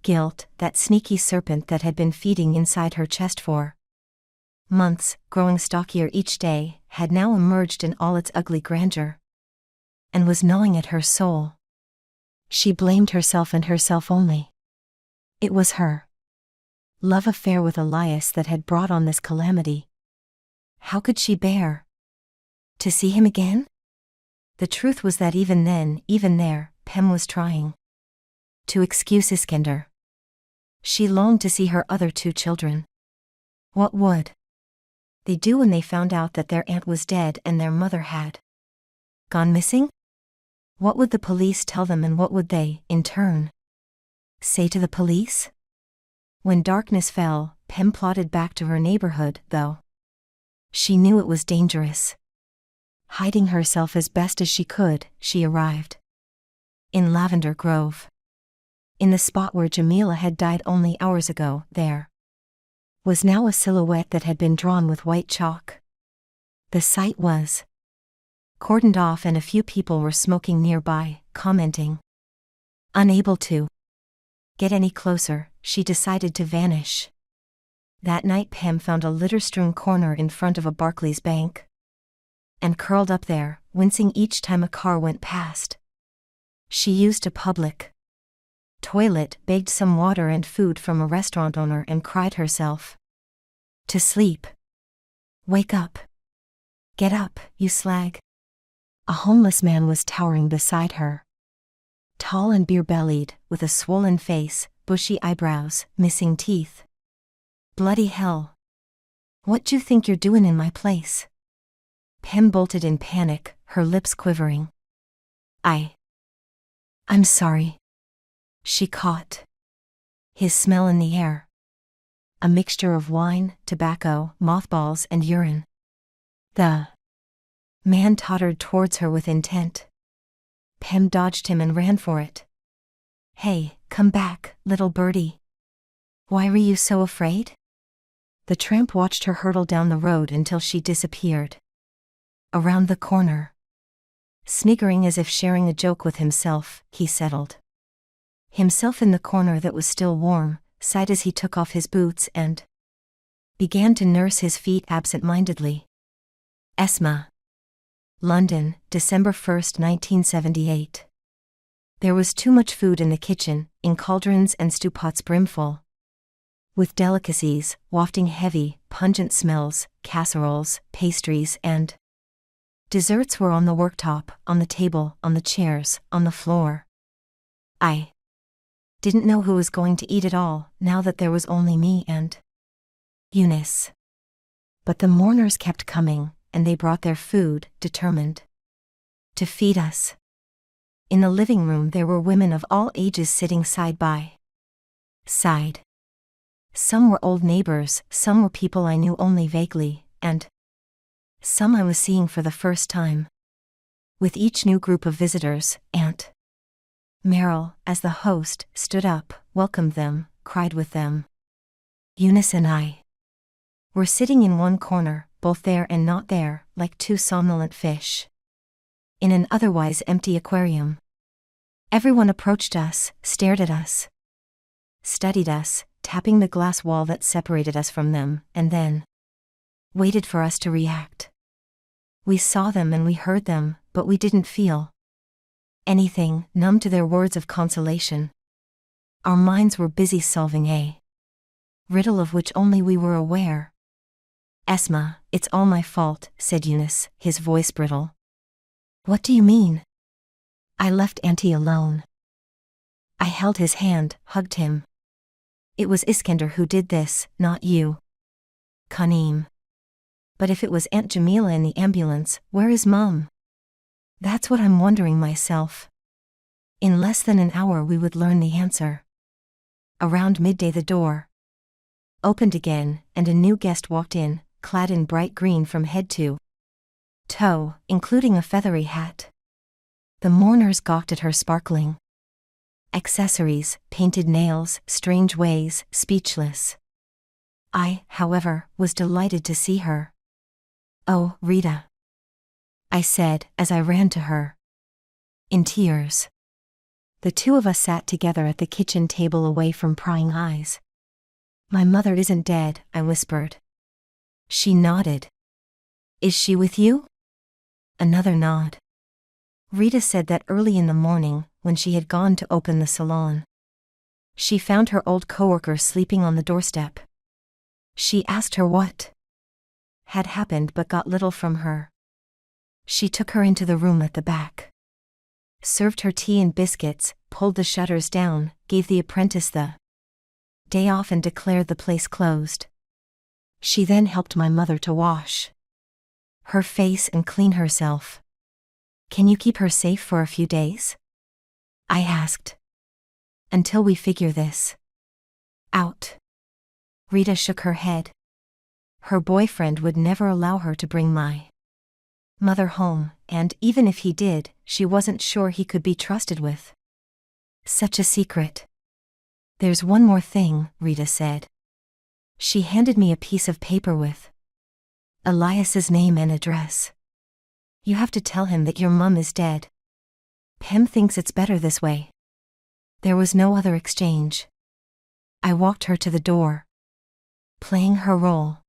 Guilt, that sneaky serpent that had been feeding inside her chest for months, growing stockier each day, had now emerged in all its ugly grandeur and was gnawing at her soul. She blamed herself and herself only. It was her love affair with Elias that had brought on this calamity. How could she bear to see him again? The truth was that even then, even there, Pem was trying to excuse Iskender. She longed to see her other two children. What would they do when they found out that their aunt was dead and their mother had gone missing? What would the police tell them, and what would they, in turn, say to the police? When darkness fell, Pem plodded back to her neighborhood, though she knew it was dangerous. Hiding herself as best as she could, she arrived in Lavender Grove. In the spot where Jamila had died only hours ago, there was now a silhouette that had been drawn with white chalk. The site was cordoned off and a few people were smoking nearby, commenting. Unable to get any closer, she decided to vanish. That night Pem found a litter-strewn corner in front of a Barclays bank and curled up there, wincing each time a car went past. She used a public toilet, begged some water and food from a restaurant owner, and cried herself to sleep. Wake up. Get up, you slag. A homeless man was towering beside her. Tall and beer-bellied, with a swollen face, bushy eyebrows, missing teeth. Bloody hell. What do you think you're doing in my place? Pem bolted in panic, her lips quivering. I'm sorry. She caught his smell in the air. A mixture of wine, tobacco, mothballs, and urine. The man tottered towards her with intent. Pem dodged him and ran for it. Hey, come back, little birdie. Why were you so afraid? The tramp watched her hurtle down the road until she disappeared around the corner. Sniggering as if sharing a joke with himself, he settled himself in the corner that was still warm, sighed as he took off his boots and began to nurse his feet absent-mindedly. Esma. London, December 1, 1978. There was too much food in the kitchen, in cauldrons and stewpots brimful with delicacies, wafting heavy, pungent smells. Casseroles, pastries, and desserts were on the worktop, on the table, on the chairs, on the floor. I didn't know who was going to eat it all, now that there was only me and Eunice. But the mourners kept coming, and they brought their food, determined to feed us. In the living room there were women of all ages sitting side by side. Some were old neighbors, some were people I knew only vaguely, and some I was seeing for the first time. With each new group of visitors, Aunt Meryl, as the host, stood up, welcomed them, cried with them. Eunice and I were sitting in one corner, both there and not there, like two somnolent fish in an otherwise empty aquarium. Everyone approached us, stared at us, studied us, tapping the glass wall that separated us from them, and then waited for us to react. We saw them and we heard them, but we didn't feel anything, numb to their words of consolation. Our minds were busy solving a riddle of which only we were aware. Esma, it's all my fault, said Eunice, his voice brittle. What do you mean? I left Auntie alone. I held his hand, hugged him. It was Iskender who did this, not you. Kanim. But if it was Aunt Jamila in the ambulance, where is Mum? That's what I'm wondering myself. In less than an hour we would learn the answer. Around midday the door opened again, and a new guest walked in, clad in bright green from head to toe, including a feathery hat. The mourners gawked at her sparkling accessories, painted nails, strange ways, speechless. I, however, was delighted to see her. Oh, Rita, I said, as I ran to her, in tears. The two of us sat together at the kitchen table away from prying eyes. My mother isn't dead, I whispered. She nodded. Is she with you? Another nod. Rita said that early in the morning, when she had gone to open the salon, she found her old coworker sleeping on the doorstep. She asked her what had happened but got little from her. She took her into the room at the back, served her tea and biscuits, pulled the shutters down, gave the apprentice the day off and declared the place closed. She then helped my mother to wash her face and clean herself. Can you keep her safe for a few days? I asked. Until we figure this out. Rita shook her head. Her boyfriend would never allow her to bring my mother home, and even if he did, she wasn't sure he could be trusted with such a secret. There's one more thing, Rita said. She handed me a piece of paper with Elias's name and address. You have to tell him that your mum is dead. Pem thinks it's better this way. There was no other exchange. I walked her to the door, playing her role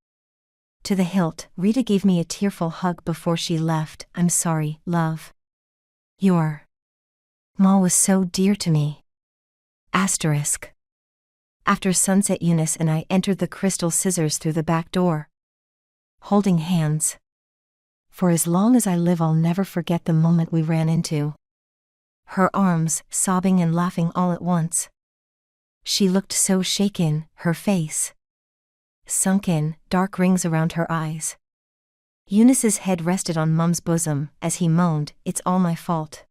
to the hilt. Rita gave me a tearful hug before she left. I'm sorry, love. Your ma was so dear to me. Asterisk. After sunset, Eunice and I entered the Crystal Scissors through the back door, holding hands. For as long as I live, I'll never forget the moment we ran into her arms, sobbing and laughing all at once. She looked so shaken, her face sunken, dark rings around her eyes. Eunice's head rested on Mum's bosom as he moaned, "It's all my fault.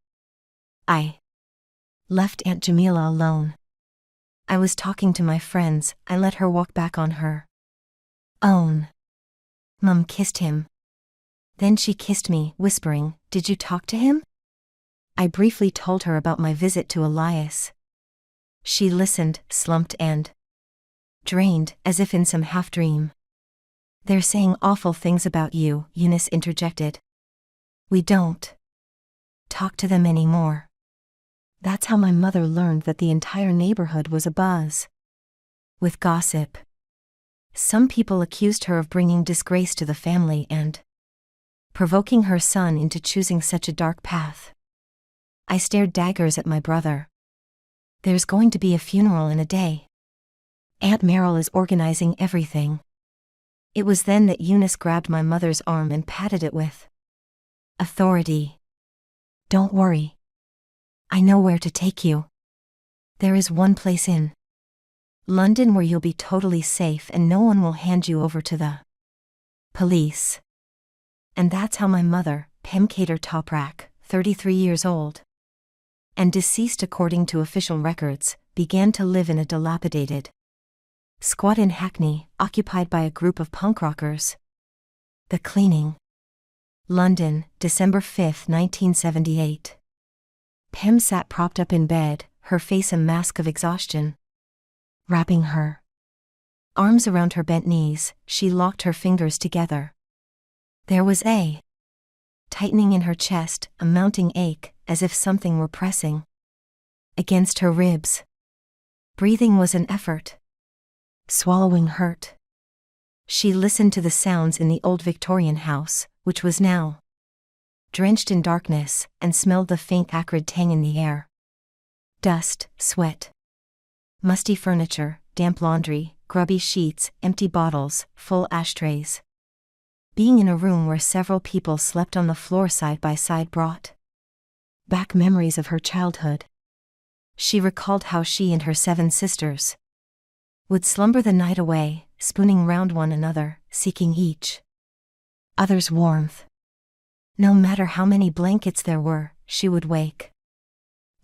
I left Aunt Jamila alone. I was talking to my friends, I let her walk back on her own." Mum kissed him. Then she kissed me, whispering, "Did you talk to him?" I briefly told her about my visit to Elias. She listened, slumped and drained, as if in some half-dream. "They're saying awful things about you," Eunice interjected. "We don't talk to them anymore." That's how my mother learned that the entire neighborhood was abuzz with gossip. Some people accused her of bringing disgrace to the family and provoking her son into choosing such a dark path. I stared daggers at my brother. There's going to be a funeral in a day. Aunt Meryl is organizing everything. It was then that Eunice grabbed my mother's arm and patted it with authority. "Don't worry. I know where to take you. There is one place in London where you'll be totally safe and no one will hand you over to the police." And that's how my mother, Pem Cater Toprak, 33 years old, and deceased according to official records, began to live in a dilapidated Squat in Hackney, occupied by a group of punk rockers. The Cleaning. London, December 5, 1978. Pym sat propped up in bed, her face a mask of exhaustion. Wrapping her arms around her bent knees, she locked her fingers together. There was a tightening in her chest, a mounting ache, as if something were pressing against her ribs. Breathing was an effort. Swallowing hurt. She listened to the sounds in the old Victorian house, which was now drenched in darkness, and smelled the faint acrid tang in the air. Dust, sweat, musty furniture, damp laundry, grubby sheets, empty bottles, full ashtrays. Being in a room where several people slept on the floor side by side brought back memories of her childhood. She recalled how she and her 7 sisters would slumber the night away, spooning round one another, seeking each other's warmth. No matter how many blankets there were, she would wake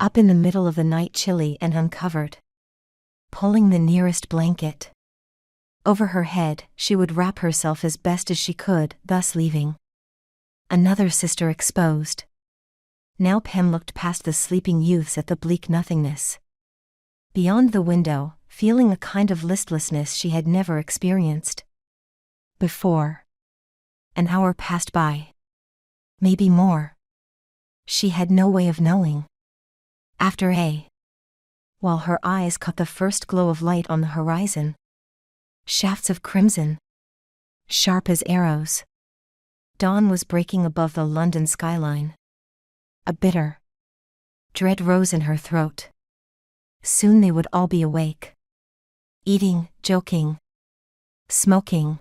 up in the middle of the night chilly and uncovered. Pulling the nearest blanket over her head, she would wrap herself as best as she could, thus leaving another sister exposed. Now Pym looked past the sleeping youths at the bleak nothingness beyond the window, feeling a kind of listlessness she had never experienced before. An hour passed by. Maybe more. She had no way of knowing. After while her eyes caught the first glow of light on the horizon. Shafts of crimson, sharp as arrows. Dawn was breaking above the London skyline. A bitter dread rose in her throat. Soon they would all be awake. Eating, joking, smoking.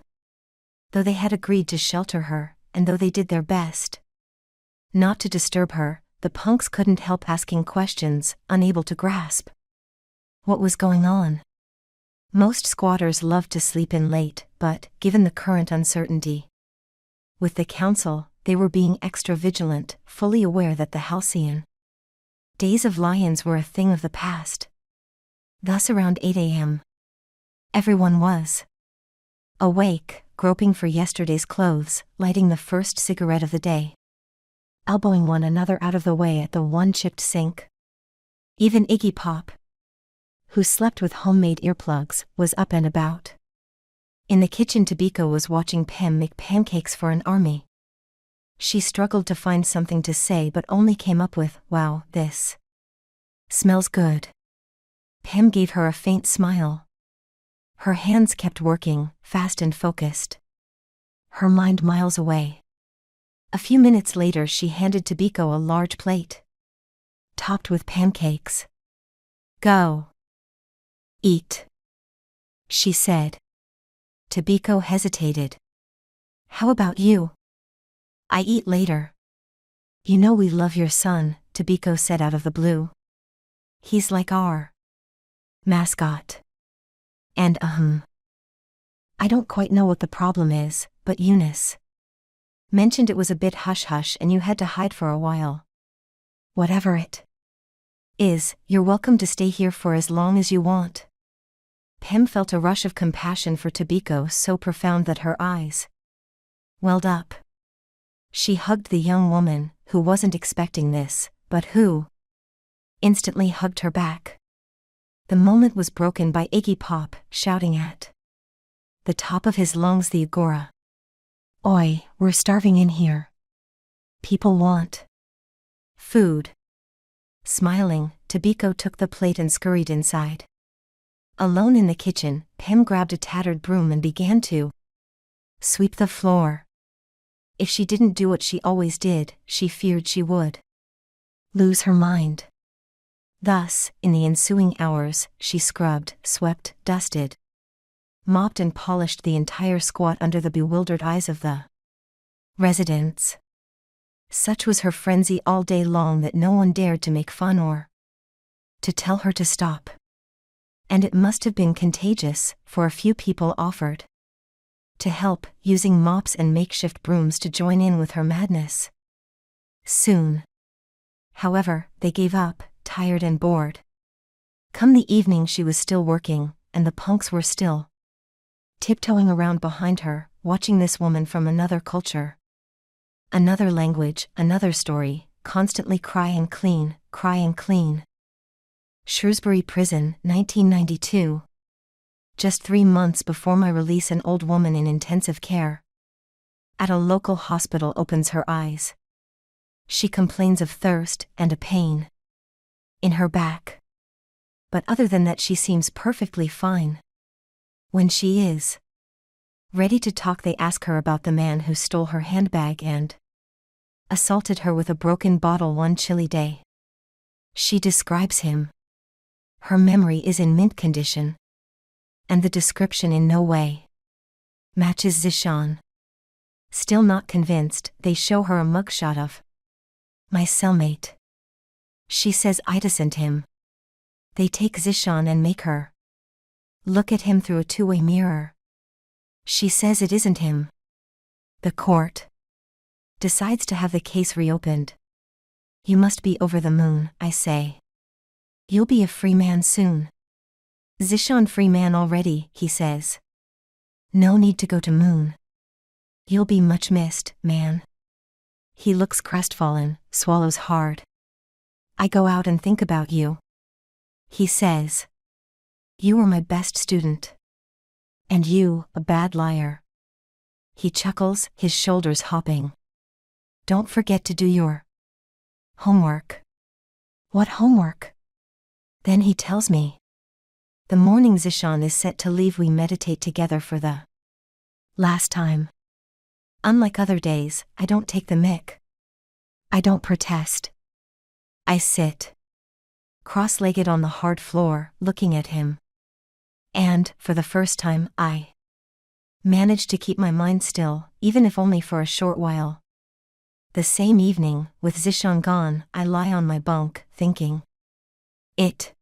Though they had agreed to shelter her, and though they did their best not to disturb her, the punks couldn't help asking questions, unable to grasp what was going on. Most squatters loved to sleep in late, but, given the current uncertainty with the council, they were being extra vigilant, fully aware that the halcyon days of lions were a thing of the past. Thus around 8 a.m. everyone was awake, groping for yesterday's clothes, lighting the first cigarette of the day, elbowing one another out of the way at the one-chipped sink. Even Iggy Pop, who slept with homemade earplugs, was up and about. In the kitchen, Tabiko was watching Pym make pancakes for an army. She struggled to find something to say but only came up with, "Wow, this smells good." Pym gave her a faint smile. Her hands kept working, fast and focused. Her mind miles away. A few minutes later she handed Tabiko a large plate, topped with pancakes. "Go. Eat," she said. Tabiko hesitated. "How about you?" "I eat later." "You know we love your son," Tabiko said out of the blue. "He's like our mascot." And I don't quite know what the problem is, but Eunice mentioned it was a bit hush-hush and you had to hide for a while. "Whatever it is, you're welcome to stay here for as long as you want." Pym felt a rush of compassion for Tabiko so profound that her eyes welled up. She hugged the young woman, who wasn't expecting this, but who instantly hugged her back. The moment was broken by Iggy Pop, shouting at the top of his lungs the agora. "Oi, we're starving in here. People want food." Smiling, Tabiko took the plate and scurried inside. Alone in the kitchen, Pym grabbed a tattered broom and began to sweep the floor. If she didn't do what she always did, she feared she would lose her mind. Thus, in the ensuing hours, she scrubbed, swept, dusted, mopped and polished the entire squat under the bewildered eyes of the residents. Such was her frenzy all day long that no one dared to make fun or to tell her to stop. And it must have been contagious, for a few people offered to help, using mops and makeshift brooms to join in with her madness. Soon, however, they gave up, tired and bored. Come the evening she was still working, and the punks were still tiptoeing around behind her, watching this woman from another culture. Another language, another story, constantly cry and clean, cry and clean. Shrewsbury Prison, 1992. Just 3 months before my release, an old woman in intensive care at a local hospital opens her eyes. She complains of thirst and a pain in her back. But other than that, she seems perfectly fine. When she is ready to talk, they ask her about the man who stole her handbag and assaulted her with a broken bottle one chilly day. She describes him. Her memory is in mint condition, and the description in no way matches Zishan. Still not convinced, they show her a mugshot of my cellmate. She says it isn't him. They take Zishan and make her look at him through a two-way mirror. She says it isn't him. The court decides to have the case reopened. You must be over the moon, I say. You'll be a free man soon. Zishan, free man already, he says. No need to go to moon. You'll be much missed, man. He looks crestfallen, swallows hard. I go out and think about you. He says. You were my best student. And you, a bad liar. He chuckles, his shoulders hopping. Don't forget to do your homework. What homework? Then he tells me. The morning Zishan is set to leave, we meditate together for the last time. Unlike other days, I don't take the mick. I don't protest. I sit cross-legged on the hard floor, looking at him. And, for the first time, I manage to keep my mind still, even if only for a short while. The same evening, with Zishan gone, I lie on my bunk, thinking. It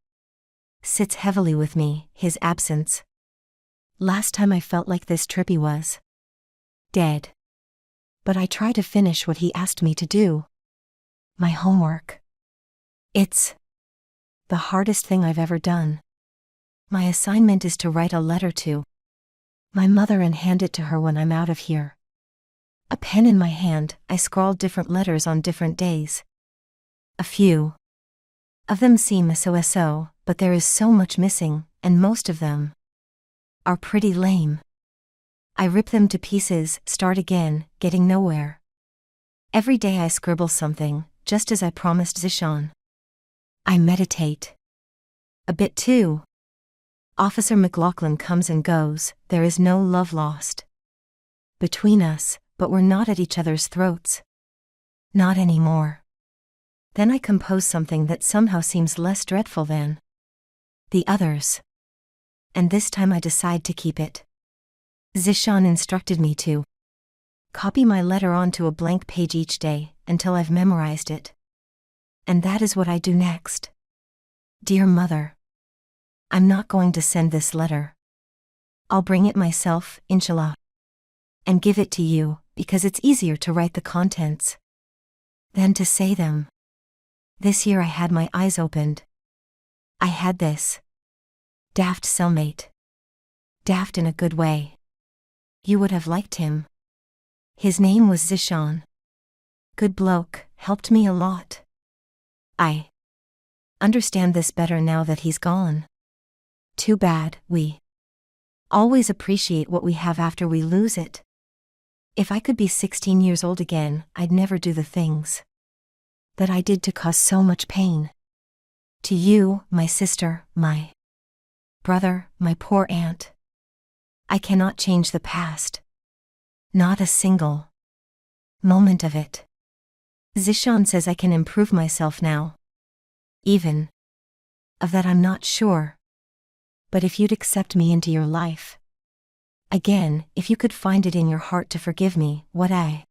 sits heavily with me, his absence. Last time I felt like this, Trippy was dead. But I try to finish what he asked me to do. My homework. It's the hardest thing I've ever done. My assignment is to write a letter to my mother and hand it to her when I'm out of here. A pen in my hand, I scrawled different letters on different days. A few of them seem so, but there is so much missing, and most of them are pretty lame. I rip them to pieces, start again, getting nowhere. Every day I scribble something, just as I promised Zishan. I meditate. A bit too. Officer McLaughlin comes and goes, there is no love lost between us, but we're not at each other's throats. Not anymore. Then I compose something that somehow seems less dreadful than the others. And this time I decide to keep it. Zishan instructed me to copy my letter onto a blank page each day, until I've memorized it. And that is what I do next. Dear Mother, I'm not going to send this letter. I'll bring it myself, inshallah. And give it to you, because it's easier to write the contents than to say them. This year I had my eyes opened. I had this daft cellmate. Daft in a good way. You would have liked him. His name was Zishan. Good bloke, helped me a lot. I understand this better now that he's gone. Too bad, we always appreciate what we have after we lose it. If I could be 16 years old again, I'd never do the things that I did to cause so much pain. To you, my sister, my brother, my poor aunt. I cannot change the past. Not a single moment of it. Zishan says I can improve myself now. Even of that I'm not sure. But if you'd accept me into your life again, if you could find it in your heart to forgive me, what a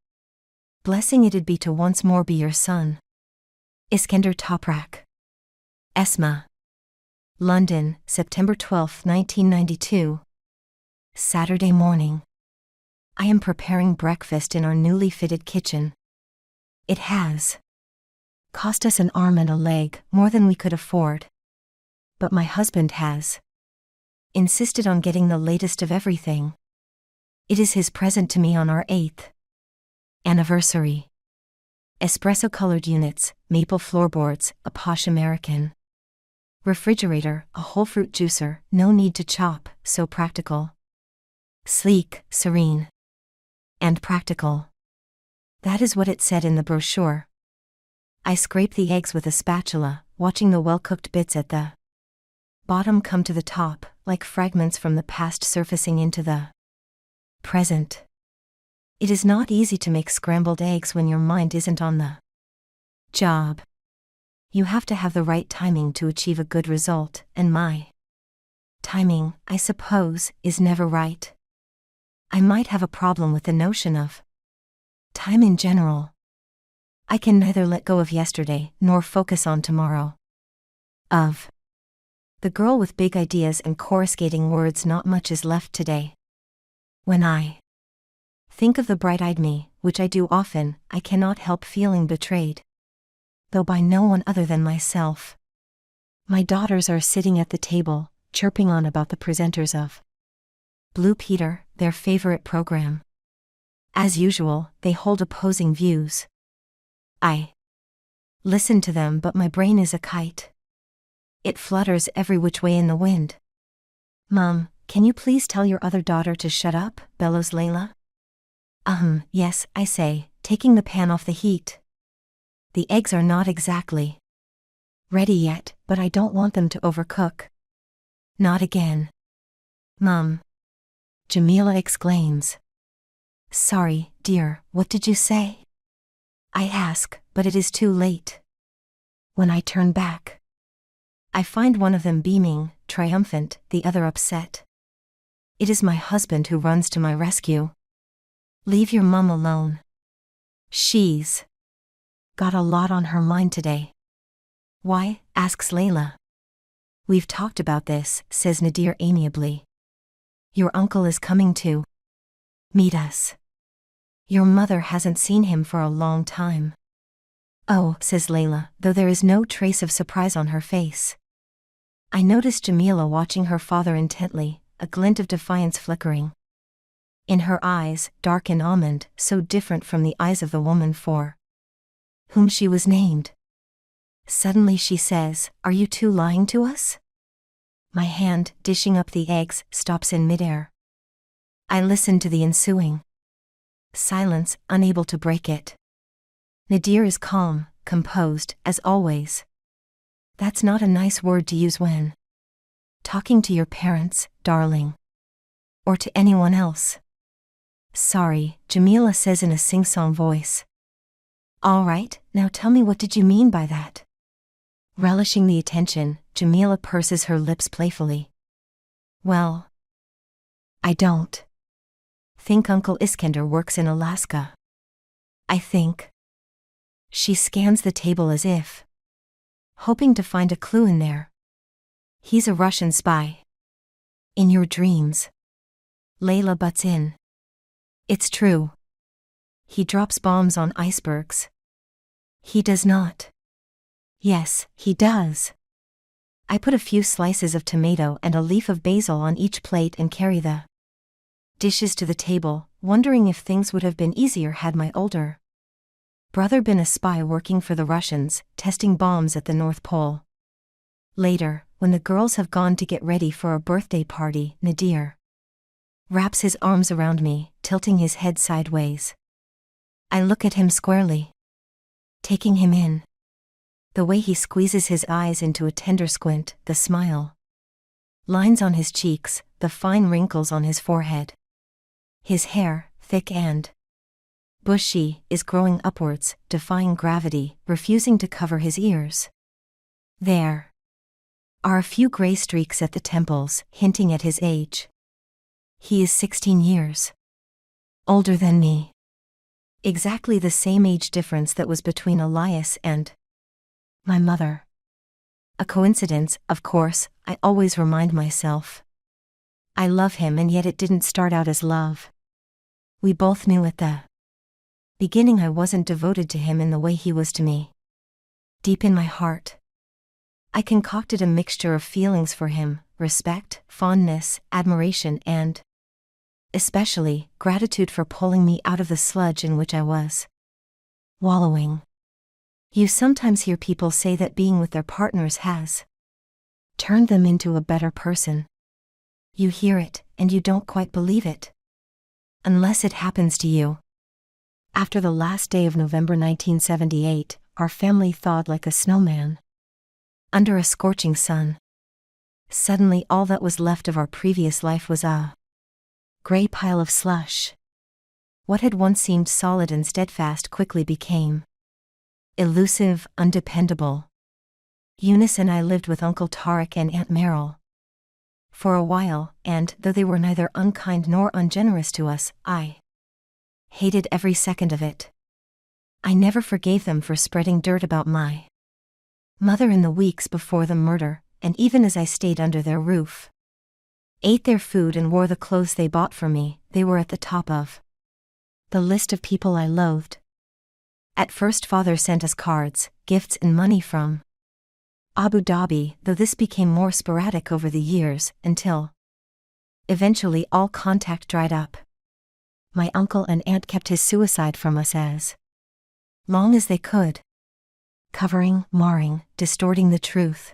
blessing it'd be to once more be your son. Iskender Toprak. Esma. London, September 12, 1992. Saturday morning. I am preparing breakfast in our newly fitted kitchen. It has cost us an arm and a leg, more than we could afford. But my husband has insisted on getting the latest of everything. It is his present to me on our 8th anniversary. Espresso-colored units, maple floorboards, a posh American refrigerator, a whole fruit juicer, no need to chop, so practical. Sleek, serene, and practical. That is what it said in the brochure. I scraped the eggs with a spatula, watching the well-cooked bits at the bottom come to the top, like fragments from the past surfacing into the present. It is not easy to make scrambled eggs when your mind isn't on the job. You have to have the right timing to achieve a good result, and my timing, I suppose, is never right. I might have a problem with the notion of time in general. I can neither let go of yesterday nor focus on tomorrow. Of the girl with big ideas and coruscating words, not much is left today. When I think of the bright-eyed me, which I do often, I cannot help feeling betrayed. Though by no one other than myself. My daughters are sitting at the table, chirping on about the presenters of Blue Peter, their favorite program. As usual, they hold opposing views. I listen to them, but my brain is a kite. It flutters every which way in the wind. "Mom, can you please tell your other daughter to shut up?" bellows Layla. Yes, I say, taking the pan off the heat. The eggs are not exactly ready yet, but I don't want them to overcook. Not again. "Mom," Jamila exclaims. "Sorry, dear, what did you say?" I ask, but it is too late. When I turn back, I find one of them beaming, triumphant, the other upset. It is my husband who runs to my rescue. "Leave your mum alone. She's got a lot on her mind today." "Why?" asks Layla. "We've talked about this," says Nadir amiably. "Your uncle is coming to meet us. Your mother hasn't seen him for a long time." "Oh," says Layla, though there is no trace of surprise on her face. I notice Jamila watching her father intently, a glint of defiance flickering in her eyes, dark and almond, so different from the eyes of the woman for whom she was named. Suddenly she says, "Are you two lying to us?" My hand, dishing up the eggs, stops in midair. I listen to the ensuing silence, unable to break it. Nadir is calm, composed, as always. That's not a nice word to use when talking to your parents, darling. Or to anyone else. "Sorry," Jamila says in a sing-song voice. "All right, now tell me, what did you mean by that?" Relishing the attention, Jamila purses her lips playfully. "Well, I don't think Uncle Iskender works in Alaska. I think..." She scans the table as if hoping to find a clue in there. "He's a Russian spy. In your dreams." Layla butts in. "It's true. He drops bombs on icebergs." "He does not." "Yes, he does." I put a few slices of tomato and a leaf of basil on each plate and carry the dishes to the table, wondering if things would have been easier had my older brother been a spy working for the Russians, testing bombs at the North Pole. Later, when the girls have gone to get ready for a birthday party, Nadir wraps his arms around me, tilting his head sideways. I look at him squarely, taking him in. The way he squeezes his eyes into a tender squint, the smile lines on his cheeks, the fine wrinkles on his forehead. His hair, thick and bushy, is growing upwards, defying gravity, refusing to cover his ears. There are a few gray streaks at the temples, hinting at his age. He is 16 years older than me. Exactly the same age difference that was between Elias and my mother. A coincidence, of course, I always remind myself. I love him, and yet it didn't start out as love. We both knew at the beginning I wasn't devoted to him in the way he was to me. Deep in my heart, I concocted a mixture of feelings for him, respect, fondness, admiration and, especially, gratitude for pulling me out of the sludge in which I was wallowing. You sometimes hear people say that being with their partners has turned them into a better person. You hear it, and you don't quite believe it. Unless it happens to you. After the last day of November 1978, our family thawed like a snowman under a scorching sun. Suddenly all that was left of our previous life was a gray pile of slush. What had once seemed solid and steadfast quickly became elusive, undependable. Eunice and I lived with Uncle Tarek and Aunt Merrill for a while, and, though they were neither unkind nor ungenerous to us, I hated every second of it. I never forgave them for spreading dirt about my mother in the weeks before the murder, and even as I stayed under their roof, ate their food and wore the clothes they bought for me, they were at the top of the list of people I loathed. At first Father sent us cards, gifts and money from Abu Dhabi, though this became more sporadic over the years, until eventually all contact dried up. My uncle and aunt kept his suicide from us as long as they could, covering, marring, distorting the truth.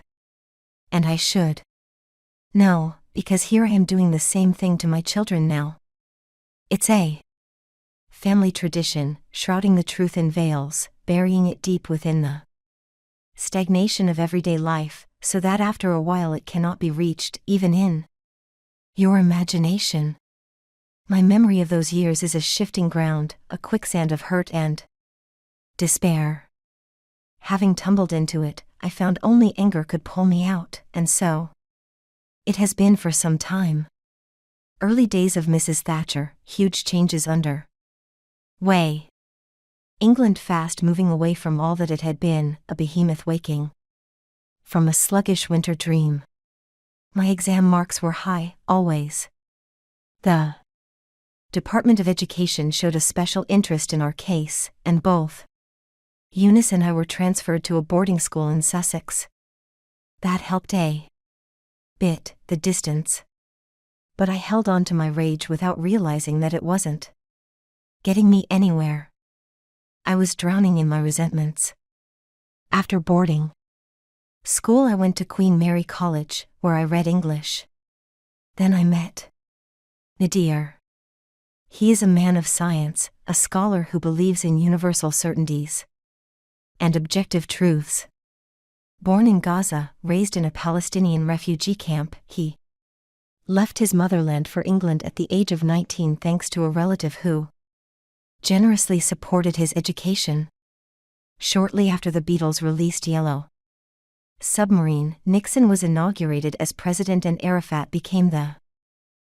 And I should know, because here I am doing the same thing to my children now. It's a family tradition, shrouding the truth in veils, burying it deep within the stagnation of everyday life, so that after a while it cannot be reached, even in your imagination. My memory of those years is a shifting ground, a quicksand of hurt and despair. Having tumbled into it, I found only anger could pull me out, and so it has been for some time. Early days of Mrs. Thatcher, huge changes under way. England fast moving away from all that it had been, a behemoth waking from a sluggish winter dream. My exam marks were high, always. The Department of Education showed a special interest in our case, and both Eunice and I were transferred to a boarding school in Sussex. That helped a bit, the distance. But I held on to my rage without realizing that it wasn't getting me anywhere. I was drowning in my resentments. After boarding school I went to Queen Mary College, where I read English. Then I met Nadir. He is a man of science, a scholar who believes in universal certainties and objective truths. Born in Gaza, raised in a Palestinian refugee camp, he left his motherland for England at the age of 19 thanks to a relative who generously supported his education. Shortly after the Beatles released Yellow Submarine, Nixon was inaugurated as president and Arafat became the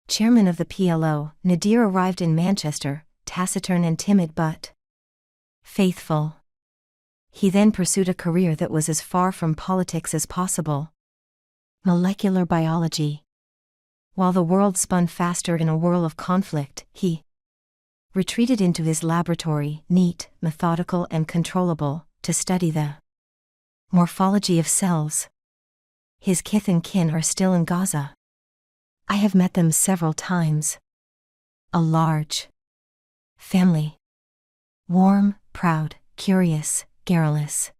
chairman of the PLO. Nadir arrived in Manchester, taciturn and timid but faithful. He then pursued a career that was as far from politics as possible: molecular biology. While the world spun faster in a whirl of conflict, he retreated into his laboratory, neat, methodical and controllable, to study the morphology of cells. His kith and kin are still in Gaza. I have met them several times. A large family. Warm, proud, curious, garrulous.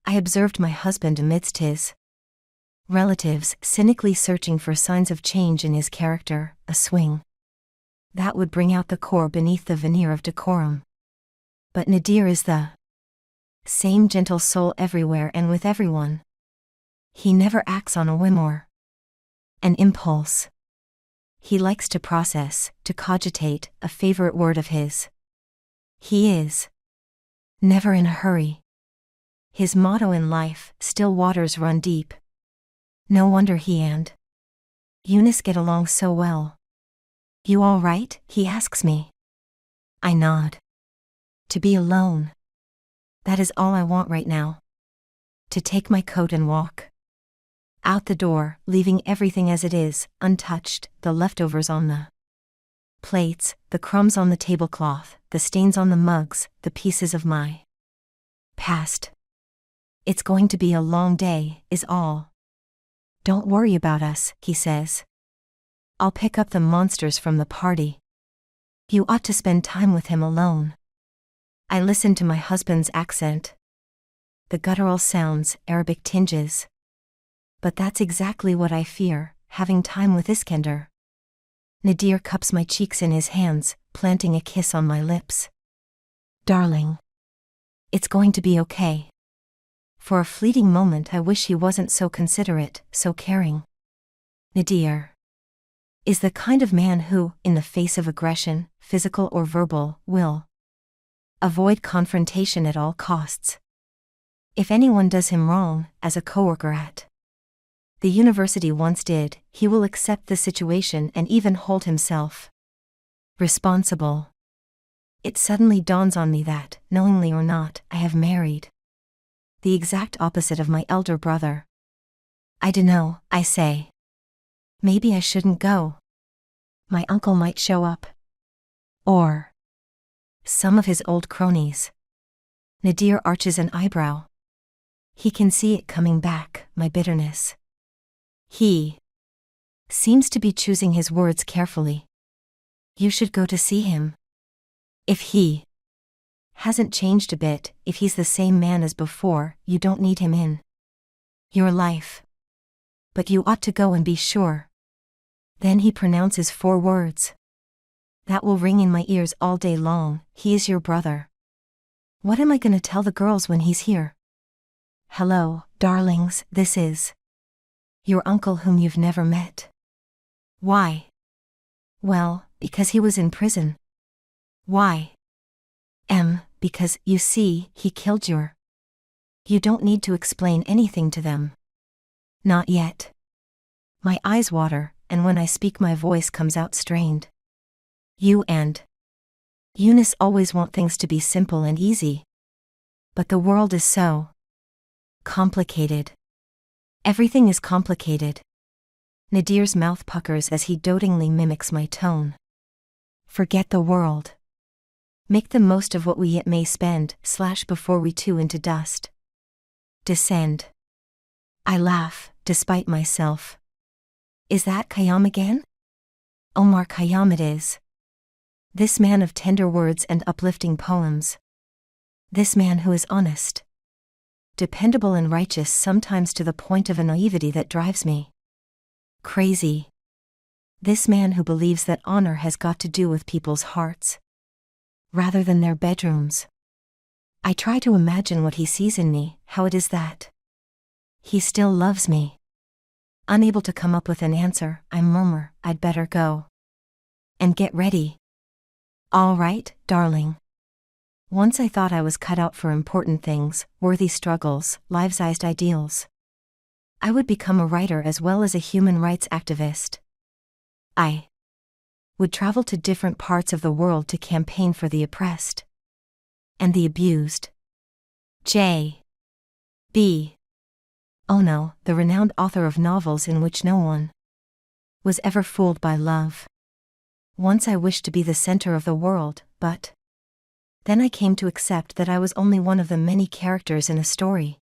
I observed my husband amidst his relatives, cynically searching for signs of change in his character, a swing that would bring out the core beneath the veneer of decorum. But Nadir is the same gentle soul everywhere and with everyone. He never acts on a whim or an impulse. He likes to process, to cogitate, a favorite word of his. He is never in a hurry. His motto in life, still waters run deep. No wonder he and Eunice get along so well. You all right? He asks me. I nod. To be alone. That is all I want right now. To take my coat and walk out the door, leaving everything as it is, untouched, the leftovers on the plates, the crumbs on the tablecloth, the stains on the mugs, the pieces of my past. It's going to be a long day, is all. Don't worry about us, he says. I'll pick up the monsters from the party. You ought to spend time with him alone. I listen to my husband's accent. The guttural sounds, Arabic tinges. But that's exactly what I fear, having time with Iskender. Nadir cups my cheeks in his hands, planting a kiss on my lips. Darling. It's going to be okay. For a fleeting moment I wish he wasn't so considerate, so caring. Nadir is the kind of man who, in the face of aggression, physical or verbal, will avoid confrontation at all costs. If anyone does him wrong, as a coworker at the university once did, he will accept the situation and even hold himself responsible. It suddenly dawns on me that, knowingly or not, I have married the exact opposite of my elder brother. I dunno, I say. Maybe I shouldn't go. My uncle might show up. Or some of his old cronies. Nadir arches an eyebrow. He can see it coming back, my bitterness. He seems to be choosing his words carefully. You should go to see him. If he hasn't changed a bit, if he's the same man as before, you don't need him in your life. But you ought to go and be sure. Then he pronounces 4 words. That will ring in my ears all day long. He is your brother. What am I going to tell the girls when he's here? Hello, darlings, this is your uncle whom you've never met. Why? Well, because he was in prison. Why? Because, you see, he killed your. You don't need to explain anything to them. Not yet. My eyes water, and when I speak my voice comes out strained. You and Eunice always want things to be simple and easy. But the world is so complicated. Everything is complicated. Nadir's mouth puckers as he dotingly mimics my tone. Forget the world. Make the most of what we yet may spend, / before we too into dust descend. I laugh, despite myself. Is that Khayyam again? Omar Khayyam it is. This man of tender words and uplifting poems. This man who is honest, dependable and righteous, sometimes to the point of a naivety that drives me crazy. This man who believes that honor has got to do with people's hearts rather than their bedrooms. I try to imagine what he sees in me, how it is that he still loves me. Unable to come up with an answer, I murmur, I'd better go and get ready. All right, darling. Once I thought I was cut out for important things, worthy struggles, life-sized ideals. I would become a writer as well as a human rights activist. I would travel to different parts of the world to campaign for the oppressed and the abused. J.B. Ono, the renowned author of novels in which no one was ever fooled by love. Once I wished to be the center of the world, but then I came to accept that I was only one of the many characters in a story.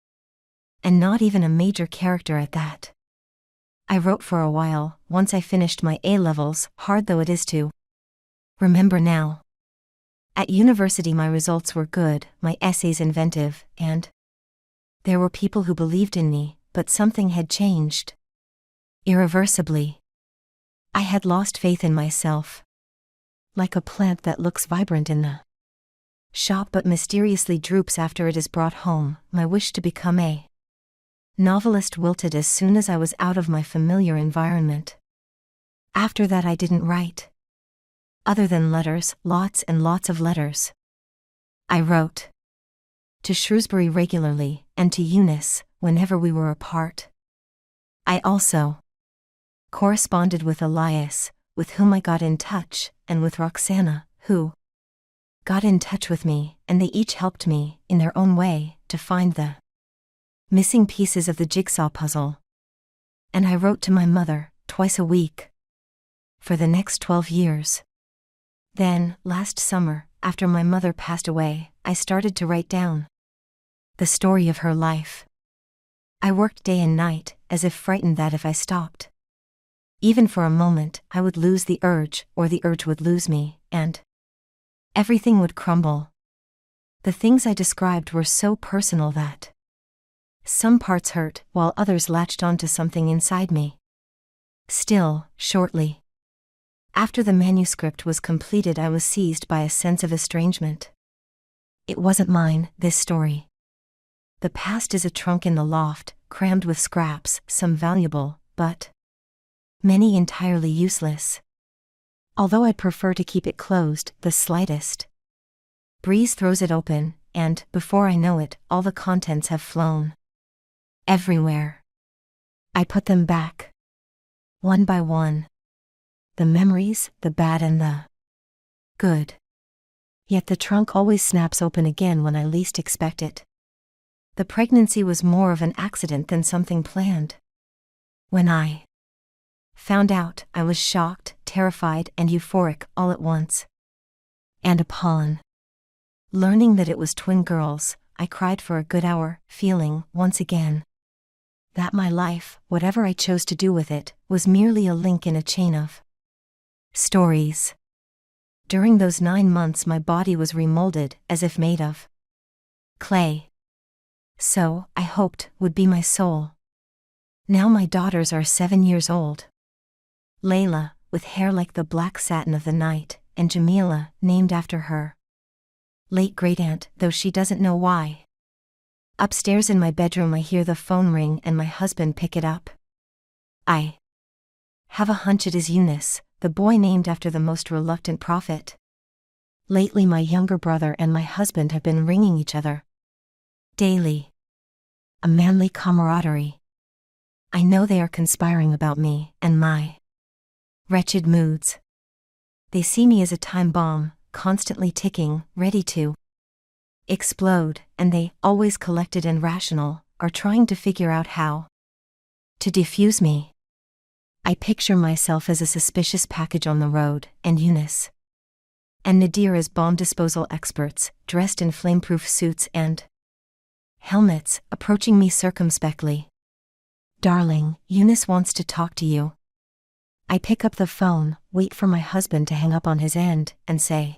And not even a major character at that. I wrote for a while, once I finished my A-levels, hard though it is to remember now. At university my results were good, my essays inventive, and there were people who believed in me, but something had changed. Irreversibly. I had lost faith in myself. Like a plant that looks vibrant in the shop but mysteriously droops after it is brought home, my wish to become a novelist wilted as soon as I was out of my familiar environment. After that I didn't write. Other than letters, lots and lots of letters. I wrote to Shrewsbury regularly, and to Eunice, whenever we were apart. I also corresponded with Elias, with whom I got in touch, and with Roxana, who got in touch with me, and they each helped me, in their own way, to find the missing pieces of the jigsaw puzzle. And I wrote to my mother, twice a week. For the next 12 years. Then, last summer, after my mother passed away, I started to write down the story of her life. I worked day and night, as if frightened that if I stopped, even for a moment, I would lose the urge, or the urge would lose me, and everything would crumble. The things I described were so personal that some parts hurt, while others latched onto something inside me. Still, shortly after the manuscript was completed, I was seized by a sense of estrangement. It wasn't mine, this story. The past is a trunk in the loft, crammed with scraps, some valuable, but many entirely useless. Although I'd prefer to keep it closed, the slightest breeze throws it open, and, before I know it, all the contents have flown everywhere. I put them back, one by one. The memories, the bad and the good. Yet the trunk always snaps open again when I least expect it. The pregnancy was more of an accident than something planned. When I found out, I was shocked, terrified, and euphoric all at once. And upon learning that it was twin girls, I cried for a good hour, feeling, once again, that my life, whatever I chose to do with it, was merely a link in a chain of stories. During those 9 months my body was remolded, as if made of clay. So, I hoped, would be my soul. Now my daughters are 7 years old. Layla, with hair like the black satin of the night, and Jamila, named after her late great-aunt, though she doesn't know why. Upstairs in my bedroom I hear the phone ring and my husband pick it up. I have a hunch it is Eunice, the boy named after the most reluctant prophet. Lately my younger brother and my husband have been ringing each other daily. A manly camaraderie. I know they are conspiring about me and my wretched moods. They see me as a time bomb, constantly ticking, ready to explode, and they, always collected and rational, are trying to figure out how to defuse me. I picture myself as a suspicious package on the road, and Eunice and Nadir as bomb disposal experts, dressed in flameproof suits and helmets, approaching me circumspectly. "Darling, Eunice wants to talk to you." I pick up the phone, wait for my husband to hang up on his end, and say,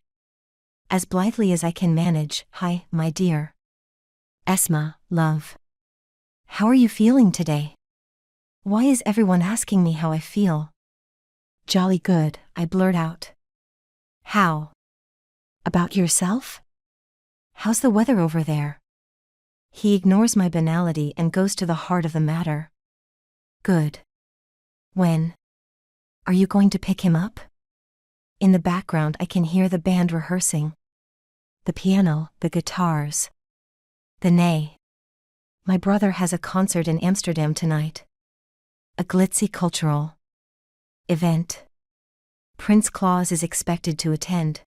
as blithely as I can manage, "Hi, my dear. Esma, love. How are you feeling today? Why is everyone asking me how I feel?" "Jolly good," I blurt out. "How about yourself? How's the weather over there?" He ignores my banality and goes to the heart of the matter. "Good. When are you going to pick him up?" In the background I can hear the band rehearsing. The piano, the guitars, the ney. My brother has a concert in Amsterdam tonight. A glitzy cultural event. Prince Claus is expected to attend.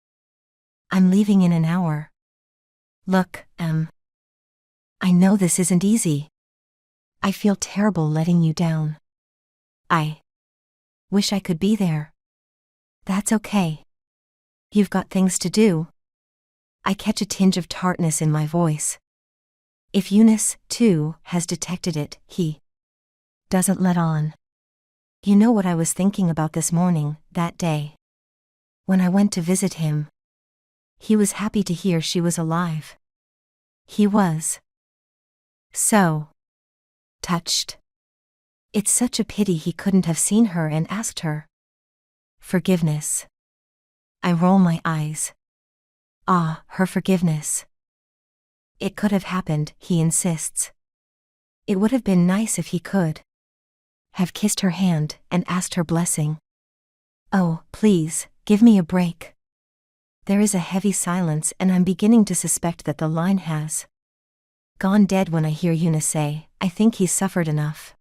I'm leaving in an hour. Look, I know this isn't easy. I feel terrible letting you down. I wish I could be there. That's okay. You've got things to do. I catch a tinge of tartness in my voice. If Eunice, too, has detected it, he doesn't let on. You know what I was thinking about this morning, that day when I went to visit him. He was happy to hear she was alive. He was so touched. It's such a pity he couldn't have seen her and asked her forgiveness. I roll my eyes. Ah, her forgiveness. It could have happened, he insists. It would have been nice if he could have kissed her hand and asked her blessing. Oh, please, give me a break. There is a heavy silence and I'm beginning to suspect that the line has gone dead when I hear Eunice say, "I think he's suffered enough."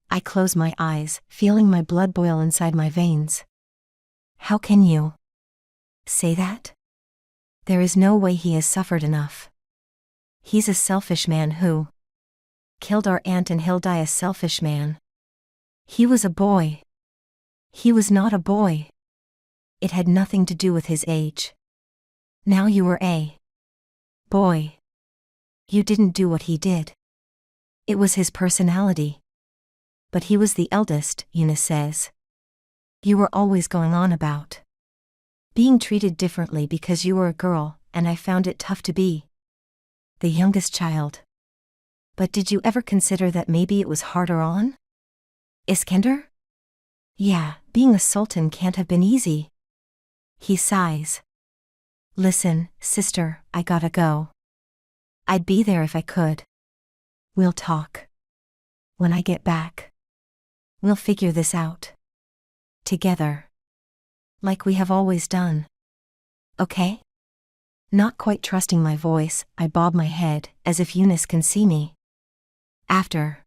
I close my eyes, feeling my blood boil inside my veins. How can you say that? There is no way he has suffered enough. He's a selfish man who killed our aunt, and he'll die a selfish man. He was a boy. He was not a boy. It had nothing to do with his age. Now you were a boy. You didn't do what he did. It was his personality. But he was the eldest, Eunice says. You were always going on about being treated differently because you were a girl, and I found it tough to be the youngest child. But did you ever consider that maybe it was harder on Iskender? Yeah, being a sultan can't have been easy. He sighs. Listen, sister, I gotta go. I'd be there if I could. We'll talk when I get back. We'll figure this out together, like we have always done. Okay? Not quite trusting my voice, I bob my head, as if Eunice can see me. After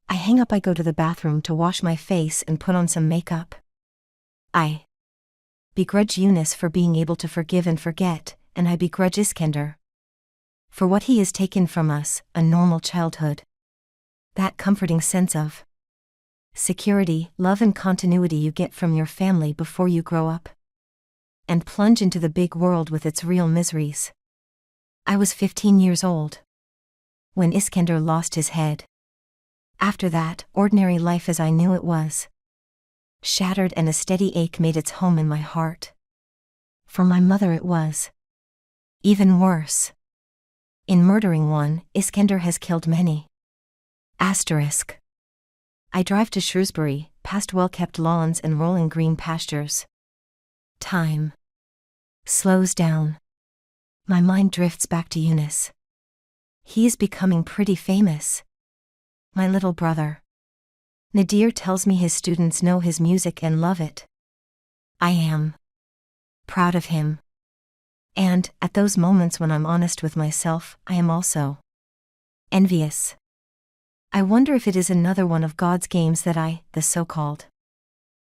I hang up, I go to the bathroom to wash my face and put on some makeup. I begrudge Eunice for being able to forgive and forget, and I begrudge Iskender for what he has taken from us, a normal childhood. That comforting sense of security, love and continuity you get from your family before you grow up and plunge into the big world with its real miseries. I was 15 years old when Iskender lost his head. After that, ordinary life as I knew it was shattered, and a steady ache made its home in my heart. For my mother it was even worse. In murdering one, Iskender has killed many. Asterisk. I drive to Shrewsbury, past well-kept lawns and rolling green pastures. Time slows down. My mind drifts back to Eunice. He is becoming pretty famous. My little brother. Nadir tells me his students know his music and love it. I am proud of him. And, at those moments when I'm honest with myself, I am also envious. I wonder if it is another one of God's games that I, the so-called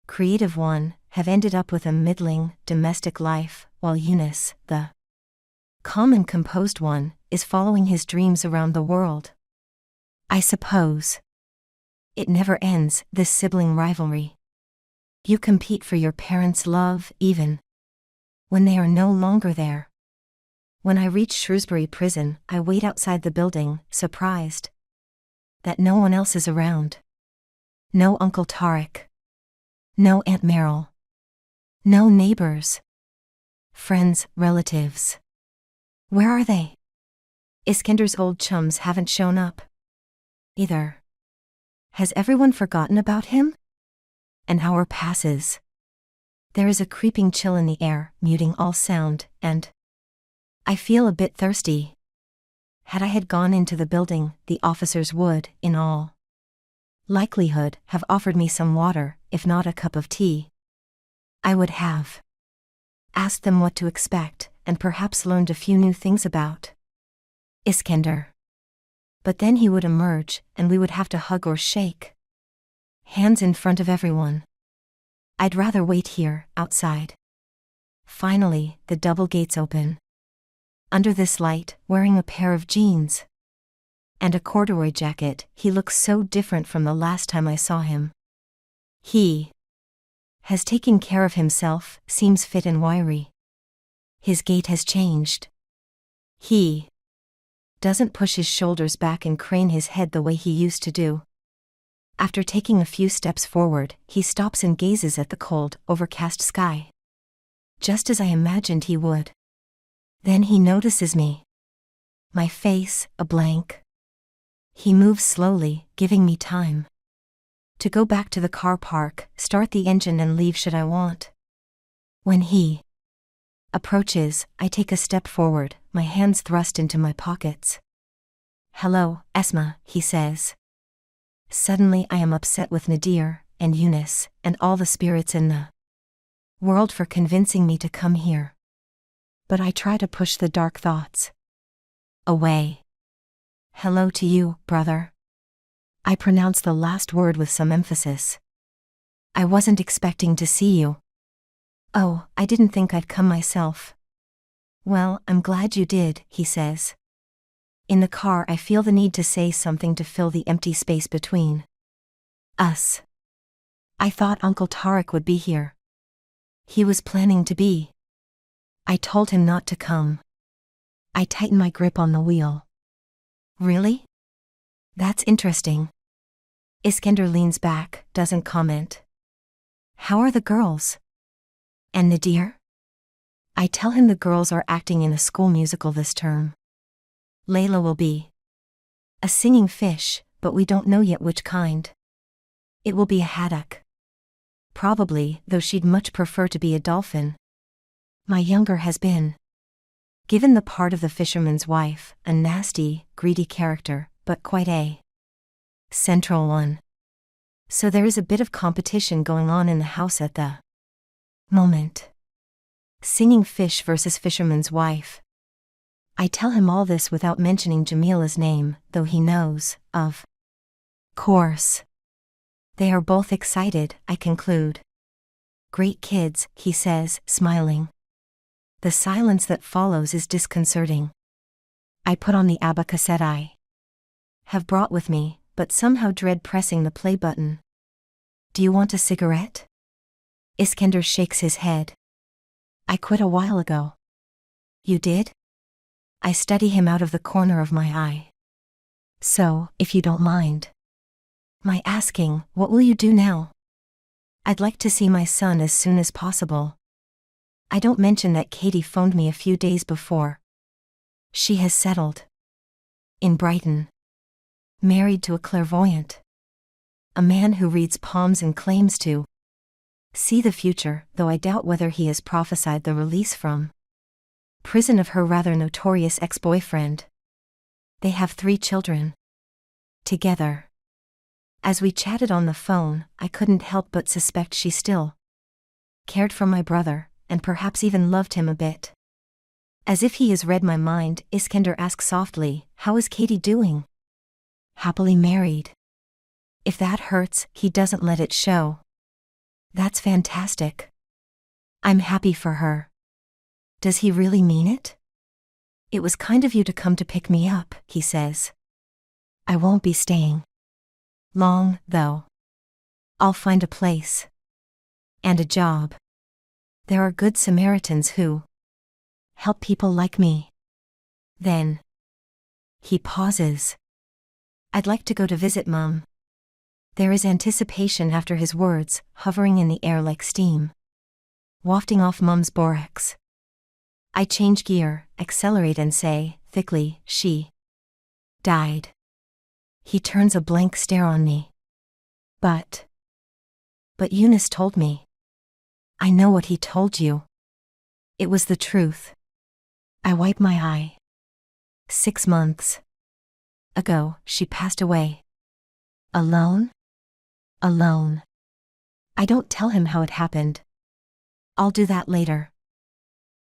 creative one, have ended up with a middling, domestic life, while Eunice, the calm and composed one, is following his dreams around the world. I suppose it never ends, this sibling rivalry. You compete for your parents' love, even when they are no longer there. When I reach Shrewsbury Prison, I wait outside the building, surprised that no one else is around. No Uncle Tariq. No Aunt Meryl. No neighbors. Friends, relatives. Where are they? Iskender's old chums haven't shown up either. Has everyone forgotten about him? An hour passes. There is a creeping chill in the air, muting all sound, and I feel a bit thirsty. Had I gone into the building, the officers would, in all likelihood, have offered me some water, if not a cup of tea. I would have asked them what to expect, and perhaps learned a few new things about Iskender. But then he would emerge, and we would have to hug or shake hands in front of everyone. I'd rather wait here, outside. Finally, the double gates open. Under this light, wearing a pair of jeans and a corduroy jacket, he looks so different from the last time I saw him. He has taken care of himself, seems fit and wiry. His gait has changed. He doesn't push his shoulders back and crane his head the way he used to do. After taking a few steps forward, he stops and gazes at the cold, overcast sky. Just as I imagined he would. Then he notices me. My face, a blank. He moves slowly, giving me time to go back to the car park, start the engine and leave should I want. When he approaches, I take a step forward, my hands thrust into my pockets. Hello, Esma, he says. Suddenly I am upset with Nadir, and Eunice, and all the spirits in the world for convincing me to come here. But I try to push the dark thoughts away. Hello to you, brother. I pronounce the last word with some emphasis. I wasn't expecting to see you. Oh, I didn't think I'd come myself. Well, I'm glad you did, he says. In the car I feel the need to say something to fill the empty space between us. I thought Uncle Tariq would be here. He was planning to be. I told him not to come. I tighten my grip on the wheel. Really? That's interesting. Iskender leans back, doesn't comment. How are the girls? And Nadir? I tell him the girls are acting in a school musical this term. Layla will be a singing fish, but we don't know yet which kind. It will be a haddock. Probably, though she'd much prefer to be a dolphin. My younger has been given the part of the fisherman's wife, a nasty, greedy character, but quite a central one. So there is a bit of competition going on in the house at the moment. Singing fish versus fisherman's wife. I tell him all this without mentioning Jamila's name, though he knows, of course. They are both excited, I conclude. Great kids, he says, smiling. The silence that follows is disconcerting. I put on the ABBA cassette I have brought with me, but somehow dread pressing the play button. Do you want a cigarette? Iskender shakes his head. I quit a while ago. You did? I study him out of the corner of my eye. So, if you don't mind my asking, what will you do now? I'd like to see my son as soon as possible. I don't mention that Katie phoned me a few days before. She has settled in Brighton. Married to a clairvoyant. A man who reads palms and claims to see the future, though I doubt whether he has prophesied the release from prison of her rather notorious ex-boyfriend. They have 3 children together. As we chatted on the phone, I couldn't help but suspect she still cared for my brother, and perhaps even loved him a bit. As if he has read my mind, Iskender asks softly, how is Katie doing? Happily married. If that hurts, he doesn't let it show. That's fantastic. I'm happy for her. Does he really mean it? It was kind of you to come to pick me up, he says. I won't be staying long, though. I'll find a place. And a job. There are good Samaritans who help people like me. Then he pauses. I'd like to go to visit Mum. There is anticipation after his words, hovering in the air like steam, wafting off Mum's borax. I change gear, accelerate and say, thickly, she died. He turns a blank stare on me. But Eunice told me. I know what he told you. It was the truth. I wipe my eye. 6 months ago, she passed away. Alone? Alone. I don't tell him how it happened. I'll do that later.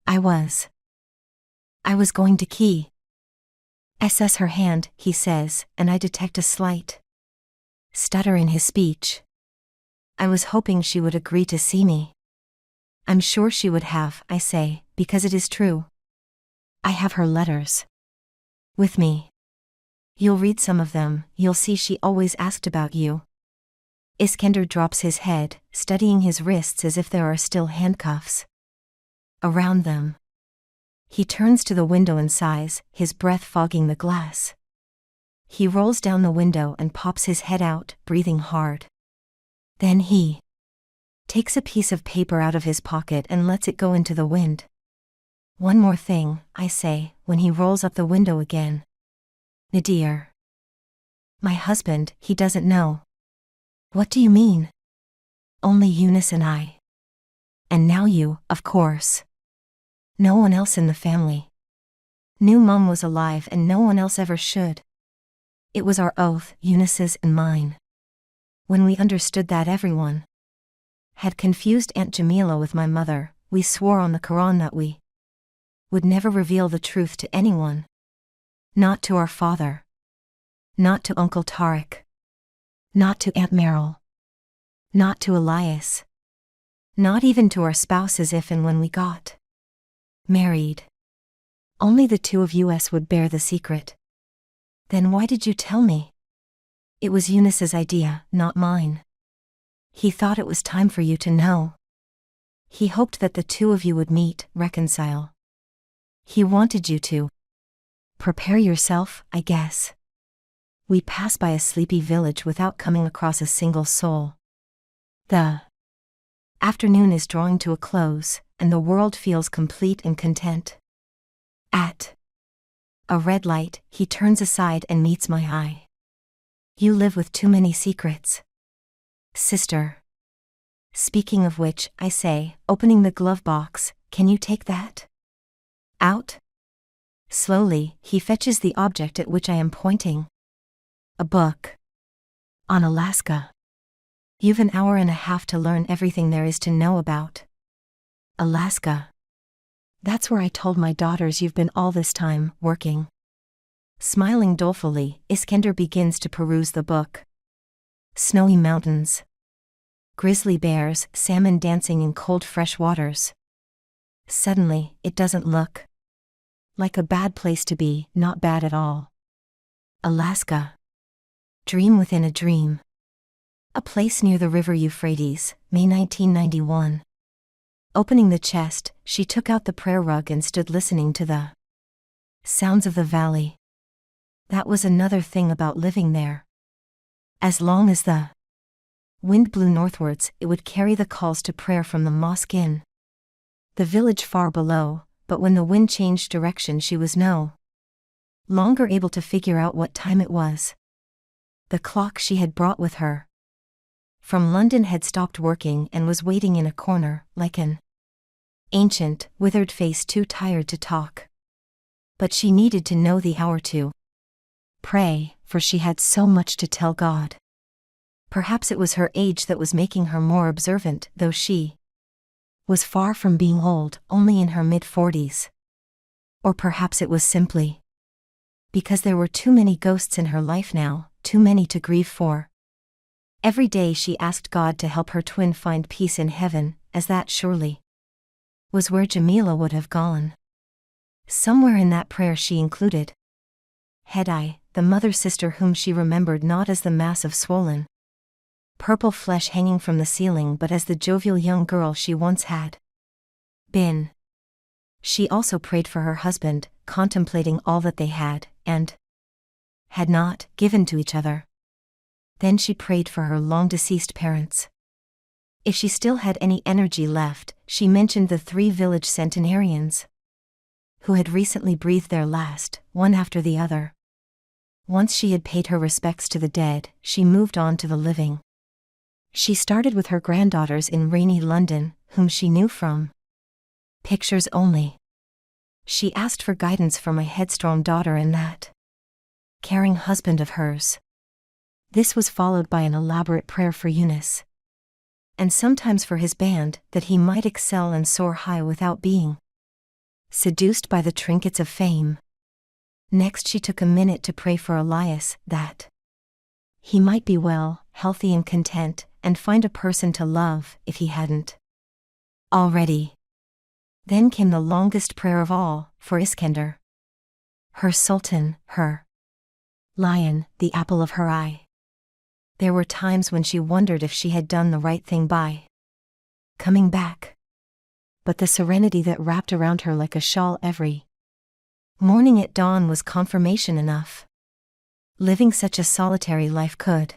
I was going to key SS her hand, he says, and I detect a slight stutter in his speech. I was hoping she would agree to see me. I'm sure she would have, I say, because it is true. I have her letters with me. You'll read some of them, you'll see she always asked about you. Iskender drops his head, studying his wrists as if there are still handcuffs around them. He turns to the window and sighs, his breath fogging the glass. He rolls down the window and pops his head out, breathing hard. Then he takes a piece of paper out of his pocket and lets it go into the wind. One more thing, I say, when he rolls up the window again. Nadir. My husband, he doesn't know. What do you mean? Only Eunice and I. And now you, of course. No one else in the family. Knew Mum was alive and no one else ever should. It was our oath, Eunice's and mine. When we understood that everyone had confused Aunt Jamila with my mother, we swore on the Quran that we would never reveal the truth to anyone. Not to our father. Not to Uncle Tariq. Not to Aunt Meryl. Not to Elias. Not even to our spouses if and when we got married. Only the 2 of us would bear the secret. Then why did you tell me? It was Eunice's idea, not mine. He thought it was time for you to know. He hoped that the 2 of you would meet, reconcile. He wanted you to prepare yourself, I guess. We pass by a sleepy village without coming across a single soul. The afternoon is drawing to a close, and the world feels complete and content. At a red light, he turns aside and meets my eye. You live with too many secrets, sister. Speaking of which, I say, opening the glove box, can you take that out? Slowly, he fetches the object at which I am pointing. A book. On Alaska. You've an hour and a half to learn everything there is to know about Alaska. That's where I told my daughters you've been all this time, working. Smiling dolefully, Iskender begins to peruse the book. Snowy mountains. Grizzly bears, salmon dancing in cold fresh waters. Suddenly, it doesn't look like a bad place to be, not bad at all. Alaska. Dream within a dream. A place near the river Euphrates, May 1991. Opening the chest, she took out the prayer rug and stood listening to the sounds of the valley. That was another thing about living there. As long as the wind blew northwards, it would carry the calls to prayer from the mosque in the village far below, but when the wind changed direction she was no longer able to figure out what time it was. The clock she had brought with her from London had stopped working and was waiting in a corner, like an ancient, withered face too tired to talk. But she needed to know the hour to pray, for she had so much to tell God. Perhaps it was her age that was making her more observant, though she was far from being old, only in her mid-40s. Or perhaps it was simply because there were too many ghosts in her life now, too many to grieve for. Every day she asked God to help her twin find peace in heaven, as that surely was where Jamila would have gone. Somewhere in that prayer she included Hedai, the mother-sister whom she remembered not as the mass of swollen purple flesh hanging from the ceiling but as the jovial young girl she once had been. She also prayed for her husband, contemplating all that they had, and had not, given to each other. Then she prayed for her long-deceased parents. If she still had any energy left, she mentioned the 3 village centenarians who had recently breathed their last, one after the other. Once she had paid her respects to the dead, she moved on to the living. She started with her granddaughters in rainy London, whom she knew from pictures only. She asked for guidance for my headstrong daughter and that caring husband of hers. This was followed by an elaborate prayer for Eunice, and sometimes for his band, that he might excel and soar high without being seduced by the trinkets of fame. Next she took a minute to pray for Elias, that he might be well, healthy and content, and find a person to love, if he hadn't already. Then came the longest prayer of all, for Iskender, her sultan, her lion, the apple of her eye. There were times when she wondered if she had done the right thing by coming back. But the serenity that wrapped around her like a shawl every morning at dawn was confirmation enough. Living such a solitary life could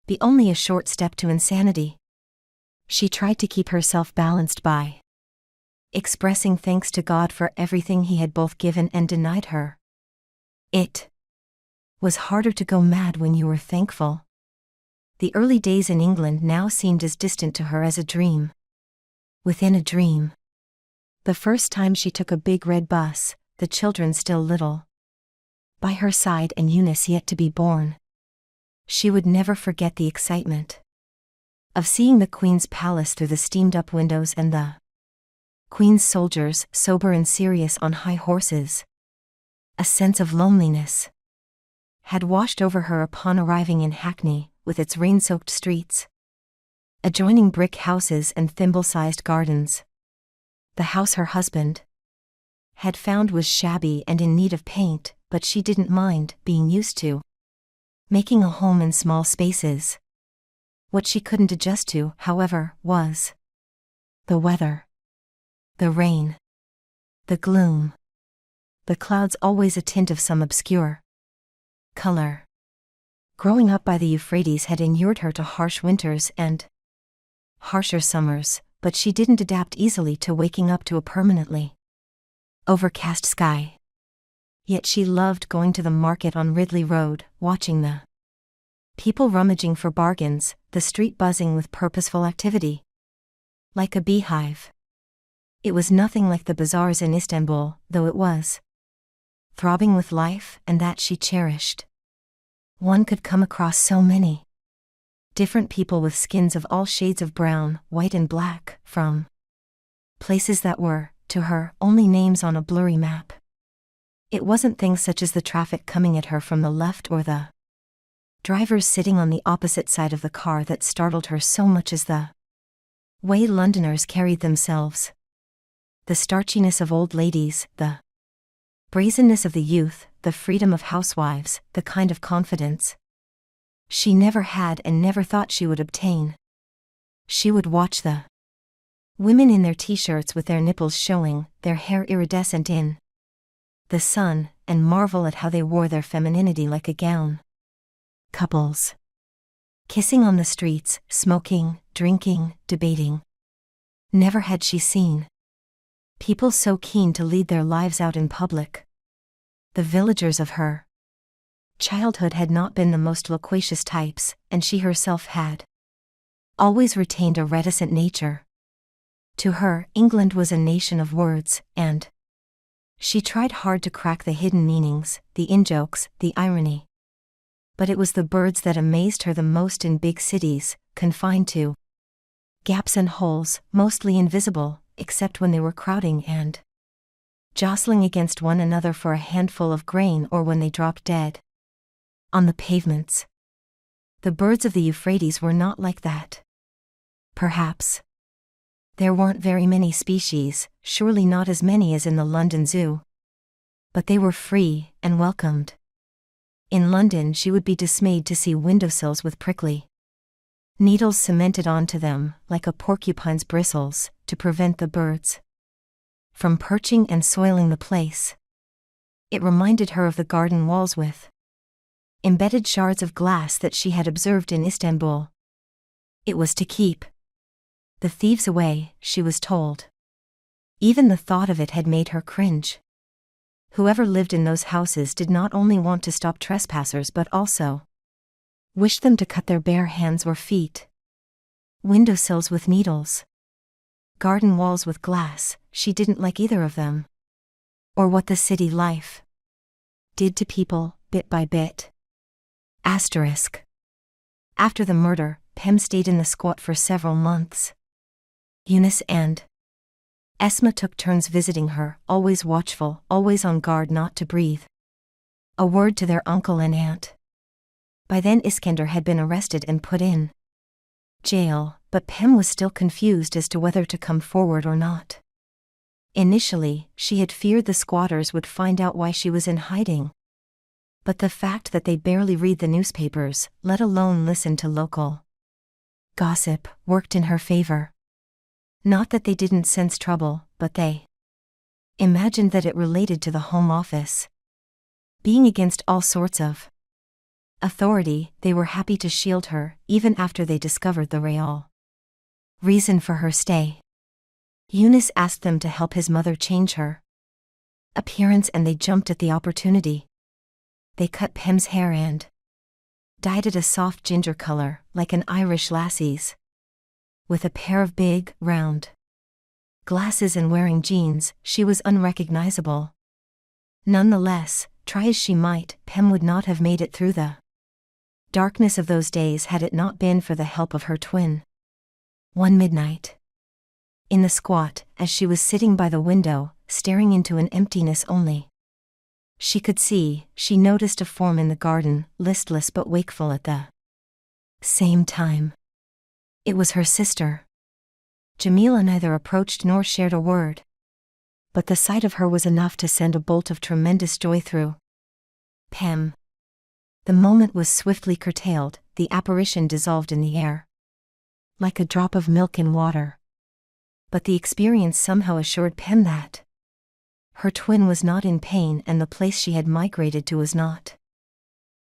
be only a short step to insanity. She tried to keep herself balanced by expressing thanks to God for everything he had both given and denied her. It was harder to go mad when you were thankful. The early days in England now seemed as distant to her as a dream within a dream. The first time she took a big red bus, the children still little by her side and Eunice yet to be born. She would never forget the excitement of seeing the Queen's palace through the steamed-up windows and the Queen's soldiers, sober and serious on high horses. A sense of loneliness had washed over her upon arriving in Hackney, with its rain-soaked streets, adjoining brick houses and thimble-sized gardens. The house her husband had found was shabby and in need of paint, but she didn't mind, being used to making a home in small spaces. What she couldn't adjust to, however, was the weather. The rain. The gloom. The clouds, always a tint of some obscure color. Growing up by the Euphrates had inured her to harsh winters and harsher summers, but she didn't adapt easily to waking up to a permanently overcast sky. Yet she loved going to the market on Ridley Road, watching the people rummaging for bargains, the street buzzing with purposeful activity. Like a beehive. It was nothing like the bazaars in Istanbul, though it was throbbing with life, and that she cherished. One could come across so many different people with skins of all shades of brown, white and black, from places that were, to her, only names on a blurry map. It wasn't things such as the traffic coming at her from the left or the drivers sitting on the opposite side of the car that startled her so much as the way Londoners carried themselves. The starchiness of old ladies, the brazenness of the youth, the freedom of housewives, the kind of confidence she never had and never thought she would obtain. She would watch the women in their t-shirts with their nipples showing, their hair iridescent in the sun, and marvel at how they wore their femininity like a gown. Couples kissing on the streets, smoking, drinking, debating. Never had she seen people so keen to lead their lives out in public. The villagers of her childhood had not been the most loquacious types, and she herself had always retained a reticent nature. To her, England was a nation of words, and she tried hard to crack the hidden meanings, the in-jokes, the irony. But it was the birds that amazed her the most in big cities, confined to gaps and holes, mostly invisible, except when they were crowding and jostling against one another for a handful of grain or when they dropped dead on the pavements. The birds of the Euphrates were not like that. Perhaps there weren't very many species, surely not as many as in the London Zoo. But they were free and welcomed. In London she would be dismayed to see windowsills with prickly needles cemented onto them, like a porcupine's bristles, to prevent the birds from perching and soiling the place. It reminded her of the garden walls with embedded shards of glass that she had observed in Istanbul. It was to keep the thieves away, she was told. Even the thought of it had made her cringe. Whoever lived in those houses did not only want to stop trespassers but also wished them to cut their bare hands or feet. Windowsills with needles, garden walls with glass, she didn't like either of them. Or what the city life did to people, bit by bit. Asterisk. After the murder, Pem stayed in the squat for several months. Eunice and Esma took turns visiting her, always watchful, always on guard not to breathe a word to their uncle and aunt. By then Iskender had been arrested and put in jail, but Pem was still confused as to whether to come forward or not. Initially, she had feared the squatters would find out why she was in hiding. But the fact that they barely read the newspapers, let alone listen to local gossip, worked in her favor. Not that they didn't sense trouble, but they imagined that it related to the Home Office. Being against all sorts of authority, they were happy to shield her, even after they discovered the real reason for her stay. Eunice asked them to help his mother change her appearance, and they jumped at the opportunity. They cut Pem's hair and dyed it a soft ginger color, like an Irish lassie's. With a pair of big, round glasses and wearing jeans, she was unrecognizable. Nonetheless, try as she might, Pem would not have made it through the darkness of those days had it not been for the help of her twin. One midnight, in the squat, as she was sitting by the window, staring into an emptiness only she could see, she noticed a form in the garden, listless but wakeful at the same time. It was her sister. Jamila neither approached nor shared a word. But the sight of her was enough to send a bolt of tremendous joy through Pem. The moment was swiftly curtailed, the apparition dissolved in the air like a drop of milk in water. But the experience somehow assured Pem that her twin was not in pain and the place she had migrated to was not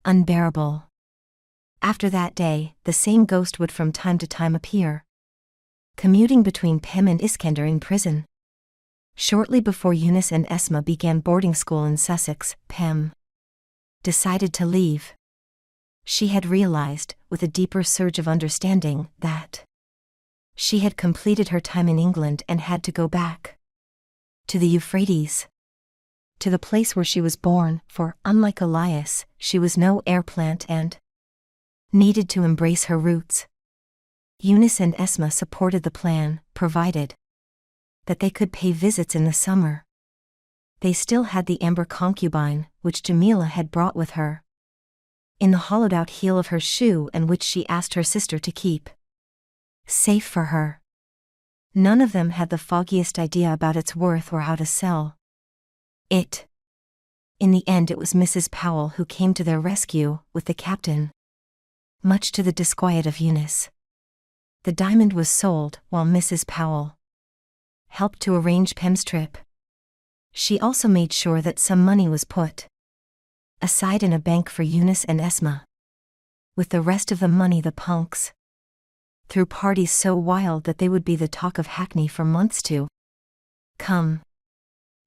unbearable. After that day, the same ghost would from time to time appear, commuting between Pem and Iskender in prison. Shortly before Eunice and Esma began boarding school in Sussex, Pem decided to leave. She had realized, with a deeper surge of understanding, that she had completed her time in England and had to go back to the Euphrates, to the place where she was born, for, unlike Elias, she was no air plant and needed to embrace her roots. Eunice and Esma supported the plan, provided that they could pay visits in the summer. They still had the amber concubine, which Jamila had brought with her, in the hollowed-out heel of her shoe, and which she asked her sister to keep safe for her. None of them had the foggiest idea about its worth or how to sell it. In the end, it was Mrs. Powell who came to their rescue, with the captain, much to the disquiet of Eunice. The diamond was sold, while Mrs. Powell helped to arrange Pem's trip. She also made sure that some money was put aside in a bank for Eunice and Esma. With the rest of the money, the punks threw parties so wild that they would be the talk of Hackney for months to come.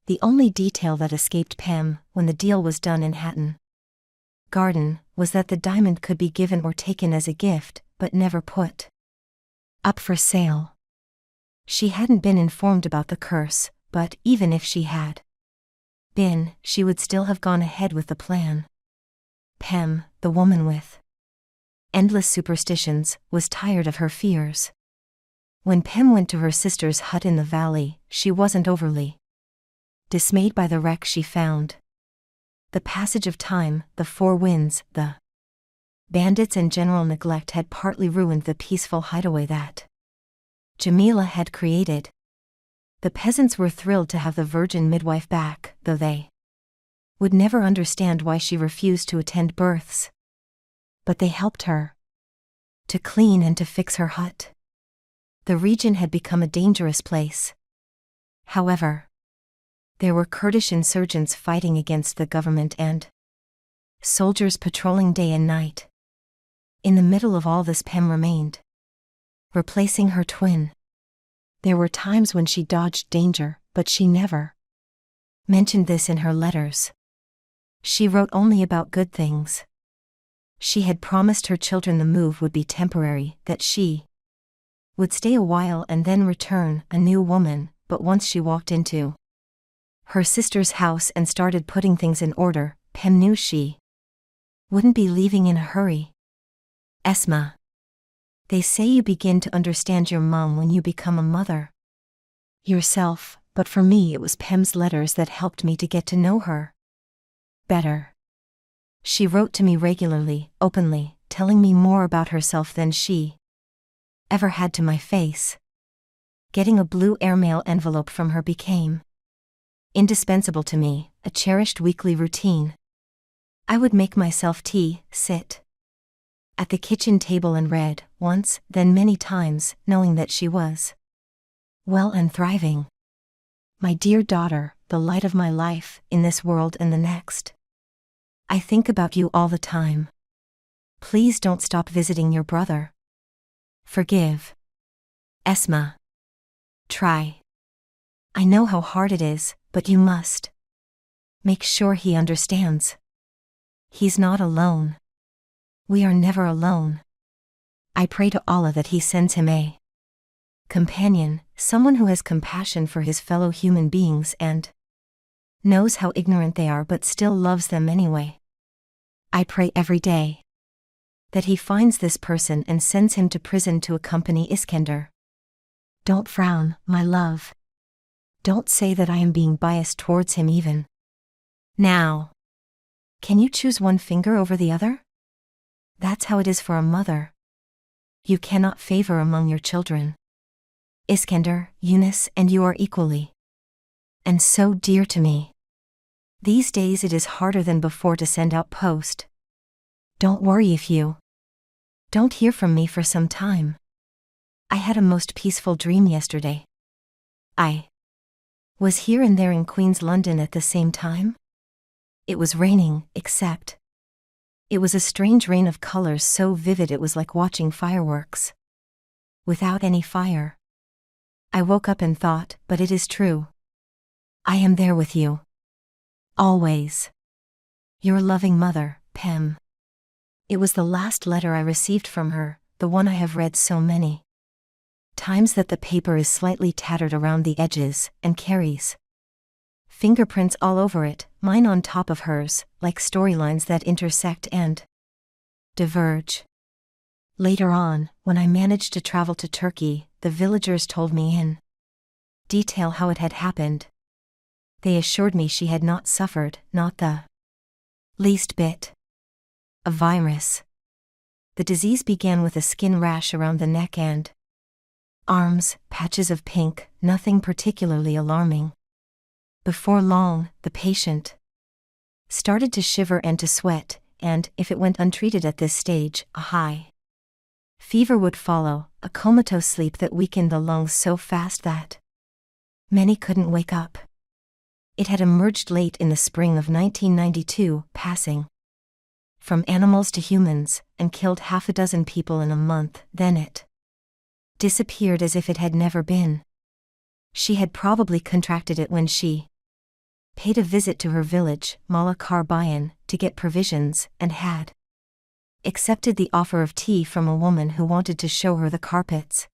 The only detail that escaped Pem, when the deal was done in Hatton Garden, was that the diamond could be given or taken as a gift, but never put up for sale. She hadn't been informed about the curse, but even if she had been, she would still have gone ahead with the plan. Pem, the woman with endless superstitions, was tired of her fears. When Pem went to her sister's hut in the valley, she wasn't overly dismayed by the wreck she found. The passage of time, the four winds, the bandits and general neglect had partly ruined the peaceful hideaway that Jamila had created. The peasants were thrilled to have the virgin midwife back, though they would never understand why she refused to attend births. But they helped her to clean and to fix her hut. The region had become a dangerous place. However, there were Kurdish insurgents fighting against the government and soldiers patrolling day and night. In the middle of all this, Pem remained, replacing her twin. There were times when she dodged danger, but she never mentioned this in her letters. She wrote only about good things. She had promised her children the move would be temporary, that she would stay a while and then return, a new woman, but once she walked into her sister's house and started putting things in order, Pem knew she wouldn't be leaving in a hurry. Esma, they say you begin to understand your mom when you become a mother yourself, but for me it was Pem's letters that helped me to get to know her better. She wrote to me regularly, openly, telling me more about herself than she ever had to my face. Getting a blue airmail envelope from her became indispensable to me, a cherished weekly routine. I would make myself tea, sit at the kitchen table and read, once, then many times, knowing that she was well and thriving. My dear daughter, the light of my life, in this world and the next. I think about you all the time. Please don't stop visiting your brother. Forgive Esma. Try. I know how hard it is, but you must make sure he understands. He's not alone. We are never alone. I pray to Allah that He sends him a companion, someone who has compassion for his fellow human beings and knows how ignorant they are but still loves them anyway. I pray every day that he finds this person and sends him to prison to accompany Iskender. Don't frown, my love. Don't say that I am being biased towards him even now. Can you choose one finger over the other? That's how it is for a mother. You cannot favor among your children. Iskender, Eunice, and you are equally and so dear to me. These days it is harder than before to send out post. Don't worry if you don't hear from me for some time. I had a most peaceful dream yesterday. I was here and there in Queen's London at the same time. It was raining, except It was a strange rain of colors so vivid it was like watching fireworks. Without any fire. I woke up and thought, but it is true. I am there with you. Always. Your loving mother, Pem. It was the last letter I received from her, the one I have read so many times that the paper is slightly tattered around the edges, and carries fingerprints all over it, mine on top of hers, like storylines that intersect and diverge. Later on, when I managed to travel to Turkey, the villagers told me in detail how it had happened. They assured me she had not suffered, not the least bit, a virus. The disease began with a skin rash around the neck and arms, patches of pink, nothing particularly alarming. Before long, the patient started to shiver and to sweat, and, if it went untreated at this stage, a high fever would follow, a comatose sleep that weakened the lungs so fast that many couldn't wake up. It had emerged late in the spring of 1992, passing from animals to humans, and killed half a dozen people in a month. Then it disappeared as if it had never been. She had probably contracted it when she paid a visit to her village, Malakar Bayan, to get provisions, and had accepted the offer of tea from a woman who wanted to show her the carpets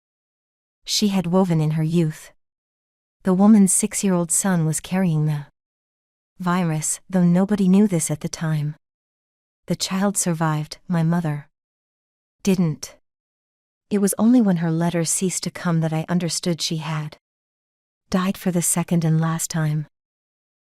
she had woven in her youth. The woman's 6-year-old son was carrying the virus, though nobody knew this at the time. The child survived, my mother didn't. It was only when her letters ceased to come that I understood she had died for the second and last time.